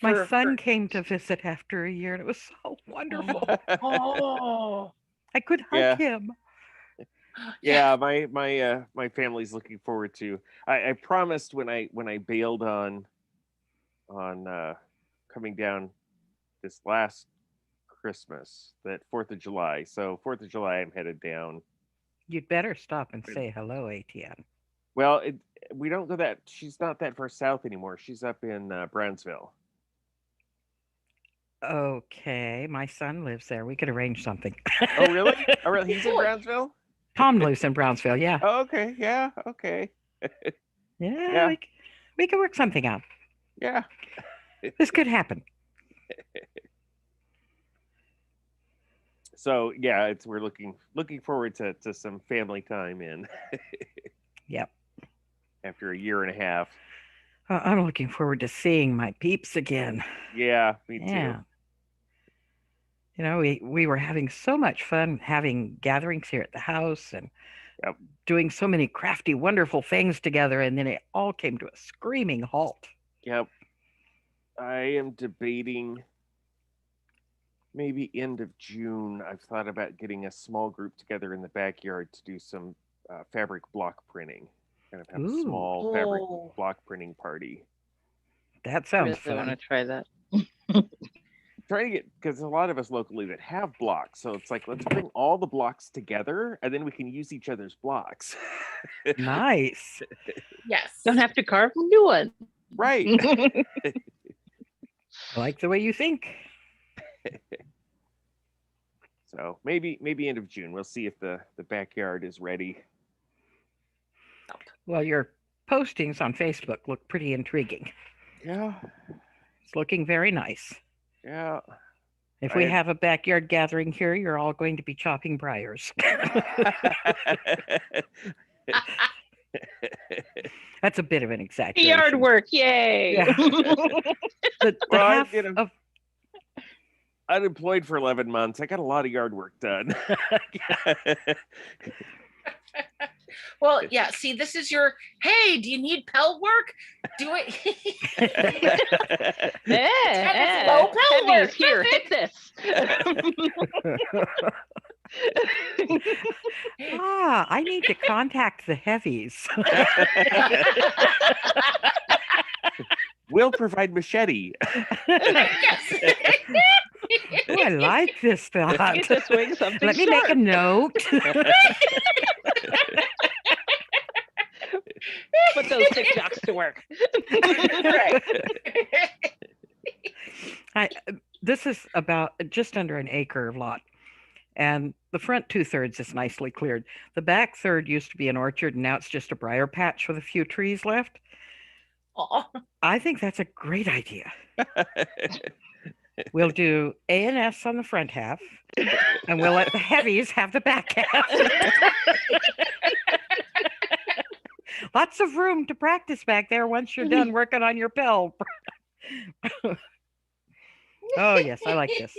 My son came to visit after a year, and it was so wonderful. Oh, I could hug him. Yeah, my family's looking forward to. I promised when I bailed on coming down this last Christmas that 4th of July. So 4th of July, I'm headed down. You'd better stop and say hello, ATN. Well, we don't go that. She's not that far south anymore. She's up in Brownsville. Okay, my son lives there. We could arrange something. Oh, really? Oh, really? He's in Brownsville? Tom lives in Brownsville, yeah. Oh, okay, yeah, okay. Yeah. We could work something out. Yeah. This could happen. So yeah, we're looking forward to some family time in. Yep. After a year and a half. I'm looking forward to seeing my peeps again. Yeah, me too. We were having so much fun having gatherings here at the house and doing so many crafty, wonderful things together, and then it all came to a screaming halt. Yep. I am debating maybe end of June. I've thought about getting a small group together in the backyard to do some fabric block printing. Kind of have a small fabric block printing party. That sounds fun. I want to try that. Trying to get, because a lot of us locally that have blocks, so it's like, let's bring all the blocks together and then we can use each other's blocks. Nice. Yes. Don't have to carve a new one. Right. I like the way you think. So maybe end of June. We'll see if the backyard is ready. Well, your postings on Facebook look pretty intriguing. Yeah. It's looking very nice. Yeah. If we have a backyard gathering here, you're all going to be chopping briars. That's a bit of an exaggeration. Yard work, yay! Yeah. Unemployed for 11 months. I got a lot of yard work done. Well, yeah. See, this is your. Hey, do you need pelt work? Do it. Low pelt Heavies, work. here, hit this. I need to contact the heavies. We'll provide machete. Oh, I like this thought. Get to swing something Let me make a sharp. note. Put those stick jocks to work. This is about just under an acre lot. And the front 2/3 is nicely cleared. The back third used to be an orchard, and now it's just a briar patch with a few trees left. I think that's a great idea. We'll do A&S on the front half, and we'll let the heavies have the back half. Lots of room to practice back there once you're done working on your pill. Oh, yes, I like this.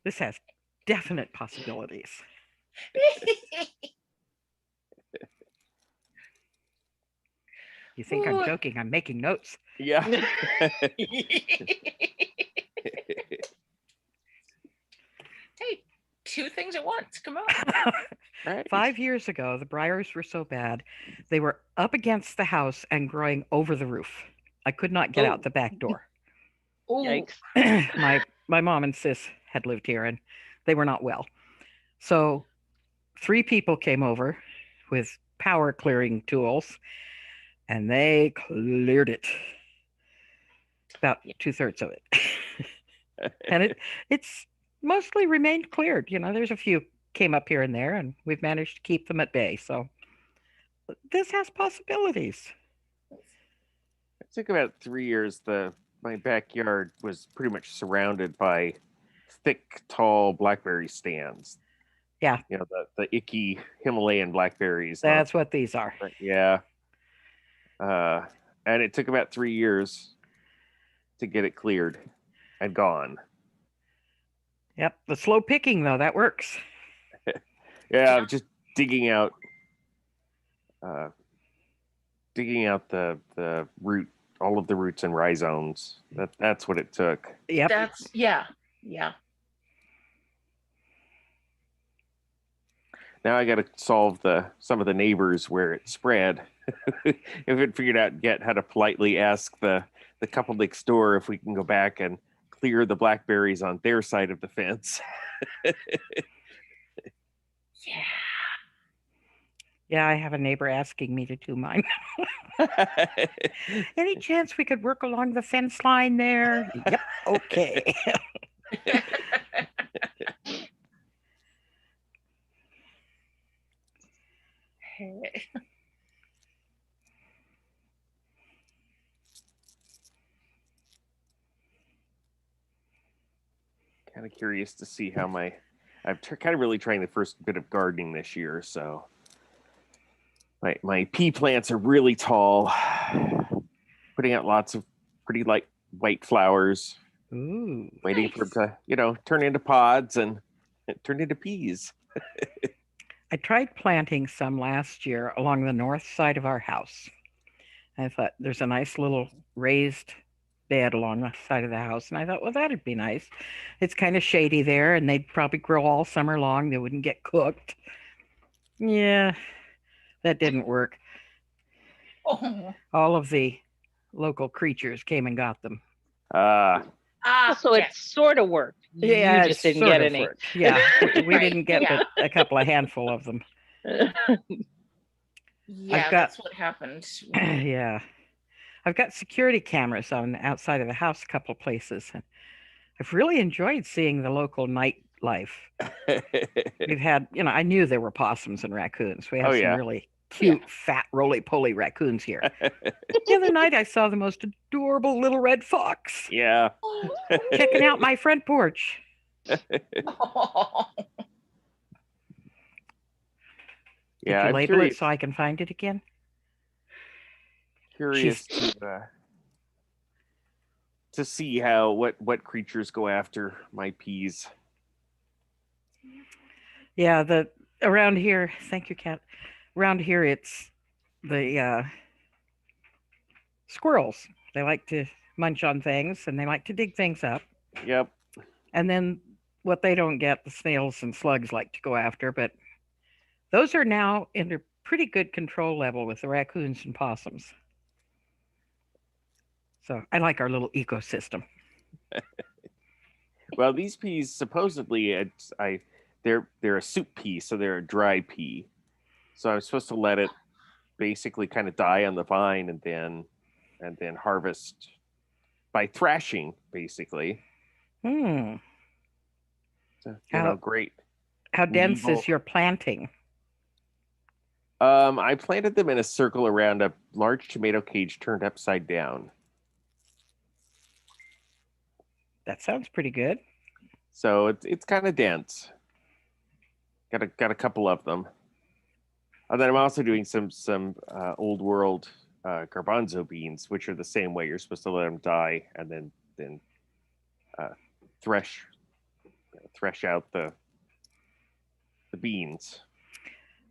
This has definite possibilities. You think I'm joking? I'm making notes. Yeah. Hey, two things at once. Come on. Right. 5 years ago, the briars were so bad, they were up against the house and growing over the roof. I could not get out the back door. Yikes. My mom and sis had lived here, and they were not well. So 3 people came over with power clearing tools, and they cleared it. About 2/3 of it. And it's mostly remained cleared. You know, there's a few came up here and there, and we've managed to keep them at bay. So this has possibilities. It took about 3 years. My backyard was pretty much surrounded by thick, tall blackberry stands. Yeah. You know, the icky Himalayan blackberries. That's what these are. Yeah. And it took about 3 years to get it cleared and gone. Yep. The slow picking, though, that works. Yeah, just digging out the root, all of the roots and rhizomes. That's what it took. Yep. Yeah. Now I got to solve some of the neighbors where it spread. If it figured out yet how to politely ask the couple next door if we can go back and clear the blackberries on their side of the fence. Yeah, I have a neighbor asking me to do mine. Any chance we could work along the fence line there? Yep. Okay. Kind of curious to see how I'm kind of really trying the first bit of gardening this year. So my pea plants are really tall, putting out lots of pretty light white flowers. Ooh, waiting for them to, turn into pods and turn into peas. I tried planting some last year along the north side of our house. I thought there's a nice little raised bed along the side of the house. And I thought, well, that'd be nice. It's kind of shady there, and they'd probably grow all summer long. They wouldn't get cooked. Yeah, that didn't work. Oh. All of the local creatures came and got them. So it sort of worked. Yeah, You just didn't get any. Worked. Yeah, we Right. didn't get Yeah. but a couple of handful of them. Yeah, got- that's what happened. Yeah. I've got security cameras on the outside of the house a couple of places, and I've really enjoyed seeing the local nightlife. We've had, I knew there were possums and raccoons. We have Oh, some yeah. really cute, fat, roly-poly raccoons here. The other night, I saw the most adorable little red fox Yeah. checking out my front porch. Yeah, Did you I'm label curious, it so I can find it again? curious to see what creatures go after my peas. Yeah, around here, thank you, Kat. Around here, it's the squirrels. They like to munch on things and they like to dig things up. Yep. And then what they don't get, the snails and slugs like to go after. But those are now under pretty good control level with the raccoons and possums. So I like our little ecosystem. Well, these peas supposedly they're a soup pea, so they're a dry pea. So I'm supposed to let it basically kind of die on the vine and then harvest by thrashing, basically. So, great. How dense medieval- is your planting? I planted them in a circle around a large tomato cage turned upside down. That sounds pretty good. So it's kind of dense. Got a couple of them. And then I'm also doing some old world garbanzo beans, which are the same way. You're supposed to let them die and then thresh out the beans.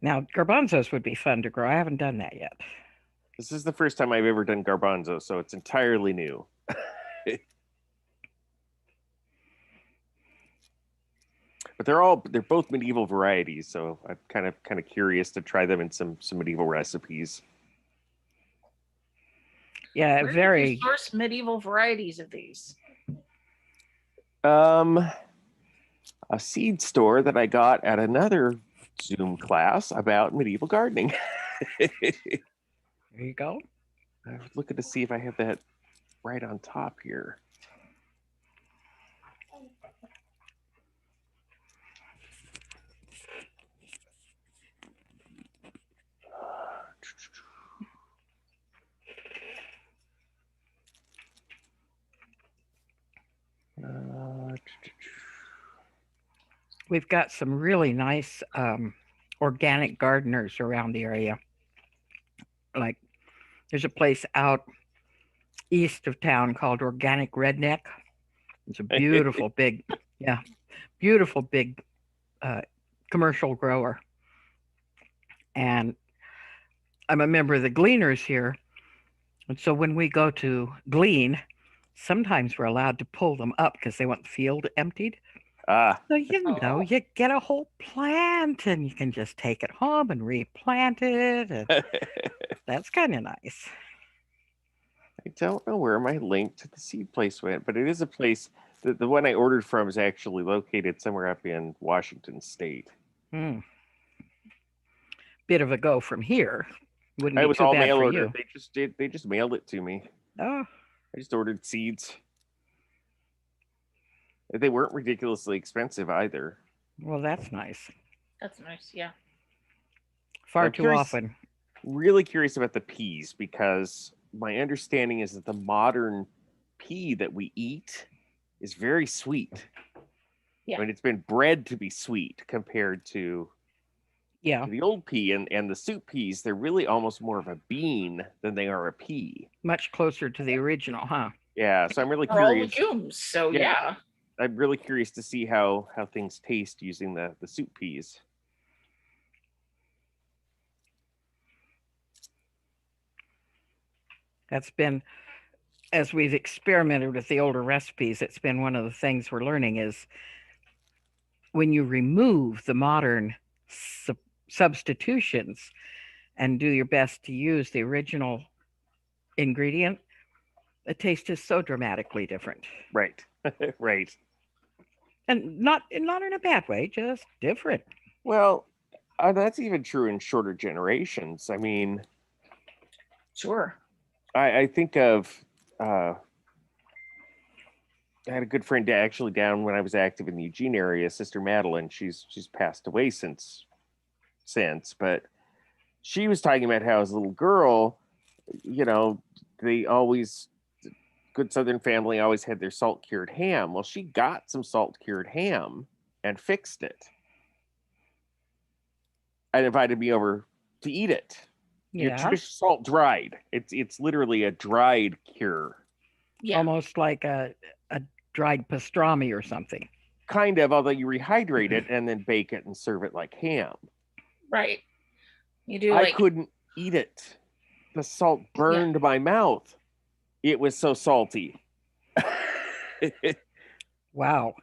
Now, garbanzos would be fun to grow. I haven't done that yet. This is the first time I've ever done garbanzo, so it's entirely new. But they're both medieval varieties, so I'm kind of curious to try them in some medieval recipes. Yeah, Where very. did you source medieval varieties of these? A seed store that I got at another Zoom class about medieval gardening. There you go. I was looking to see if I have that right on top here. We've got some really nice organic gardeners around the area. Like there's a place out east of town called Organic Redneck. It's a beautiful big, beautiful big commercial grower. And I'm a member of the Gleaners here. And so when we go to glean, sometimes we're allowed to pull them up because they want the field emptied. So, you get a whole plant and you can just take it home and replant it. And that's kind of nice. I don't know where my link to the seed place went, but it is a place that the one I ordered from is actually located somewhere up in Washington State. Bit of a go from here. Wouldn't It be was too all bad mail for order. you. They just mailed it to me. Oh. I just ordered seeds. They weren't ridiculously expensive either. Well, that's nice. That's nice, yeah. Far too often. Really curious about the peas because my understanding is that the modern pea that we eat is very sweet. Yeah. I mean, it's been bred to be sweet compared to the old pea and the soup peas. They're really almost more of a bean than they are a pea. Much closer to the original, huh? Yeah, so I'm really They're all curious. legumes, so yeah. I'm really curious to see how things taste using the soup peas. That's been, as we've experimented with the older recipes, it's been one of the things we're learning is when you remove the modern substitutions and do your best to use the original ingredient, the taste is so dramatically different. Right. Right. And not in a bad way, just different. Well, that's even true in shorter generations. I mean, sure. I think of I had a good friend actually down when I was active in the Eugene area, Sister Madeline. She's passed away since, but she was talking about how as a little girl, they always, good Southern family always had their salt cured ham. Well, she got some salt cured ham and fixed it and invited me over to eat it. Your traditional salt dried. It's literally a dried cure. Yeah. Almost like a dried pastrami or something. Kind of, although you rehydrate it and then bake it and serve it like ham. Right. You do I like couldn't eat it. The salt burned my mouth. It was so salty. Wow.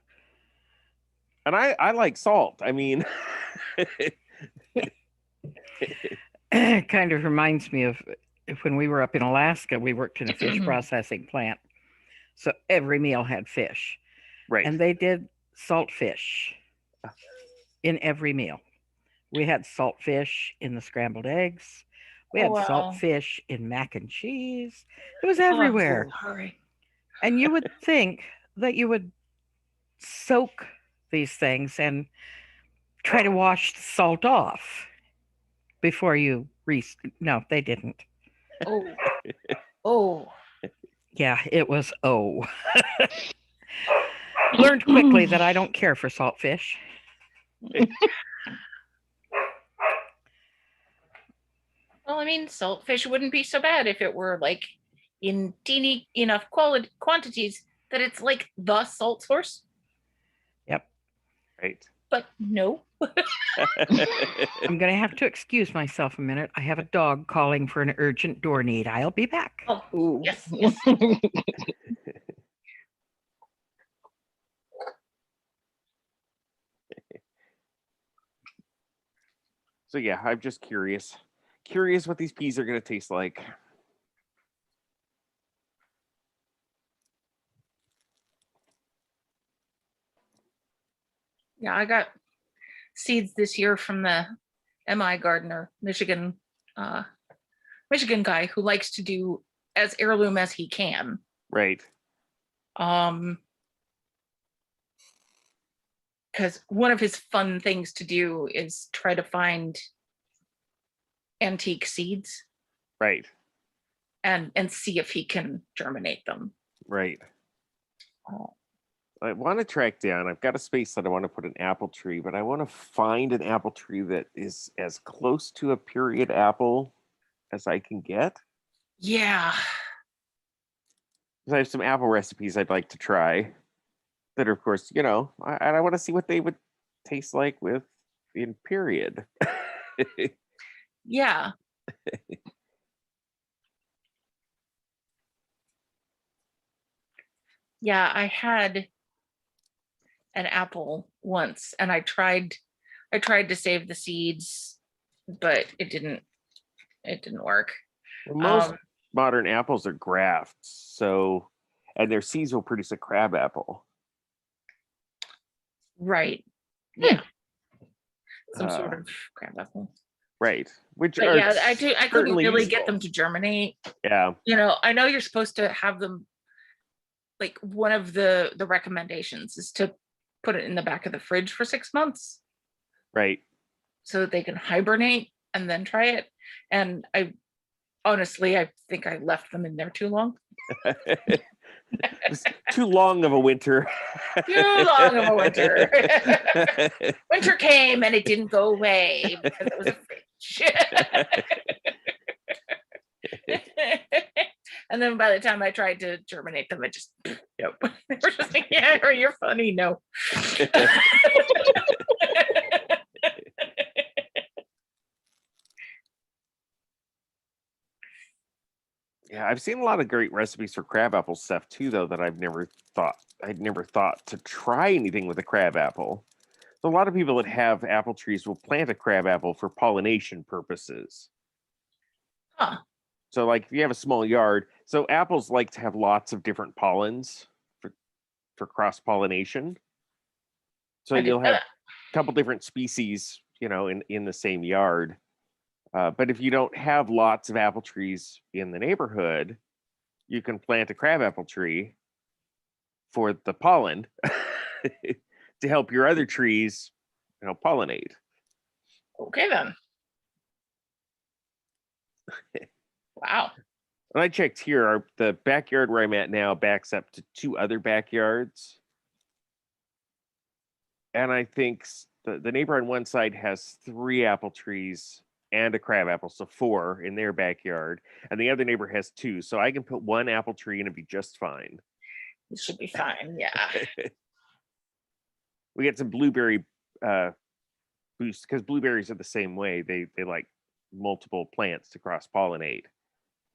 And I like salt. I mean, It kind of reminds me of when we were up in Alaska, we worked in a fish processing plant. So every meal had fish. Right. And they did salt fish in every meal. We had salt fish in the scrambled eggs. We had salt fish in mac and cheese. It was everywhere. And you would think that you would soak these things and try to wash the salt off before you no, they didn't. Oh. Yeah, it was Learned quickly that I don't care for salt fish. Well, I mean, saltfish wouldn't be so bad if it were like in teeny enough quantities that it's like the salt source. Yep. Right. But no. I'm going to have to excuse myself a minute. I have a dog calling for an urgent door need. I'll be back. Oh, yes. So yeah, I'm just curious. Curious what these peas are going to taste like. Yeah, I got seeds this year from the MI gardener, Michigan guy who likes to do as heirloom as he can. Right. Because one of his fun things to do is try to find antique seeds. Right. And see if he can germinate them. Right. I want to track down. I've got a space that I want to put an apple tree, but I want to find an apple tree that is as close to a period apple as I can get. Yeah. I have some apple recipes I'd like to try that are, of course, and I want to see what they would taste like in period. Yeah. Yeah, I had an apple once and I tried to save the seeds, but it didn't work. Well, most modern apples are grafts, and their seeds will produce a crab apple. Right. Yeah. Some sort of crab apple. Right. Which but are yeah, I couldn't really useful. get them to germinate. Yeah. I know you're supposed to have them, like one of the recommendations is to put it in the back of the fridge for 6 months. Right. So that they can hibernate and then try it. And I think I left them in there too long. Too long of a winter. Too long of a winter. Winter came and it didn't go away because it was a fridge. And then by the time I tried to germinate them, it just nope. They were just like, yeah, or you're funny. No. Yeah, I've seen a lot of great recipes for crabapple stuff too, though, that I'd never thought to try anything with a crabapple. So a lot of people that have apple trees will plant a crabapple for pollination purposes. Huh. So like if you have a small yard, so apples like to have lots of different pollens for cross-pollination. So you'll have a couple different species, in the same yard. But if you don't have lots of apple trees in the neighborhood, you can plant a crabapple tree for the pollen to help your other trees, pollinate. Okay then. Wow. When I checked here, the backyard where I'm at now backs up to 2 other backyards. And I think the neighbor on one side has 3 apple trees and a crabapple, so 4 in their backyard. And the other neighbor has 2. So I can put 1 apple tree and it'd be just fine. It should be fine, yeah. We get some blueberry boost, because blueberries are the same way. They like multiple plants to cross pollinate,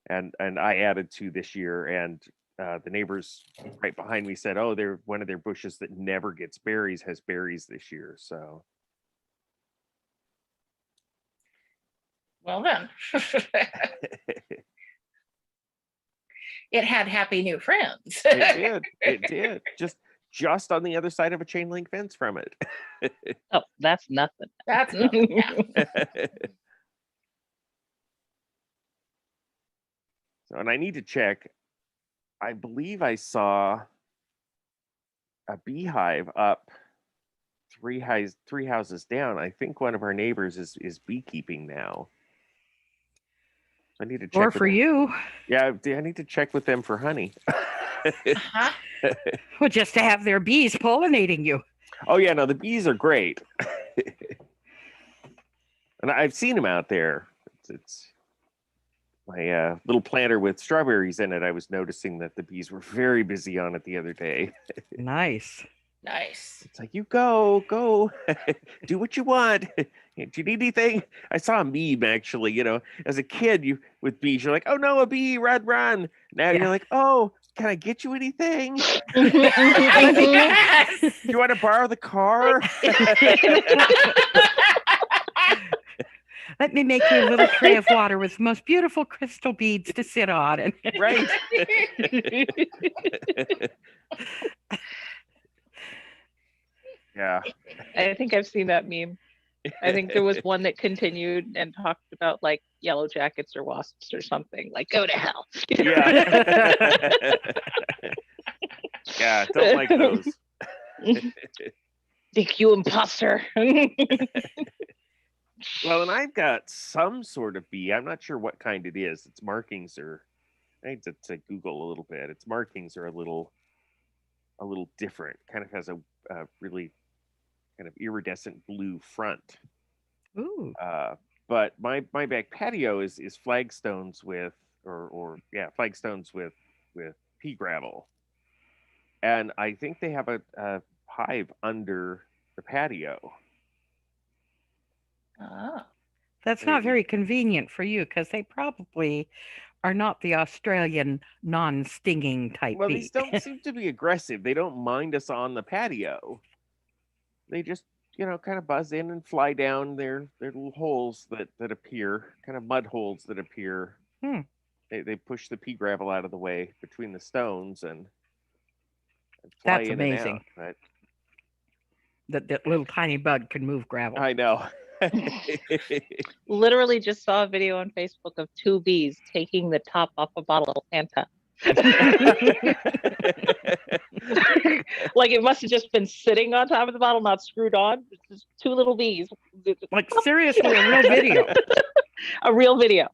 and I added 2 this year, and the neighbors right behind me said, oh, they're one of their bushes that never gets berries has berries this year. So Well then. It had happy new friends. it did just on the other side of a chain link fence from it. Oh, that's nothing. That's nothing. Yeah. So, and I need to check. I believe I saw a beehive up three houses down. I think one of our neighbors is beekeeping now. So I need to check. Or for you. Yeah, I need to check with them for honey. Uh-huh. Well, just to have their bees pollinating you. Oh yeah, no, the bees are great. And I've seen them out there. It's my little planter with strawberries in it. I was noticing that the bees were very busy on it the other day. Nice. Nice. It's like, you go, do what you want. Do you need anything? I saw a meme actually, as a kid, with bees, you're like, oh no, a bee, run. Now you're like, oh, can I get you anything? Yes. You want to borrow the car? Let me make you a little tray of water with the most beautiful crystal beads to sit on. Right. Yeah. I think I've seen that meme. I think there was one that continued and talked about like yellow jackets or wasps or something, like go to hell. Yeah. Yeah, don't like those. Think you imposter. Well, and I've got some sort of bee. I'm not sure what kind it is. Its markings are, I need to Google a little bit. Its markings are a little different. Kind of has a really kind of iridescent blue front. Ooh. But my back patio is flagstones with flagstones with pea gravel, and I think they have a hive under the patio. Oh. That's not very convenient for you because they probably are not the Australian non-stinging type Well, bee. these don't seem to be aggressive. They don't mind us on the patio. They just, kind of buzz in and fly down their little holes that appear, kind of mud holes that appear. They push the pea gravel out of the way between the stones and fly That's in amazing. and out. That little tiny bug can move gravel. I know. Literally just saw a video on Facebook of 2 bees taking the top off a bottle of Fanta. Like it must have just been sitting on top of the bottle, not screwed on. It's just 2 little bees. Like seriously, a real video. A real video.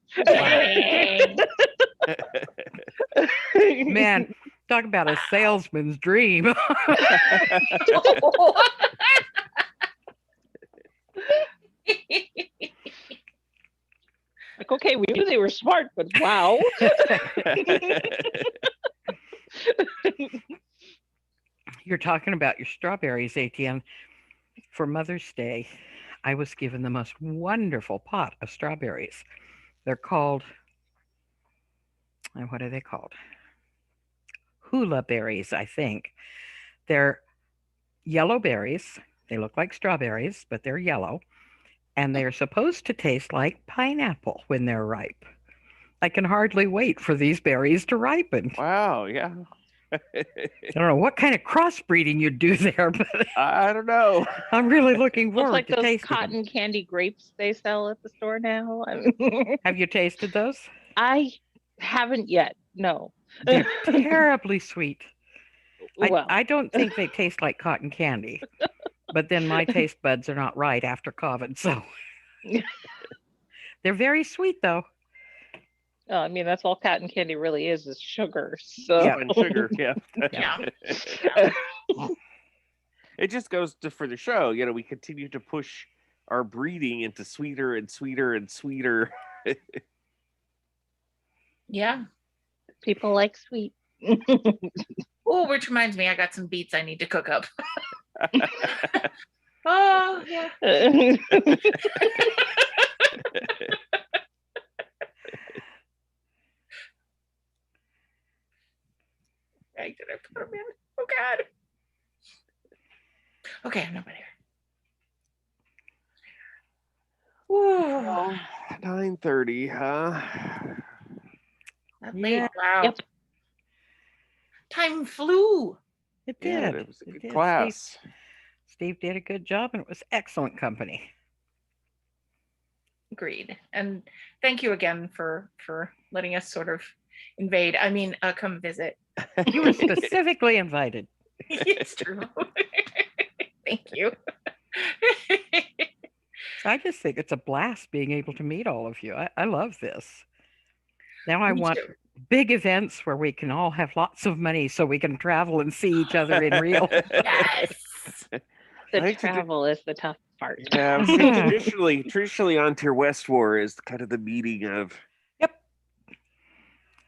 Man, talk about a salesman's dream. Like, okay, we knew they were smart, but wow. You're talking about your strawberries, ATM. For Mother's Day, I was given the most wonderful pot of strawberries. They're called, what are they called? Hula berries, I think. They're yellow berries. They look like strawberries, but they're yellow. And they're supposed to taste like pineapple when they're ripe. I can hardly wait for these berries to ripen. Wow, yeah. I don't know what kind of crossbreeding you do there, but I don't know. I'm really looking Looks forward like to those tasting cotton candy grapes they sell at the store now. them. Have you tasted those? I haven't yet. No. They're terribly sweet. Well. I don't think they taste like cotton candy, but then my taste buds are not right after COVID, so they're very sweet though. Oh, I mean, that's all cotton candy really is sugar. So Yeah, and sugar, yeah. Yeah. It just goes for the show. We continue to push our breeding into sweeter and sweeter and sweeter. Yeah. People like sweet. Oh, which reminds me, I got some beets I need to cook up. Oh, yeah. Bag did I put them in? Oh, God. Okay, I'm not here. Well, 9:30, huh? That late. Wow. Time flew. It Yeah, did. it was a It good did. class. Steve did a good job, and it was excellent company. Agreed. And thank you again for letting us sort of invade. I mean, come visit. You were specifically invited. It's true. Thank you. I just think it's a blast being able to meet all of you. I love this. Now I Me want too. big events where we can all have lots of money so we can travel and see each other in real. Yes. The travel is the tough part. Yeah, see, traditionally Ontario West War is kind of the meeting of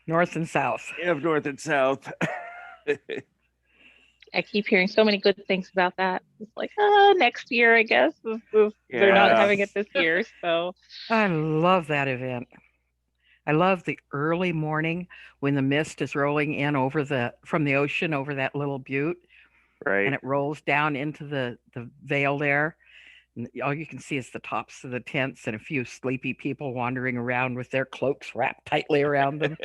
North and South. Of North and South. I keep hearing so many good things about that. It's like, next year, I guess. They're not having it this year, so. I love that event. I love the early morning when the mist is rolling in from the ocean over that little butte. Right. And it rolls down into the vale there. And all you can see is the tops of the tents and a few sleepy people wandering around with their cloaks wrapped tightly around them.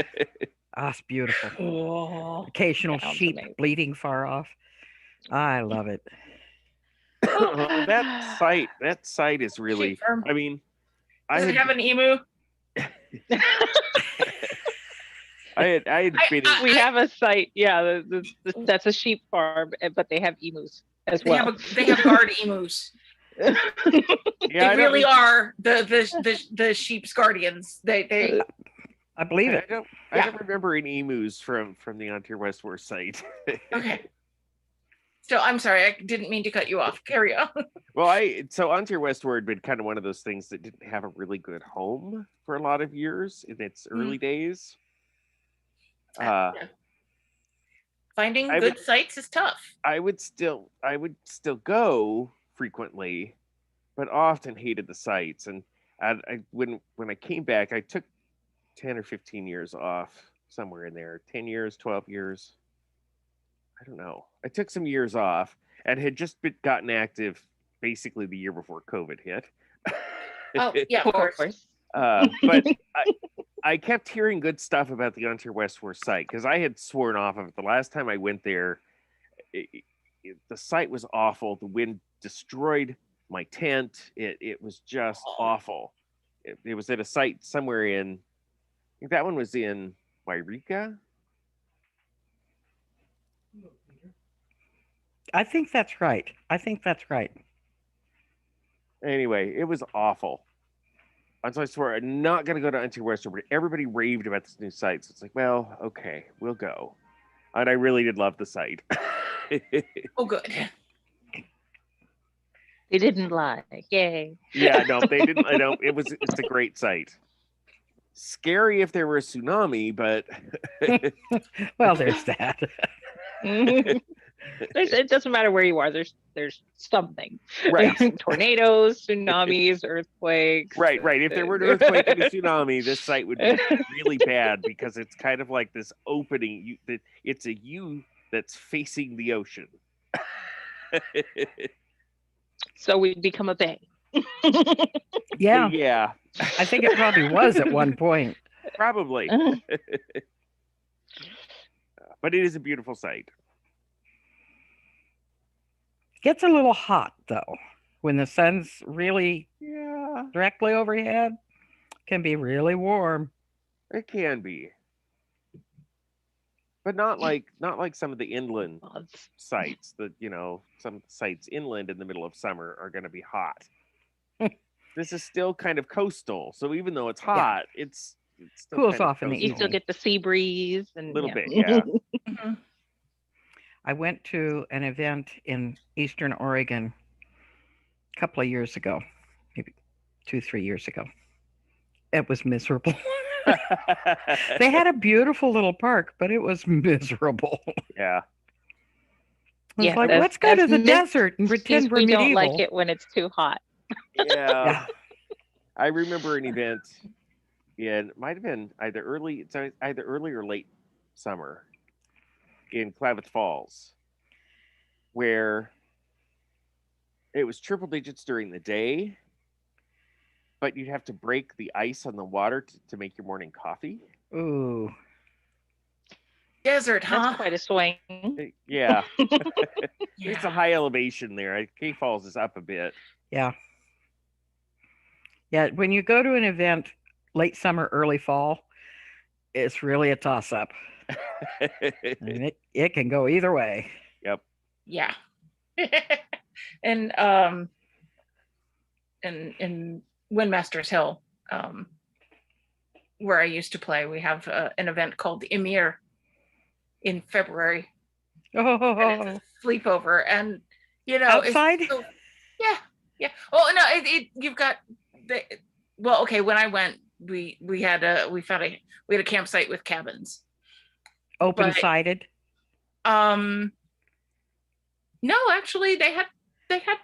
It's beautiful. Oh, Occasional sounds sheep amazing. bleating far off. I love it. that site is really, Sheep farm. I mean, Does it have an emu? I had been in, We have a site, yeah, that's a sheep farm, but they have emus as They well. they have guard emus. Yeah, They really are the sheep's guardians. They I believe it. I don't remember any emus from the Ontario West War site. Okay. So I'm sorry, I didn't mean to cut you off. Carry on. Well, so Ontario West War had been kind of one of those things that didn't have a really good home for a lot of years in its early days. Finding good sites is tough. I would still go frequently, but often hated the sites. And when I came back, I took 10 or 15 years off, somewhere in there, 10 years, 12 years. I don't know. I took some years off and had just gotten active basically the year before COVID hit. Oh, yeah, of course. But I kept hearing good stuff about the Ontario West War site because I had sworn off of it. The last time I went there, the site was awful. The wind destroyed my tent. It was just awful. It was at a site somewhere in, I think that one was in Wairika. I think that's right. Anyway, it was awful. And so I swore I'm not going to go to Ontario West War, but everybody raved about this new site. So it's like, well, okay, we'll go. And I really did love the site. Oh, good. They didn't lie. Yay. Yeah, no, they didn't. I know it's a great site. Scary if there were a tsunami, but well, there's that. It doesn't matter where you are. There's something. Right. Tornadoes, tsunamis, earthquakes. Right. If there were an earthquake and a tsunami, this site would be really bad because it's kind of like this opening. It's a U that's facing the ocean. So we'd become a bay. Yeah. Yeah. I think it probably was at one point. Probably. But it is a beautiful site. Gets a little hot though. When the sun's really directly overhead, can be really warm. It can be. But not like some of the inland sites that, some sites inland in the middle of summer are going to be hot. This is still kind of coastal. So even though it's hot, it's still cools kind of off in the coastal. You still get the sea breeze and a little bit, yeah. I went to an event in Eastern Oregon a couple of years ago, maybe 2-3 years ago. It was miserable. They had a beautiful little park, but it was miserable. Yeah. It's like, let's go to the desert and pretend we're we medieval. don't like it when it's too hot. Yeah. I remember an event. Yeah, it might have been either early or late summer in Klamath Falls, where it was triple digits during the day, but you'd have to break the ice on the water to make your morning coffee. Ooh. Desert, huh? That's quite a swing. Yeah. It's a high elevation there. Cave Falls is up a bit. Yeah. Yeah, when you go to an event late summer, early fall, it's really a toss-up. And it can go either way. Yep. Yeah. And in Windmaster's Hill, where I used to play, we have an event called the Emir in February. Oh, and it's a sleepover, and outside. Yeah. Oh no, you've got okay. When I went, we had a campsite with cabins. Open sided. No, actually, they had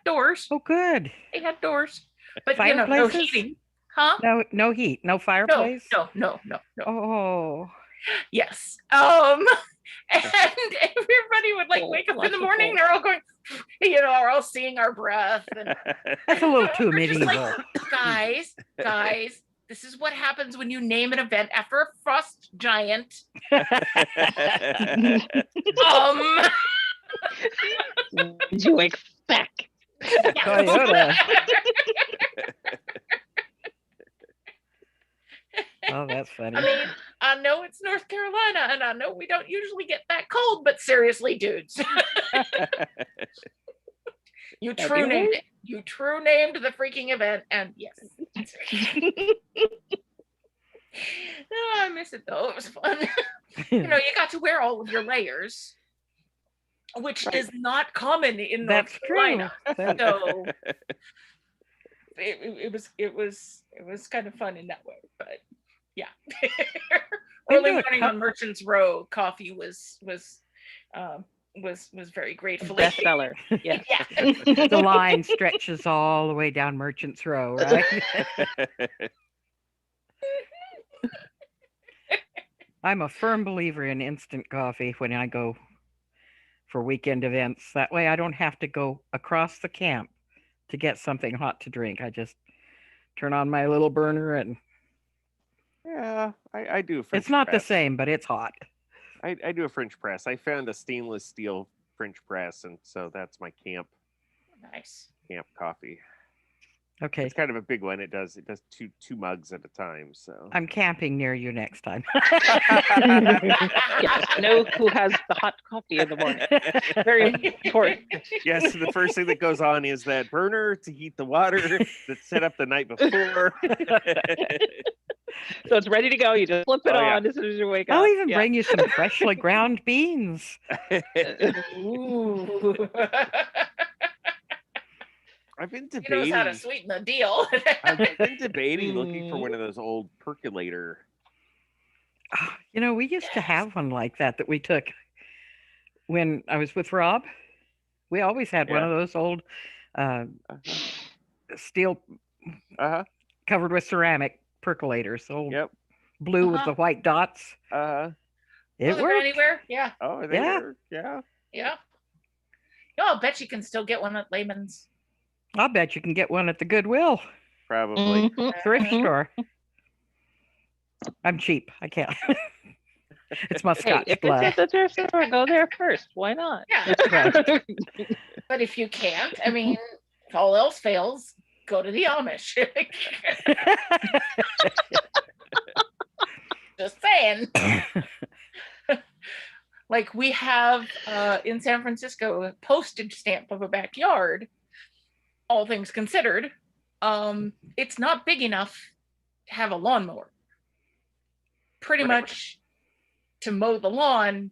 doors. Oh, good. They had doors, but no Fireplaces? heating. Huh? No heat, no fireplace. No. Oh. Yes. And everybody would wake up in the morning. They're all going, we're all seeing our breath. And that's a little too we're just medieval. Guys, this is what happens when you name an event after a frost giant. Did you expect? Toyota. Oh, that's funny. I mean, I know it's North Carolina, and I know we don't usually get that cold, but seriously, dudes. You true named the freaking event, and yes. Oh, I miss it though. It was fun. You got to wear all of your layers, which is not common in North Carolina. So it was kind of fun in that way, but yeah. Early morning on Merchants Row, coffee was very gratefully bestseller. Yes. Yeah. The line stretches all the way down Merchants Row, right? I'm a firm believer in instant coffee when I go for weekend events. That way I don't have to go across the camp to get something hot to drink. I just turn on my little burner and yeah, I do. It's not the same, but it's hot. I do a French press. I found a stainless steel French press, and so that's my camp coffee. Okay. It's kind of a big one. It does two mugs at a time. So I'm camping near you next time. Yes, know who has the hot coffee in the morning. Very important. Yes, the first thing that goes on is that burner to heat the water that's set up the night before. So it's ready to go. You just flip it on as soon as you wake up. I'll even bring you some freshly ground beans. Ooh. I've been He debating. knows how to sweeten the deal. I've been debating looking for one of those old percolator. We used to have one like that we took when I was with Rob. We always had one of those old steel covered with ceramic percolators. Old blue with the white dots. It worked anywhere. Yeah. Oh, they work. Yeah. Yeah. I'll bet you can still get one at Lehman's. I'll bet you can get one at the Goodwill. Probably. Thrift store. I'm cheap. I can't. It's my Scotch if blood. it's at the thrift store, go there first. Why not? Yeah. But if you can't, I mean, if all else fails, go to the Amish. Just saying. Like we have in San Francisco a postage stamp of a backyard. All things considered, it's not big enough to have a lawnmower. Pretty much to mow the lawn,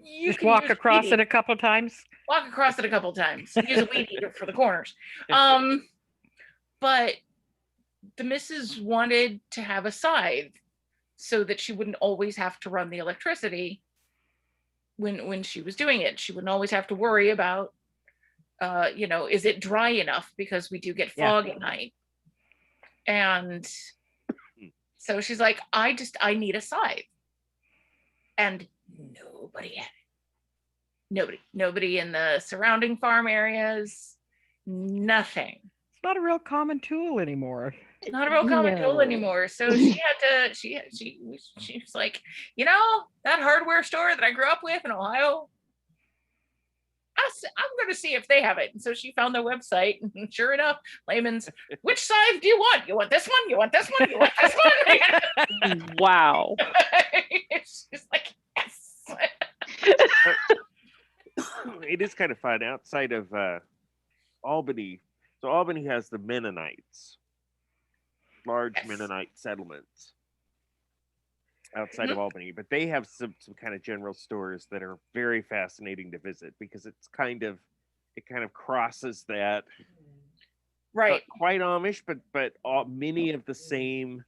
you just walk across it a couple of times. Walk across it a couple of times. Use a weed eater for the corners. But the missus wanted to have a scythe so that she wouldn't always have to run the electricity when she was doing it. She wouldn't always have to worry about, is it dry enough, because we do get fog at night. And so she's like, I need a scythe. And nobody had it. Nobody in the surrounding farm areas, nothing. It's not a real common tool anymore. Not a real common tool anymore. So she had to, she was like, that hardware store that I grew up with in Ohio, I'm going to see if they have it. And so she found their website, and sure enough, Layman's, which scythe do you want? You want this one? You want this one? You want this one? Wow. It's just like, yes. It is kind of fun outside of Albany. So Albany has the Mennonites, large Mennonite settlements outside of Albany, but they have some kind of general stores that are very fascinating to visit, because it kind of crosses that, right? Not quite Amish, but many of the same.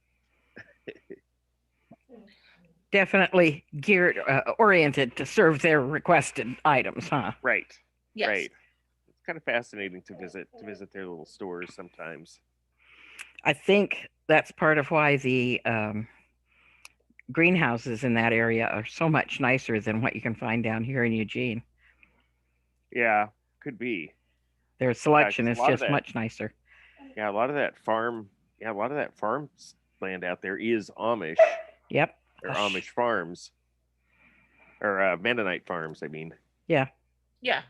Definitely geared, oriented to serve their requested items, huh? Right. Yes. Right. It's kind of fascinating to visit their little stores sometimes. I think that's part of why the greenhouses in that area are so much nicer than what you can find down here in Eugene. Yeah, could be. Their selection is just that, much nicer. Yeah, a lot of that farm land out there is Amish. Yep. Or Amish farms. Or Mennonite farms, I mean. Yeah. Yeah.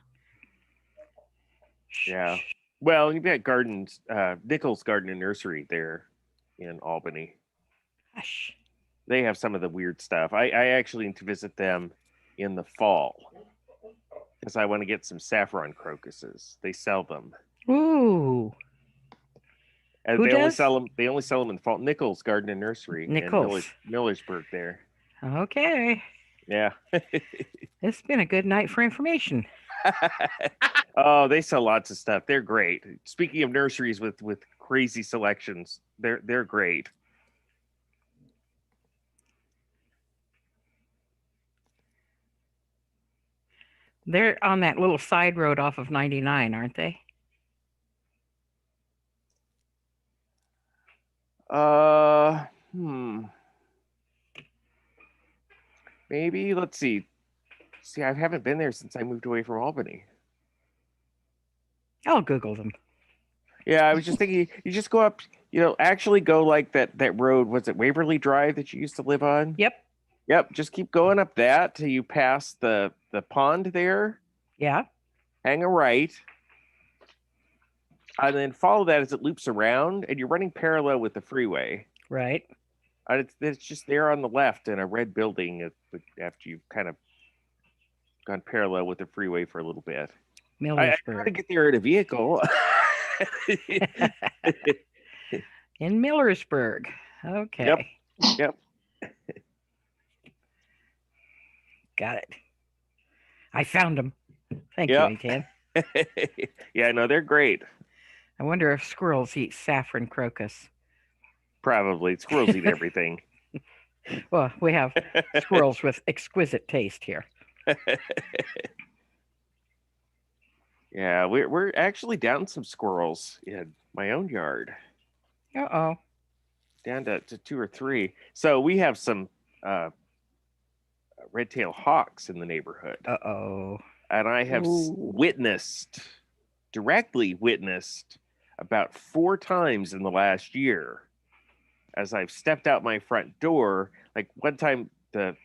Yeah. Well, you've got gardens, Nichols Garden and Nursery there in Albany. Gosh. They have some of the weird stuff. I actually need to visit them in the fall, because I want to get some saffron crocuses. They sell them. Ooh. And Who they only does? sell them. They only sell them in fall. Nichols Garden and Nursery Nichols. in Millersburg there. Okay. Yeah. It's been a good night for information. Oh, they sell lots of stuff. They're great. Speaking of nurseries with crazy selections, they're great. They're on that little side road off of 99, aren't they? Maybe, let's see. See, I haven't been there since I moved away from Albany. I'll Google them. Yeah, I was just thinking, you just go up, actually go like that road, was it Waverly Drive that you used to live on? Yep. Just keep going up that till you pass the pond there. Yeah. Hang a right. And then follow that as it loops around, and you're running parallel with the freeway. Right. And it's just there on the left in a red building after you've kind of gone parallel with the freeway for a little bit. I try to get there in a vehicle. In Millersburg. Okay. Yep. Got it. I found them. Thank you, Ethan. Yeah, no, they're great. I wonder if squirrels eat saffron crocus. Probably. Squirrels eat everything. Well, we have squirrels with exquisite taste here. Yeah, we're actually down some squirrels in my own yard. Uh-oh. Down to 2 or 3. So we have some red-tailed hawks in the neighborhood. Uh-oh. And I have directly witnessed about 4 times in the last year, as I've stepped out my front door. Like one time, the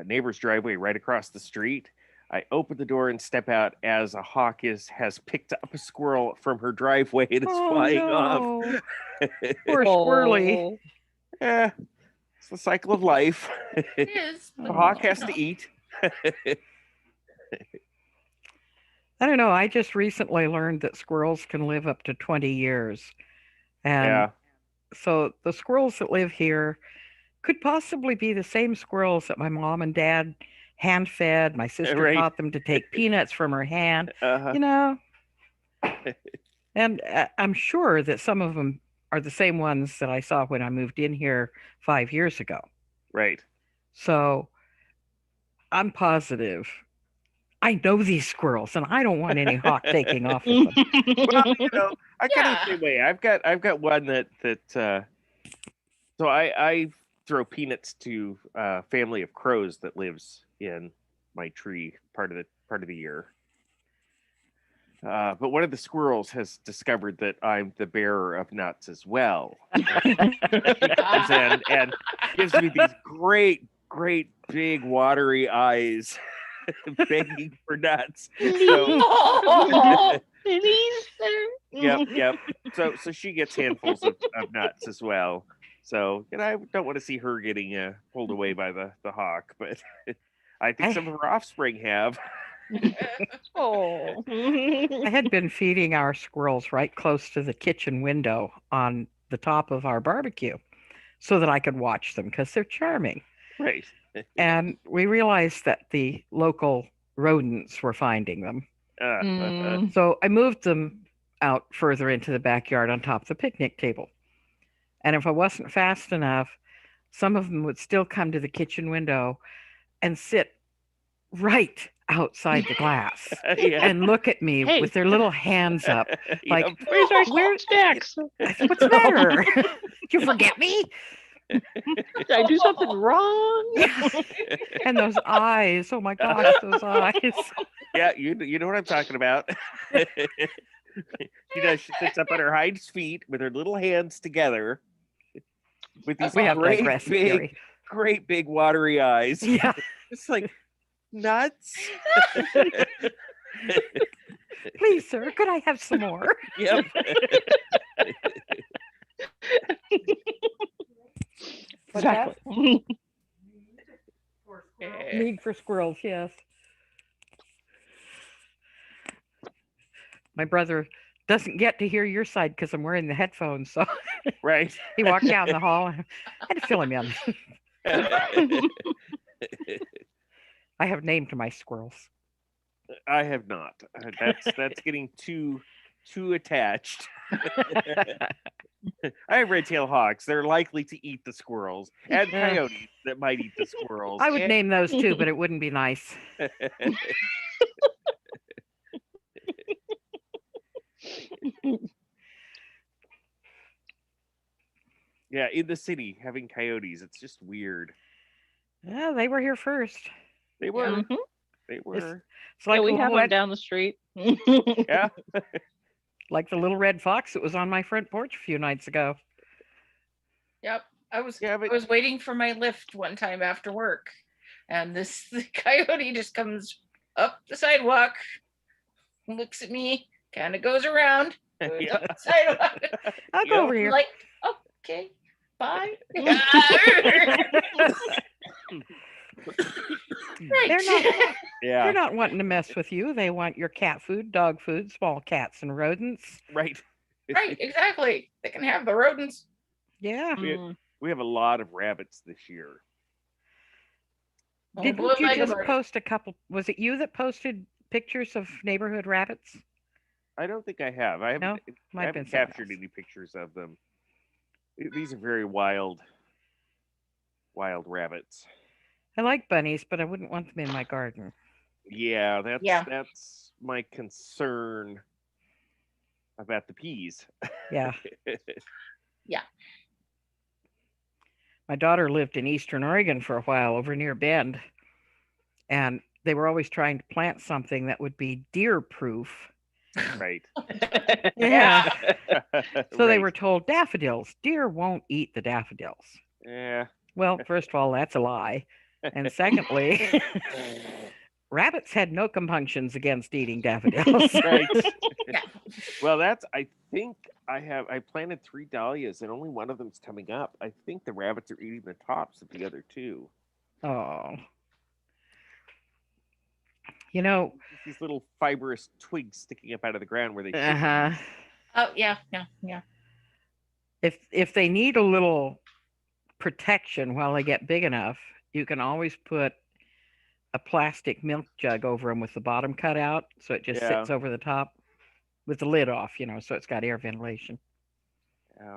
neighbor's driveway right across the street, I open the door and step out as a hawk has picked up a squirrel from her driveway and is flying off. Poor squirrely. Yeah, it's the cycle of life. It is. The hawk has to eat. I don't know. I just recently learned that squirrels can live up to 20 years. And so the squirrels that live here could possibly be the same squirrels that my mom and dad hand fed. My sister taught them to take peanuts from her hand, And I'm sure that some of them are the same ones that I saw when I moved in here 5 years ago. Right. So I'm positive. I know these squirrels, and I don't want any hawk taking off with them. Well, I kind of the same way. I've got one that so I throw peanuts to a family of crows that lives in my tree part of the year. But one of the squirrels has discovered that I'm the bearer of nuts as well. He comes in and gives me these great big watery eyes begging for nuts. So, yep. So she gets handfuls of nuts as well. So I don't want to see her getting pulled away by the hawk, but I think some of her offspring have. Oh. I had been feeding our squirrels right close to the kitchen window on the top of our barbecue so that I could watch them because they're charming. Right. And we realized that the local rodents were finding them. So I moved them out further into the backyard on top of the picnic table. And if I wasn't fast enough, some of them would still come to the kitchen window and sit right outside the glass and look at me with their little hands up like, Where's our snacks? What's the matter? Did you forget me? Did I do something wrong? And those eyes, oh my gosh, those eyes. Yeah, you know what I'm talking about. She sits up on her hind feet with her little hands together with these great big watery eyes. Yeah. It's like nuts. Please, sir, could I have some more? Yep. Exactly. Mead for squirrels, yes. My brother doesn't get to hear your side because I'm wearing the headphones. So right. He walked down the hall and I had to fill him in. I have named my squirrels. I have not. That's getting too attached. I have red-tailed hawks. They're likely to eat the squirrels, and coyotes that might eat the squirrels. I would name those too, but it wouldn't be nice. Yeah, in the city, having coyotes, it's just weird. Yeah, they were here first. They were. Yeah. They were. It's like we have one down the street. Yeah. Like the little red fox that was on my front porch a few nights ago. Yep. I was waiting for my lift one time after work, and the coyote just comes up the sidewalk, looks at me, kind of goes around, goes up the sidewalk. I'll go over here. Like, okay, bye. They're not wanting to mess with you. They want your cat food, dog food, small cats and rodents. Right. Right, exactly. They can have the rodents. Yeah. We have a lot of rabbits this year. Didn't you just post a couple? Was it you that posted pictures of neighborhood rabbits? I don't think I have. I haven't, Might I have been haven't someone captured any pictures of them. These are very wild rabbits. I like bunnies, but I wouldn't want them in my garden. Yeah, that's my concern about the peas. Yeah. Yeah. My daughter lived in Eastern Oregon for a while over near Bend, and they were always trying to plant something that would be deer proof. Right. Yeah. So they were told daffodils. Deer won't eat the daffodils. Yeah. Well, first of all, that's a lie. And secondly, rabbits had no compunctions against eating daffodils. Right. Well, I think I planted 3 dahlias and only one of them's coming up. I think the rabbits are eating the tops of the other 2. Oh. These little fibrous twigs sticking up out of the ground where they Oh, yeah. If they need a little protection while they get big enough, you can always put a plastic milk jug over them with the bottom cut out, so it just sits over the top with the lid off, so it's got air ventilation.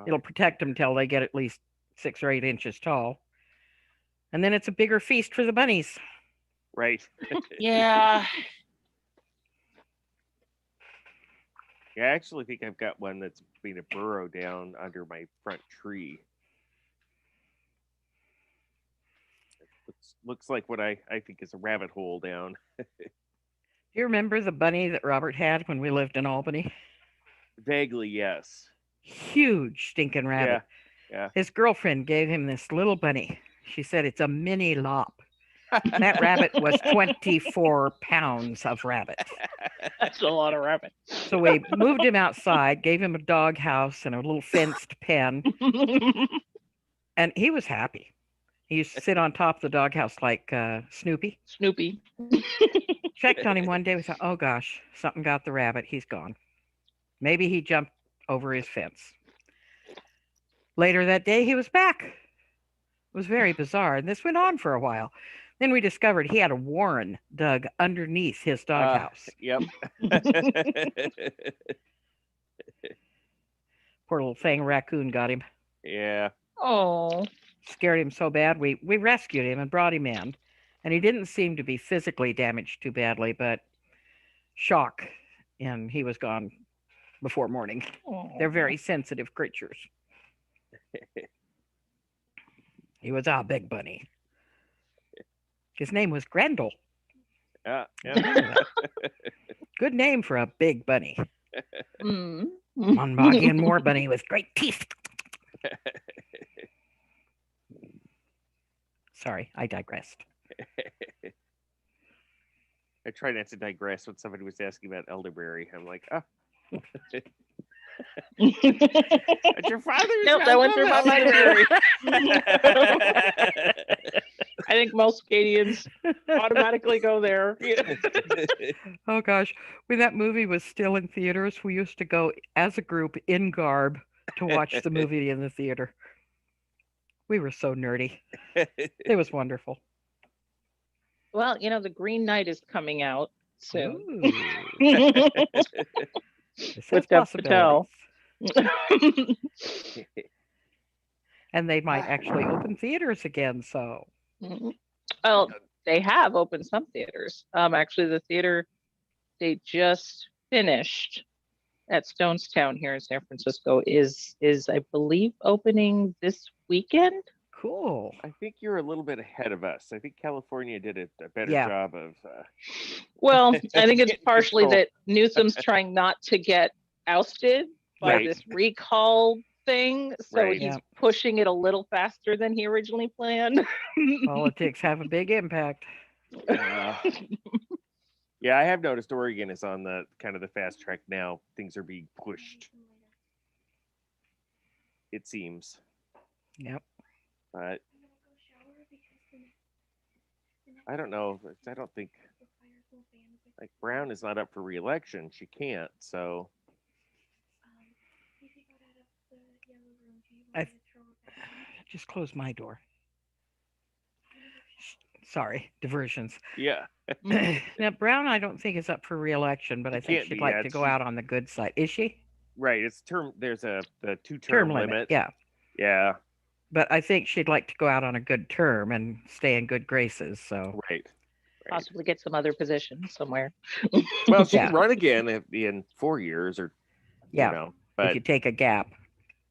It'll protect them till they get at least 6 or 8 inches tall, and then it's a bigger feast for the bunnies. Right. Yeah. Yeah, I actually think I've got one that's been a burrow down under my front tree. Looks like what I think is a rabbit hole down. Do you remember the bunny that Robert had when we lived in Albany? Vaguely, yes. Huge stinking rabbit. Yeah. His girlfriend gave him this little bunny. She said it's a mini lop. That rabbit was 24 pounds of rabbit. That's a lot of rabbit. So we moved him outside, gave him a dog house and a little fenced pen, and he was happy. He used to sit on top of the doghouse like Snoopy. Snoopy. Checked on him one day. We thought, oh gosh, something got the rabbit. He's gone. Maybe he jumped over his fence. Later that day, he was back. It was very bizarre, and this went on for a while. Then we discovered he had a warren dug underneath his doghouse. Yep. Poor little thing, raccoon got him. Yeah. Oh. Scared him so bad. We rescued him and brought him in. And he didn't seem to be physically damaged too badly, but shock. And he was gone before morning. They're very sensitive creatures. He was a big bunny. His name was Grendel. Yeah. Good name for a big bunny. Mm. One boggy and more bunny with great teeth. Sorry, I digressed. I try not to digress when somebody was asking about elderberry. I'm like, oh. That's your father's. Nope, that went through my mind. I think most Acadians automatically go there. Oh gosh, when that movie was still in theaters, we used to go as a group in garb to watch the movie in the theater. We were so nerdy. It was wonderful. Well, the Green Knight is coming out soon. With Dev Patel. And they might actually open theaters again, so. Well, they have opened some theaters. Actually, the theater they just finished at Stonestown here in San Francisco is I believe opening this weekend. Cool. I think you're a little bit ahead of us. I think California did a better Yeah. job of. Well, I think it's getting partially control. that Newsom's trying not to get ousted by Right. this recall thing, so Right. he's Yeah. pushing it a little faster than he originally planned. Politics have a big impact. Yeah, I have noticed Oregon is on the kind of the fast track now. Things are being pushed. It seems. Yep. But I don't know. I don't think like Brown is not up for re-election. She can't. So I just closed my door. Sorry, diversions. yeah. Now Brown, I don't think is up for re-election, but I think can't she'd be, like yeah, to go she's- out on the good side. Is she? Right. It's term. There's the Term two-term limit. Yeah, Yeah. but I think she'd like to go out on a good term and stay in good graces. So Right. Possibly get some other position somewhere. Well, she Yeah. can run again in 4 years, or yeah, you know, if but you take a gap.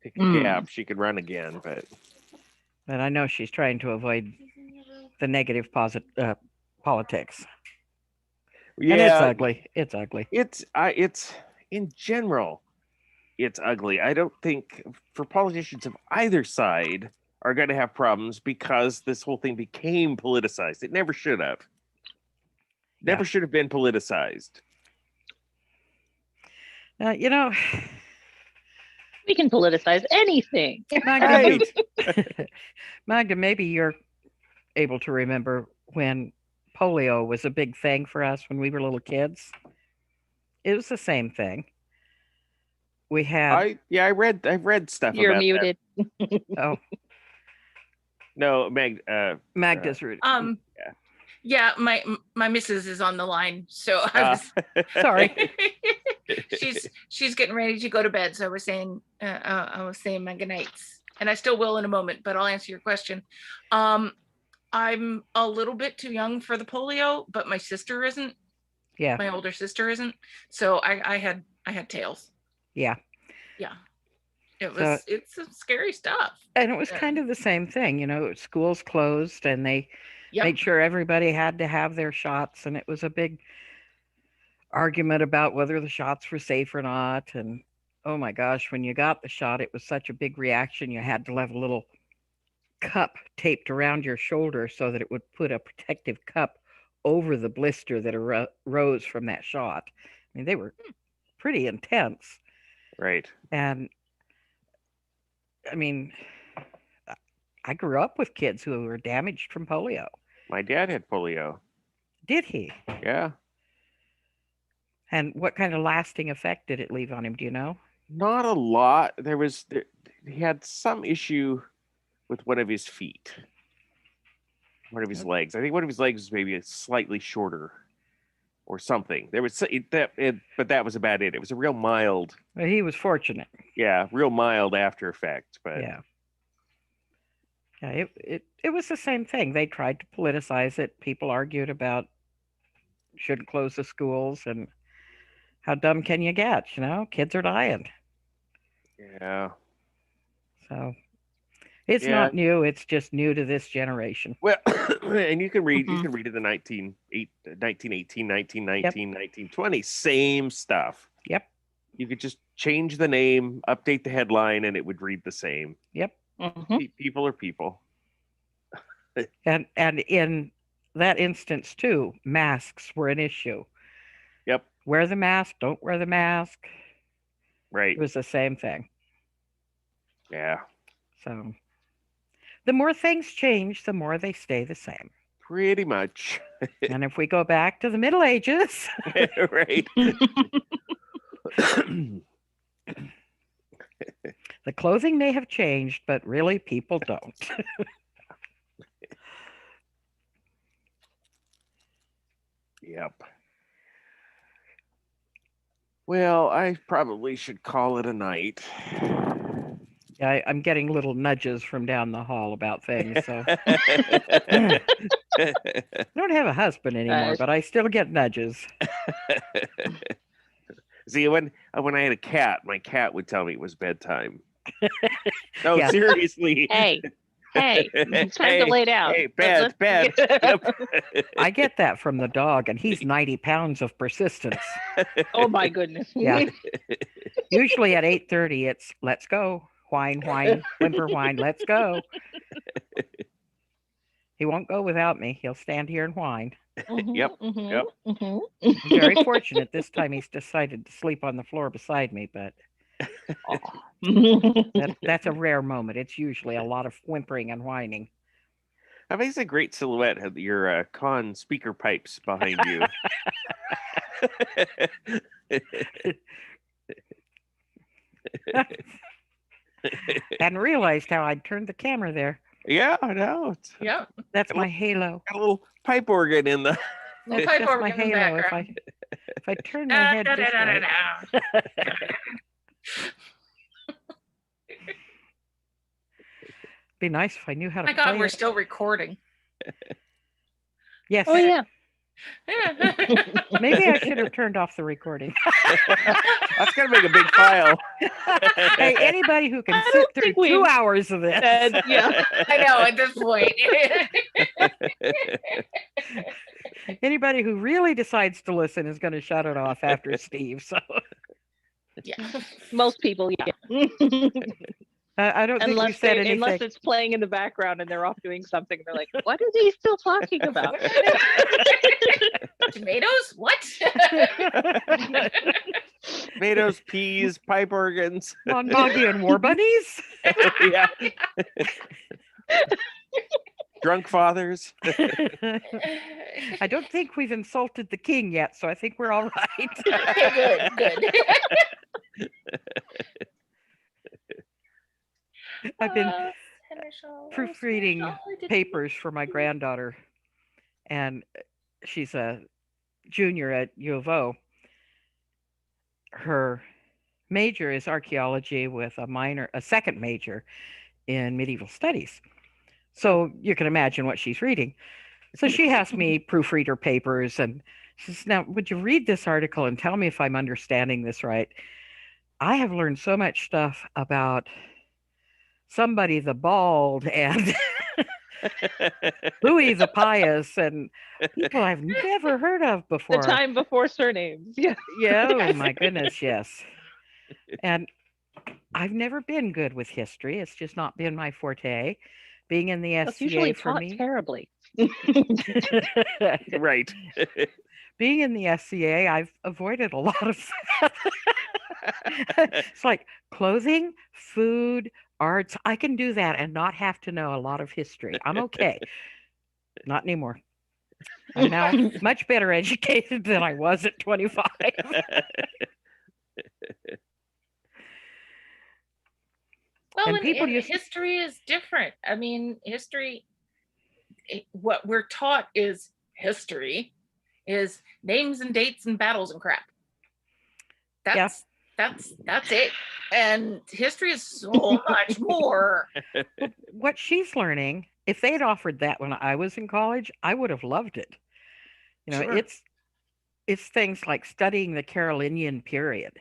take a gap, she could run again. But But I know she's trying to avoid the negative politics. And it's yeah, ugly. It's ugly. It's in general, it's ugly. I don't think for politicians of either side are going to have problems because this whole thing became politicized. It never should have. Never should have been politicized. You know, We can politicize anything. Magda, Magda, maybe you're able to remember when polio was a big thing for us when we were little kids. It was the same thing. We had. I've read stuff You're about muted. Oh, no, Magda's rude. Yeah, my missus is on the line, so I was sorry. she's getting ready to go to bed. So I was saying my good nights, and I still will in a moment, but I'll answer your question. I'm a little bit too young for the polio, but my sister isn't. Yeah. My older sister isn't. So I had tails. Yeah. Yeah. So- It's some scary stuff. And it was kind of the same thing, you know, schools closed and they Yep. made sure everybody had to have their shots. And it was a big argument about whether the shots were safe or not. And oh my gosh, when you got the shot, it was such a big reaction. You had to have a little cup taped around your shoulder so that it would put a protective cup over the blister that arose from that shot. I mean, they were pretty intense. Right. And I mean, I grew up with kids who were damaged from polio. My dad had polio. Did he? Yeah. And what kind of lasting effect did it leave on him? Do you know? Not a lot. He had some issue with one of his feet, one of his legs. I think one of his legs was maybe slightly shorter or something. There was but that was about it. It was a real mild. Well, he was fortunate. Yeah, real mild after effect. But yeah, it was the same thing. They tried to politicize it. People argued about shouldn't close the schools and how dumb can you get? You know, kids are dying. Yeah. So it's Yeah. not new. It's just new to this generation. Well, and you can read in the 1918, 1919, 1920, same stuff. Yep. You could just change the name, update the headline, and it would read the same. Yep. People are people. And in that instance too, masks were an issue. Yep. Wear the mask, don't wear the mask. Right. It was the same thing. Yeah. So the more things change, the more they stay the same. Pretty much. And if we go back to the Middle Ages, right. the clothing may have changed, but really people don't. Yep. Well, I probably should call it a night. Yeah, I'm getting little nudges from down the hall about things. So I don't have a husband anymore, but I still get nudges. See, when I had a cat, my cat would tell me it was bedtime. No, Yeah. seriously. Hey, it's time to lay down. Hey, bed. Yep. I get that from the dog, and he's 90 pounds of persistence. Oh my goodness. Yeah. Usually at 8:30, it's let's go. Whine, whine, whimper, whine, let's go. He won't go without me. He'll stand here and whine. Yep. I'm very fortunate this time he's decided to sleep on the floor beside me, but that's a rare moment. It's usually a lot of whimpering and whining. That makes a great silhouette of your con speaker pipes behind you. Hadn't realized how I'd turned the camera there. Yeah, I know. Yeah. That's my halo. Got a little pipe organ in the. Little pipe That's organ my in the halo. background. If I turn my head this way. Be nice if I knew how to My God, play we're it. still recording. Yes. Oh yeah. Maybe I should have turned off the recording. That's gonna make a big file. Hey, anybody who can sit through 2 hours of this. Yeah. I know at this point. Anybody who really decides to listen is going to shut it off after Steve. So Yeah. Most people, yeah. I don't think you said anything. Unless it's playing in the background and they're off doing something, they're like, "What is he still talking about?" Tomatoes? What? Tomatoes, peas, pipe organs. Mon Moggy and war bunnies. Yeah. Drunk fathers. I don't think we've insulted the king yet, so I think we're all right. Okay, good. I've been proofreading papers for my granddaughter, and she's a junior at U of O. Her major is archaeology with a second major in medieval studies. So you can imagine what she's reading. So she has me proofread her papers and she says, now, would you read this article and tell me if I'm understanding this right? I have learned so much stuff about somebody the bald and Louis the Pious and people I've never heard of The before. time before surnames. Yeah. Yeah, oh my goodness, yes. And I've never been good with history. It's just not been my forte. Being in the It's usually SCA for taught me. terribly. Right. Being in the SCA, I've avoided a lot of that. It's like clothing, food, arts. I can do that and not have to know a lot of history. I'm okay. Not anymore. I'm now much better educated than I was at 25. Well, And and, people and used history is different. I mean, history, what we're taught is history, is names and dates and battles and crap. That's it. And history is so much more. What she's learning, if they'd offered that when I was in college, I would have loved it. You know, Sure. it's things like studying the Carolingian period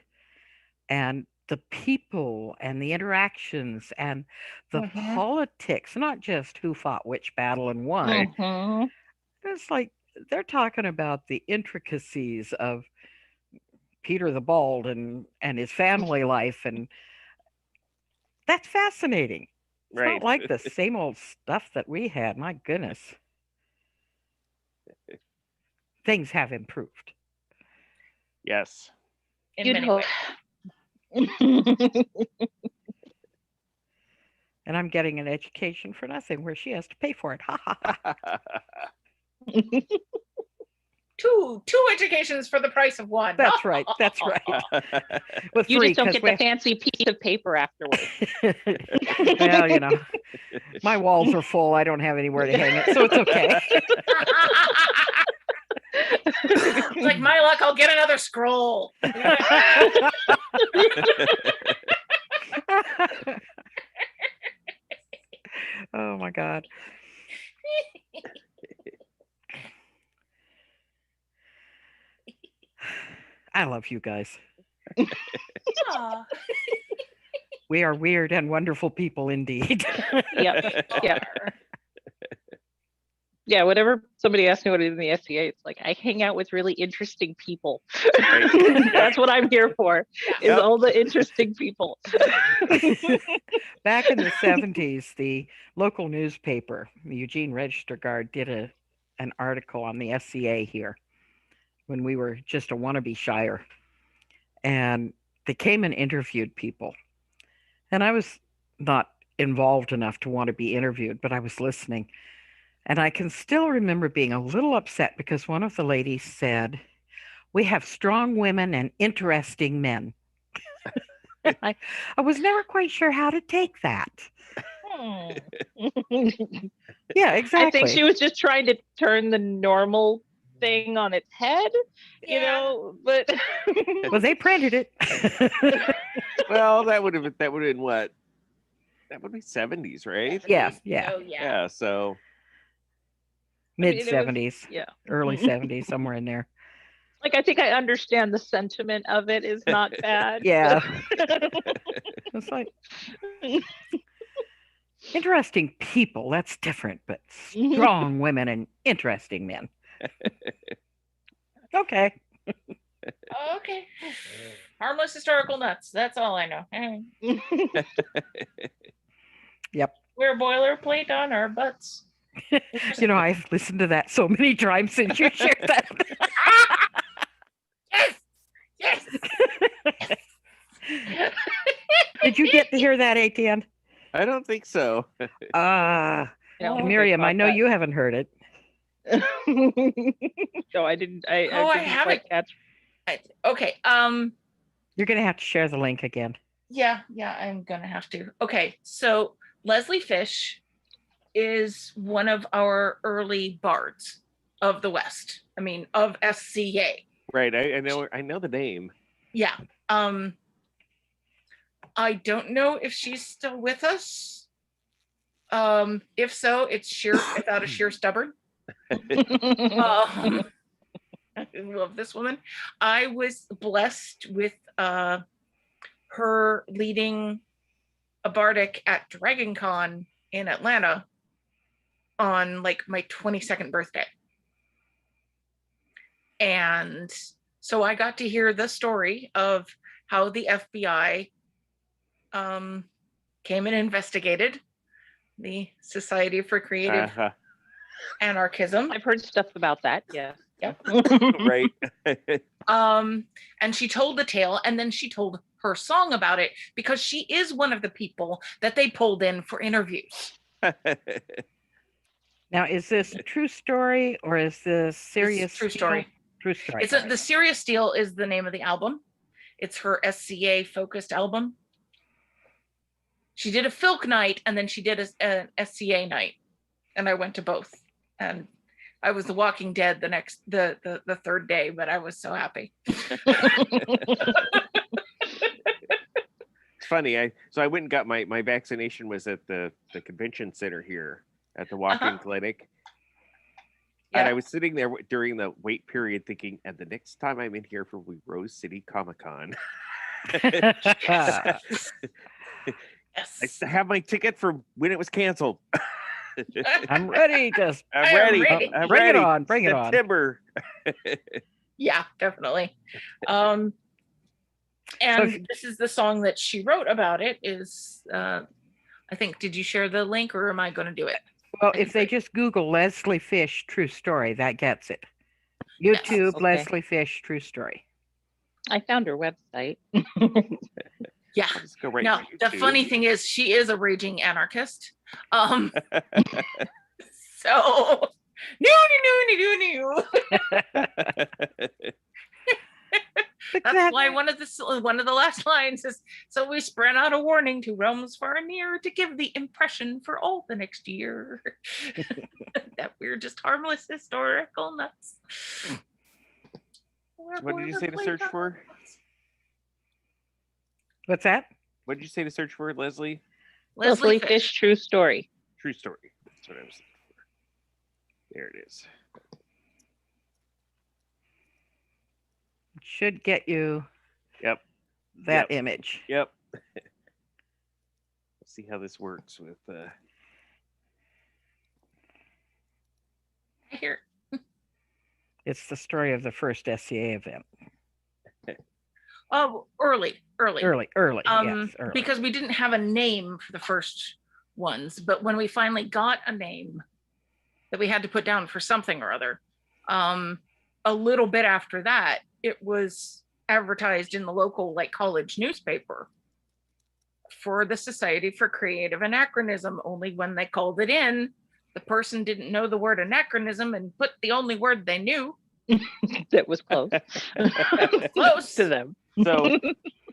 and the people and the interactions and the Mhm. politics, not just who fought which battle and won. Mhm. It's like they're talking about the intricacies of Peter the Bald and his family life, and that's fascinating. It's Right. not like the same old stuff that we had. My goodness. Things have improved. Yes. In You'd many hope. ways. And I'm getting an education for nothing where she has to pay for it. Ha ha ha. Two educations for the price of one. That's right. That's right. With You three, just don't 'cause get the fancy piece of paper afterwards. well, you know, my walls are full. I don't have anywhere to hang it, so it's okay. It's like my luck, I'll get another scroll. Oh my God. I love you guys. Aw. We are weird and wonderful people indeed. Yep. Yeah. Yeah, whenever somebody asks me what it is in the SCA, it's like I hang out with really interesting people. That's what I'm here for, is Yep. all the interesting people. Back in the 70s, the local newspaper, the Eugene Register Guard, did an article on the SCA here when we were just a wannabe shire. And they came and interviewed people. And I was not involved enough to want to be interviewed, but I was listening. And I can still remember being a little upset because one of the ladies said, "We have strong women and interesting men." I was never quite sure how to take that. Yeah, exactly. I think she was just trying to turn the normal thing on its head, you know, but Well, they printed it. Well, that would have been what? That would be 70s, right? Yeah, yeah. Oh, yeah. Yeah, so Mid it was- 70s, yeah. early 70s, somewhere in there. Like, I think I understand the sentiment of it is not bad. Yeah. It's like interesting people, that's different, but strong women and interesting men. Okay. Okay. Harmless historical nuts. That's all I know. Yep. We're boilerplate on our butts. You know, I've listened to that so many times since you shared that. Yes. Did you get to hear that, ATN? I don't think so. Miriam, I know you haven't heard it. No, I didn't. I didn't haven't. quite catch. Okay. You're gonna have to share the link again. Yeah, I'm gonna have to. Okay, so Leslie Fish is one of our early bards of the West. I mean, of SCA. Right. I know the name. Yeah. I don't know if she's still with us. If so, it's out of sheer stubborn. I love this woman. I was blessed with her leading a bardic at Dragon Con in Atlanta on like my 22nd birthday. And so I got to hear the story of how the FBI came and investigated the Society for Creative Anarchism. I've heard stuff about that. Yeah. Yep. Right. And she told the tale, and then she told her song about it, because she is one of the people that they pulled in for interviews. Now, is this a true story or is this serious? True story. True story. The Serious Steel is the name of the album. It's her SCA focused album. She did a Filk night and then she did an SCA night, and I went to both. And I was The Walking Dead the third day, but I was so happy. It's funny. I went and got my vaccination was at the convention center here at the walk-in clinic. Yeah. And I was sitting there during the wait period thinking, and the next time I'm in here for Rose City Comic-Con. Yes. I have my ticket for when it was canceled. I'm ready. I'm ready. I'm Bring ready. it on. Bring it on. September. Yeah, definitely. And this is the song that she wrote about it is, I think, did you share the link or am I going to do it? Well, if they just Google Leslie Fish true story, that gets it. YouTube, okay. Leslie Fish true story. I found her website. Yeah. Let's go right Now, to the YouTube. funny thing is she is a raging anarchist. So, no. That's why one of the last lines is, so we spread out a warning to realms far and near to give the impression for all the next year that we're just harmless historical nuts. What did you say to search for? What's that? What did you say to search for, Leslie? Leslie Fish true story. True story. That's what I was looking for. There it is. It should get you Yep. that image. Yep. Let's see how this works with Here. It's the story of the first SCA event. Oh, early. Early. Yes, early. Because we didn't have a name for the first ones, but when we finally got a name that we had to put down for something or other, a little bit after that, it was advertised in the local college newspaper for the Society for Creative Anachronism. Only when they called it in, the person didn't know the word anachronism and put the only word they knew. That was close. Close to them. So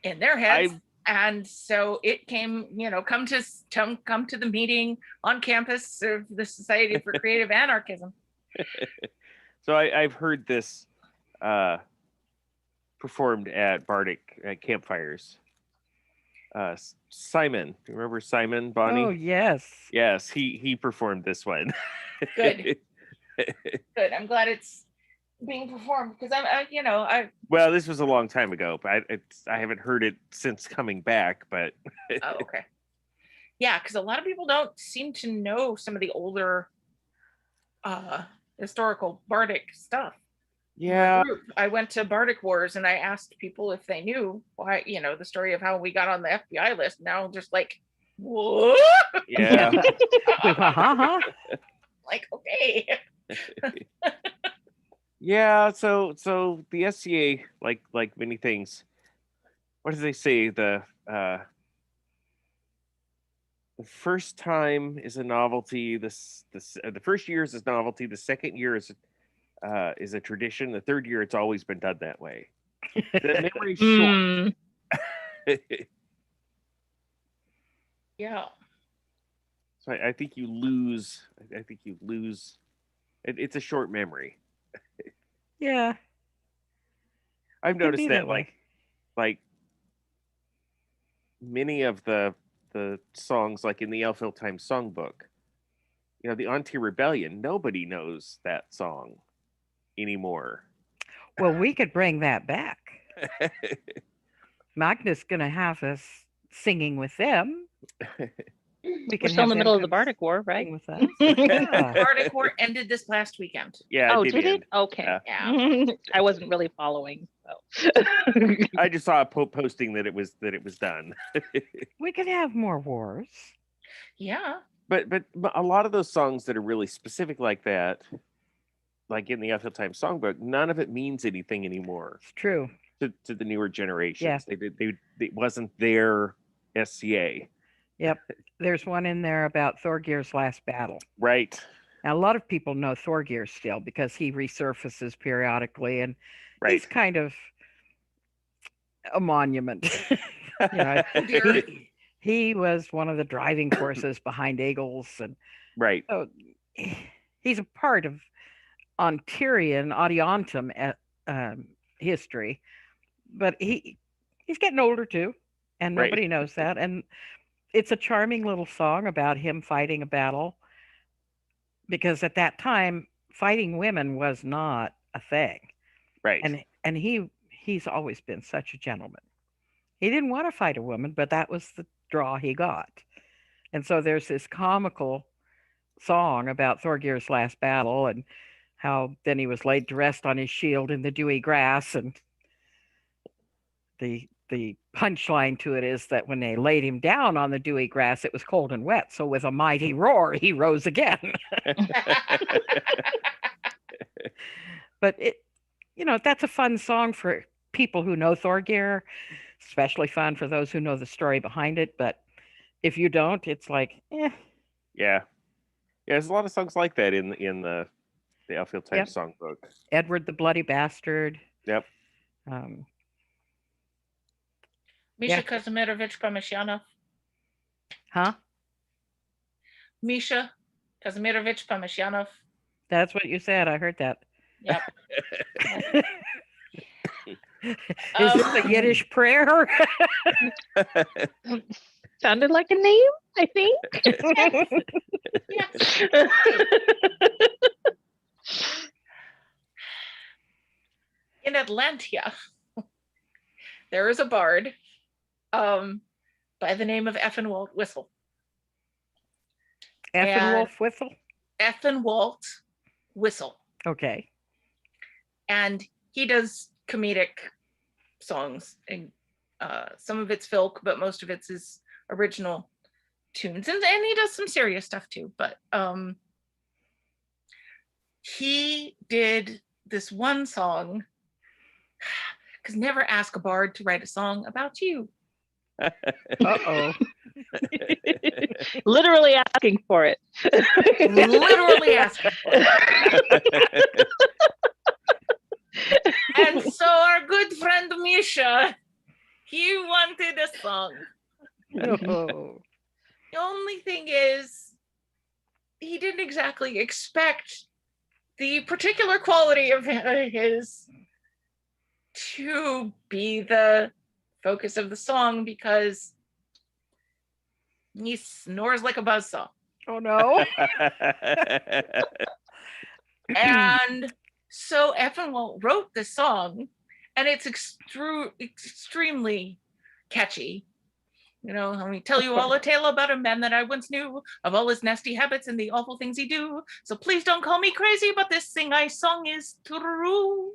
in their heads. And so it came, come to the meeting on campus of the Society for Creative Anarchism. So I've heard this performed at Bardic campfires. Simon, remember Simon, Bonnie? Oh, yes. Yes, he performed this one. Good. Good. I'm glad it's being performed because Well, this was a long time ago, but I haven't heard it since coming back. But oh, okay. Yeah, because a lot of people don't seem to know some of the older historical Bardic stuff. Yeah. I went to Bardic Wars and I asked people if they knew why, the story of how we got on the FBI list. Now just like, what? Yeah. Like, okay. Yeah, so the SCA, like many things, what do they say? The first time is a novelty. The first year is a novelty. The second year is a tradition. The third year, it's always been done that way. The memory's short. Yeah. So I think you lose. It's a short memory. Yeah. I've Could noticed be that, that way. like many of the songs, like in the Elfhill Times songbook, the On-Tier Rebellion, nobody knows that song anymore. Well, we could bring that back. Magnus gonna have us singing with them. We We're still in the middle of the Bardic War, right? With us. Yeah. Bardic War ended this last weekend. Yeah. Oh, did it? Okay. Yeah. I wasn't really following. So. I just saw a posting that it was done. We could have more wars. Yeah. But a lot of those songs that are really specific like that, like in the Outfield Time Songbook, none of it means anything anymore. It's true. To the newer generations. Yeah. It wasn't their SCA. Yep. There's one in there about Thorgir's last battle. Right. Now, a lot of people know Thorgir still because he resurfaces periodically, and right. he's kind of a monument. He was one of the driving forces behind Eagles, and right. So he's a part of Ontyrian Adiantum history, but he's getting older too, and nobody knows that. And it's a charming little song about him fighting a battle, because at that time fighting women was not a thing. Right. And he's always been such a gentleman. He didn't want to fight a woman, but that was the draw he got. And so there's this comical song about Thorgir's last battle and how then he was laid to rest on his shield in the dewy grass, and the punchline to it is that when they laid him down on the dewy grass, it was cold and wet. So with a mighty roar, he rose again. But that's a fun song for people who know Thorgir, especially fun for those who know the story behind it. But if you don't, it's like, eh. Yeah. There's a lot of songs like that in the Outfield Time Songbook. Edward the Bloody Bastard. Yep. Misha Kazimirovich Pomashyanov. Huh? Misha Kazimirovich Pomashyanov. That's what you said. I heard that. Yep. Is this a Yiddish prayer? Sounded like a name, I think. In Atlantia, there is a bard by the name of Effenwalt Whistle. Effenwolf Whistle? Effenwalt Whistle. Okay. And he does comedic songs, and some of it's folk, but most of it's his original tunes, and he does some serious stuff too. But he did this one song, because never ask a bard to write a song about you. Uh-oh. Literally asking for it. Literally asking for it. And so our good friend Misha, he wanted a song. No. The only thing is, he didn't exactly expect the particular quality of his to be the focus of the song, because he snores like a buzzsaw. Oh no. And so Effenwalt wrote this song, and it's extremely catchy. Let me tell you all a tale about a man that I once knew, of all his nasty habits and the awful things he do. So please don't call me crazy, but this thing I sung is true.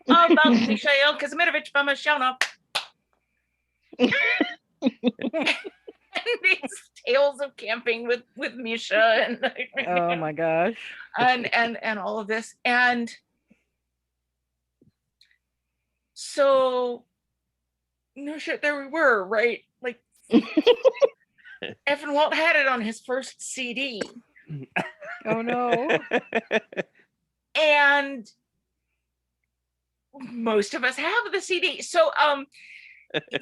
About Mikhail Kazimirovich Pomashyanov. And these tales of camping with Misha and oh my gosh. and all of this. And so no shit, there we were, right? Like Effenwalt had it on his first CD. Oh no. And most of us have the CD. So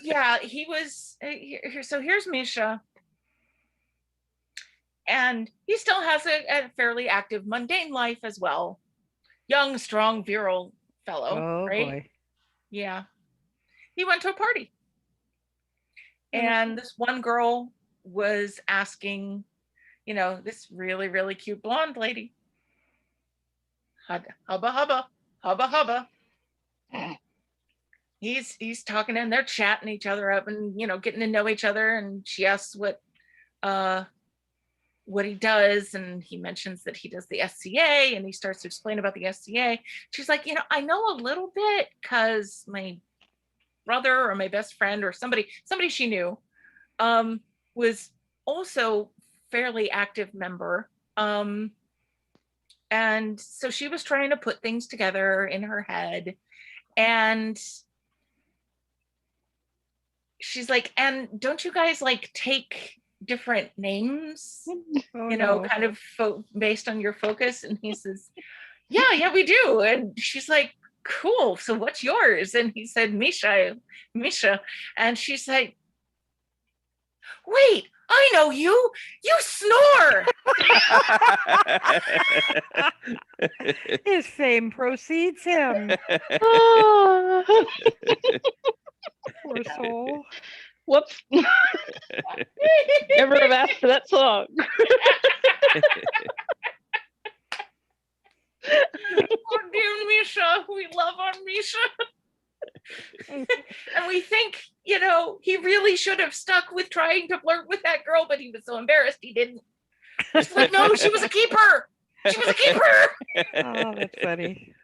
yeah, he was here. So here's Misha, and he still has a fairly active mundane life as well. Young, strong, virile fellow. Oh right? boy. Yeah. He went to a party, and this one girl was asking this really, really cute blonde lady. Hubba hubba, hubba hubba. He's talking and they're chatting each other up and getting to know each other, and she asks what he does, and he mentions that he does the SCA, and he starts to explain about the SCA. She's like, I know a little bit because my brother or my best friend or somebody she knew was also fairly active member, and so she was trying to put things together in her head, and she's like, and don't you guys like take different names, kind of based on your focus? And he says, yeah, we do. And she's like, cool, so what's yours? And he said, Misha. And she's like, wait, I know you snore. His fame precedes him. Poor soul. Whoops. Never have asked for that song. Oh, dear Misha, we love our Misha. And we think, he really should have stuck with trying to flirt with that girl, but he was so embarrassed he didn't. She's like, no, she was a keeper. She was a keeper. Oh, that's funny.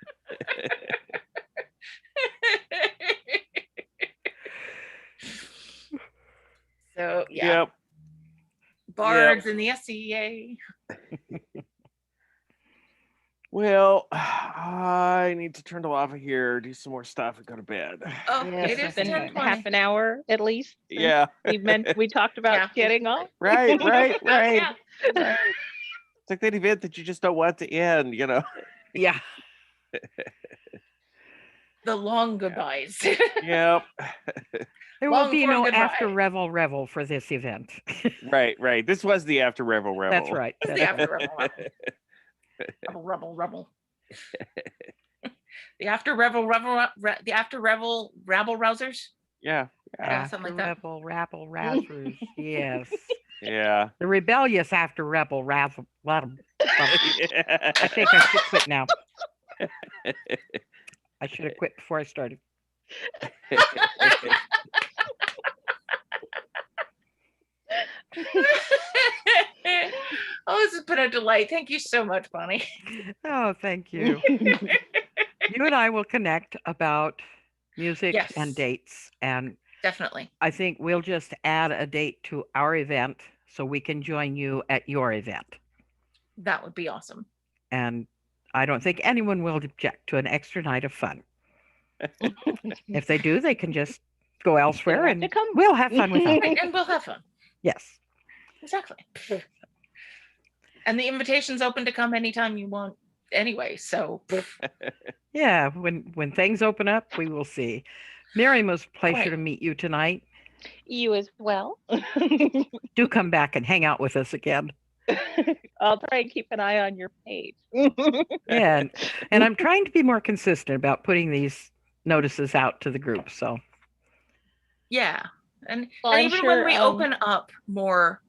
So, yeah. Yep. Bards and the SCA. Well, I need to turn the lava here, do some more stuff, and go to bed. Oh, Yes, it is It's been 10:20. half an hour at least. since Yeah. We talked about Yeah. getting off. Right. Yeah. It's like that event that you just don't want to end, Yeah. The long goodbyes. Yep. There Long will be form no goodbye. after revel for this event. Right. This was the after revel. That's right. It's the after rebel. The after revel, the after revel, rabble rousers. Yeah. Something like After that. revel, razzers. Yes. Yeah. The rebellious after rebel, razzle. I think I should quit now. I should have quit before I started. Oh, this has been a delight. Thank you so much, Bonnie. Oh, thank you. You and I will connect about music Yes. and dates. And Definitely. I think we'll just add a date to our event so we can join you at your event. That would be awesome. And I don't think anyone will object to an extra night of fun. If they do, they can just go elsewhere have to and come. we'll have fun with them. Right, and we'll have fun. Yes. Exactly. And the invitation's open to come anytime you want anyway. So Yeah, when things open up, we will see. Miriam, it was a pleasure Right. to meet you tonight. You as well. Do come back and hang out with us again. I'll try and keep an eye on your page. Yeah, and I'm trying to be more consistent about putting these notices out to the group. So yeah. And, Well, and I'm even sure, when we open up more,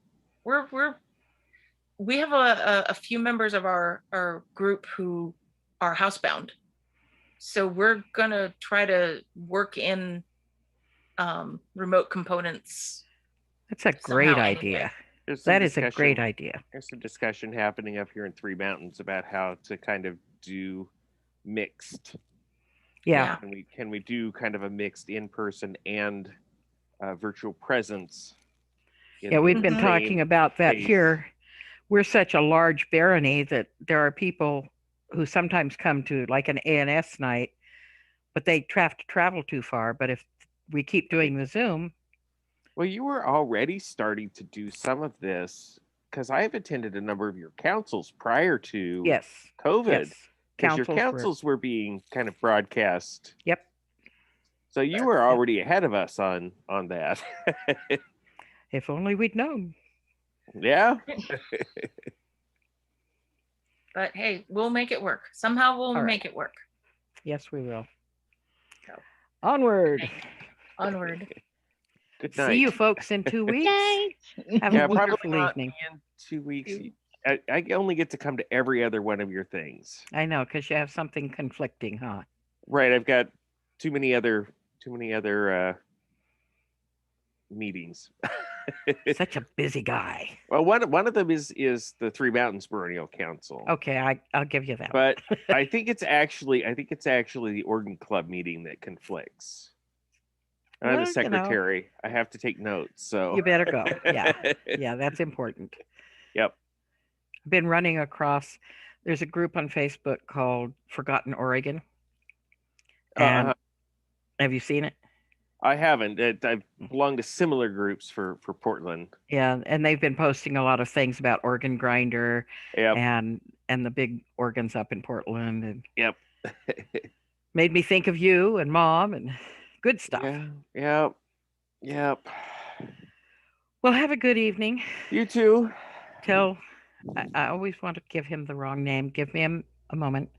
we have a few members of our group who are housebound. So we're gonna try to work in remote components. that's a great Somehow, idea. anyway. There's some That is a great discussion- idea. There's some discussion happening up here in Three Mountains about how to kind of do mixed. Yeah. Can we do kind of a mixed in-person and virtual presence? in Yeah, we've the been same talking about that space? here. We're such a large barony that there are people who sometimes come to like an A&S night, but they have to travel too far. But if we keep doing the Zoom, Well, you were already starting to do some of this because I have attended a number of your councils prior to yes, COVID. yes, Because your councils were- councils were being kind of broadcast. Yep. So you were already ahead of us on that. If only we'd known. Yeah. But hey, we'll make it work. Somehow we'll right. make it work. Yes, we will. So. Onward. Onward. Good night. See you folks in 2 weeks. Have Yeah, a probably wonderful not evening. in 2 weeks. I only get to come to every other one of your things. I know, because you have something conflicting, huh? Right. I've got too many other meetings. Such a busy guy. Well, one of them is the Three Mountains Baronial Council. Okay, I'll give you that. But I think it's actually the Organ Club meeting that conflicts. I'm Well, the you know. secretary. I have to take notes. So You better go. Yeah. Yeah, that's important. Yep. Been running across, there's a group on Facebook called Forgotten Oregon. And have you seen it? I haven't. I've belonged to similar groups for Portland. Yeah, and they've been posting a lot of things about organ grinder and the big organs up in Portland, and Yep. made me think of you and Mom and good stuff. Yep. Well, have a good evening. You too. I always want to give him the wrong name. Give him a moment.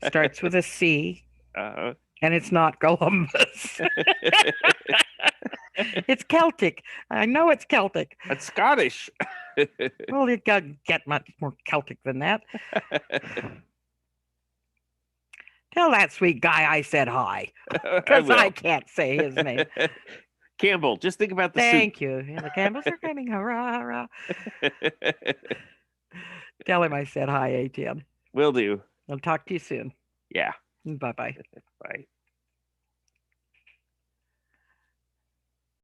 Starts with a C, and it's not Columbus. It's Celtic. I know it's Celtic. It's Scottish. Well, it got get much more Celtic than that. Tell that sweet guy I said hi, because I can't say his name. Campbell, just think about the Thank soup. you. And the Campbells are screaming, hurrah, hurrah. Tell him I said hi, Etienne. Will do. I'll talk to you soon. Yeah. Bye-bye. Bye.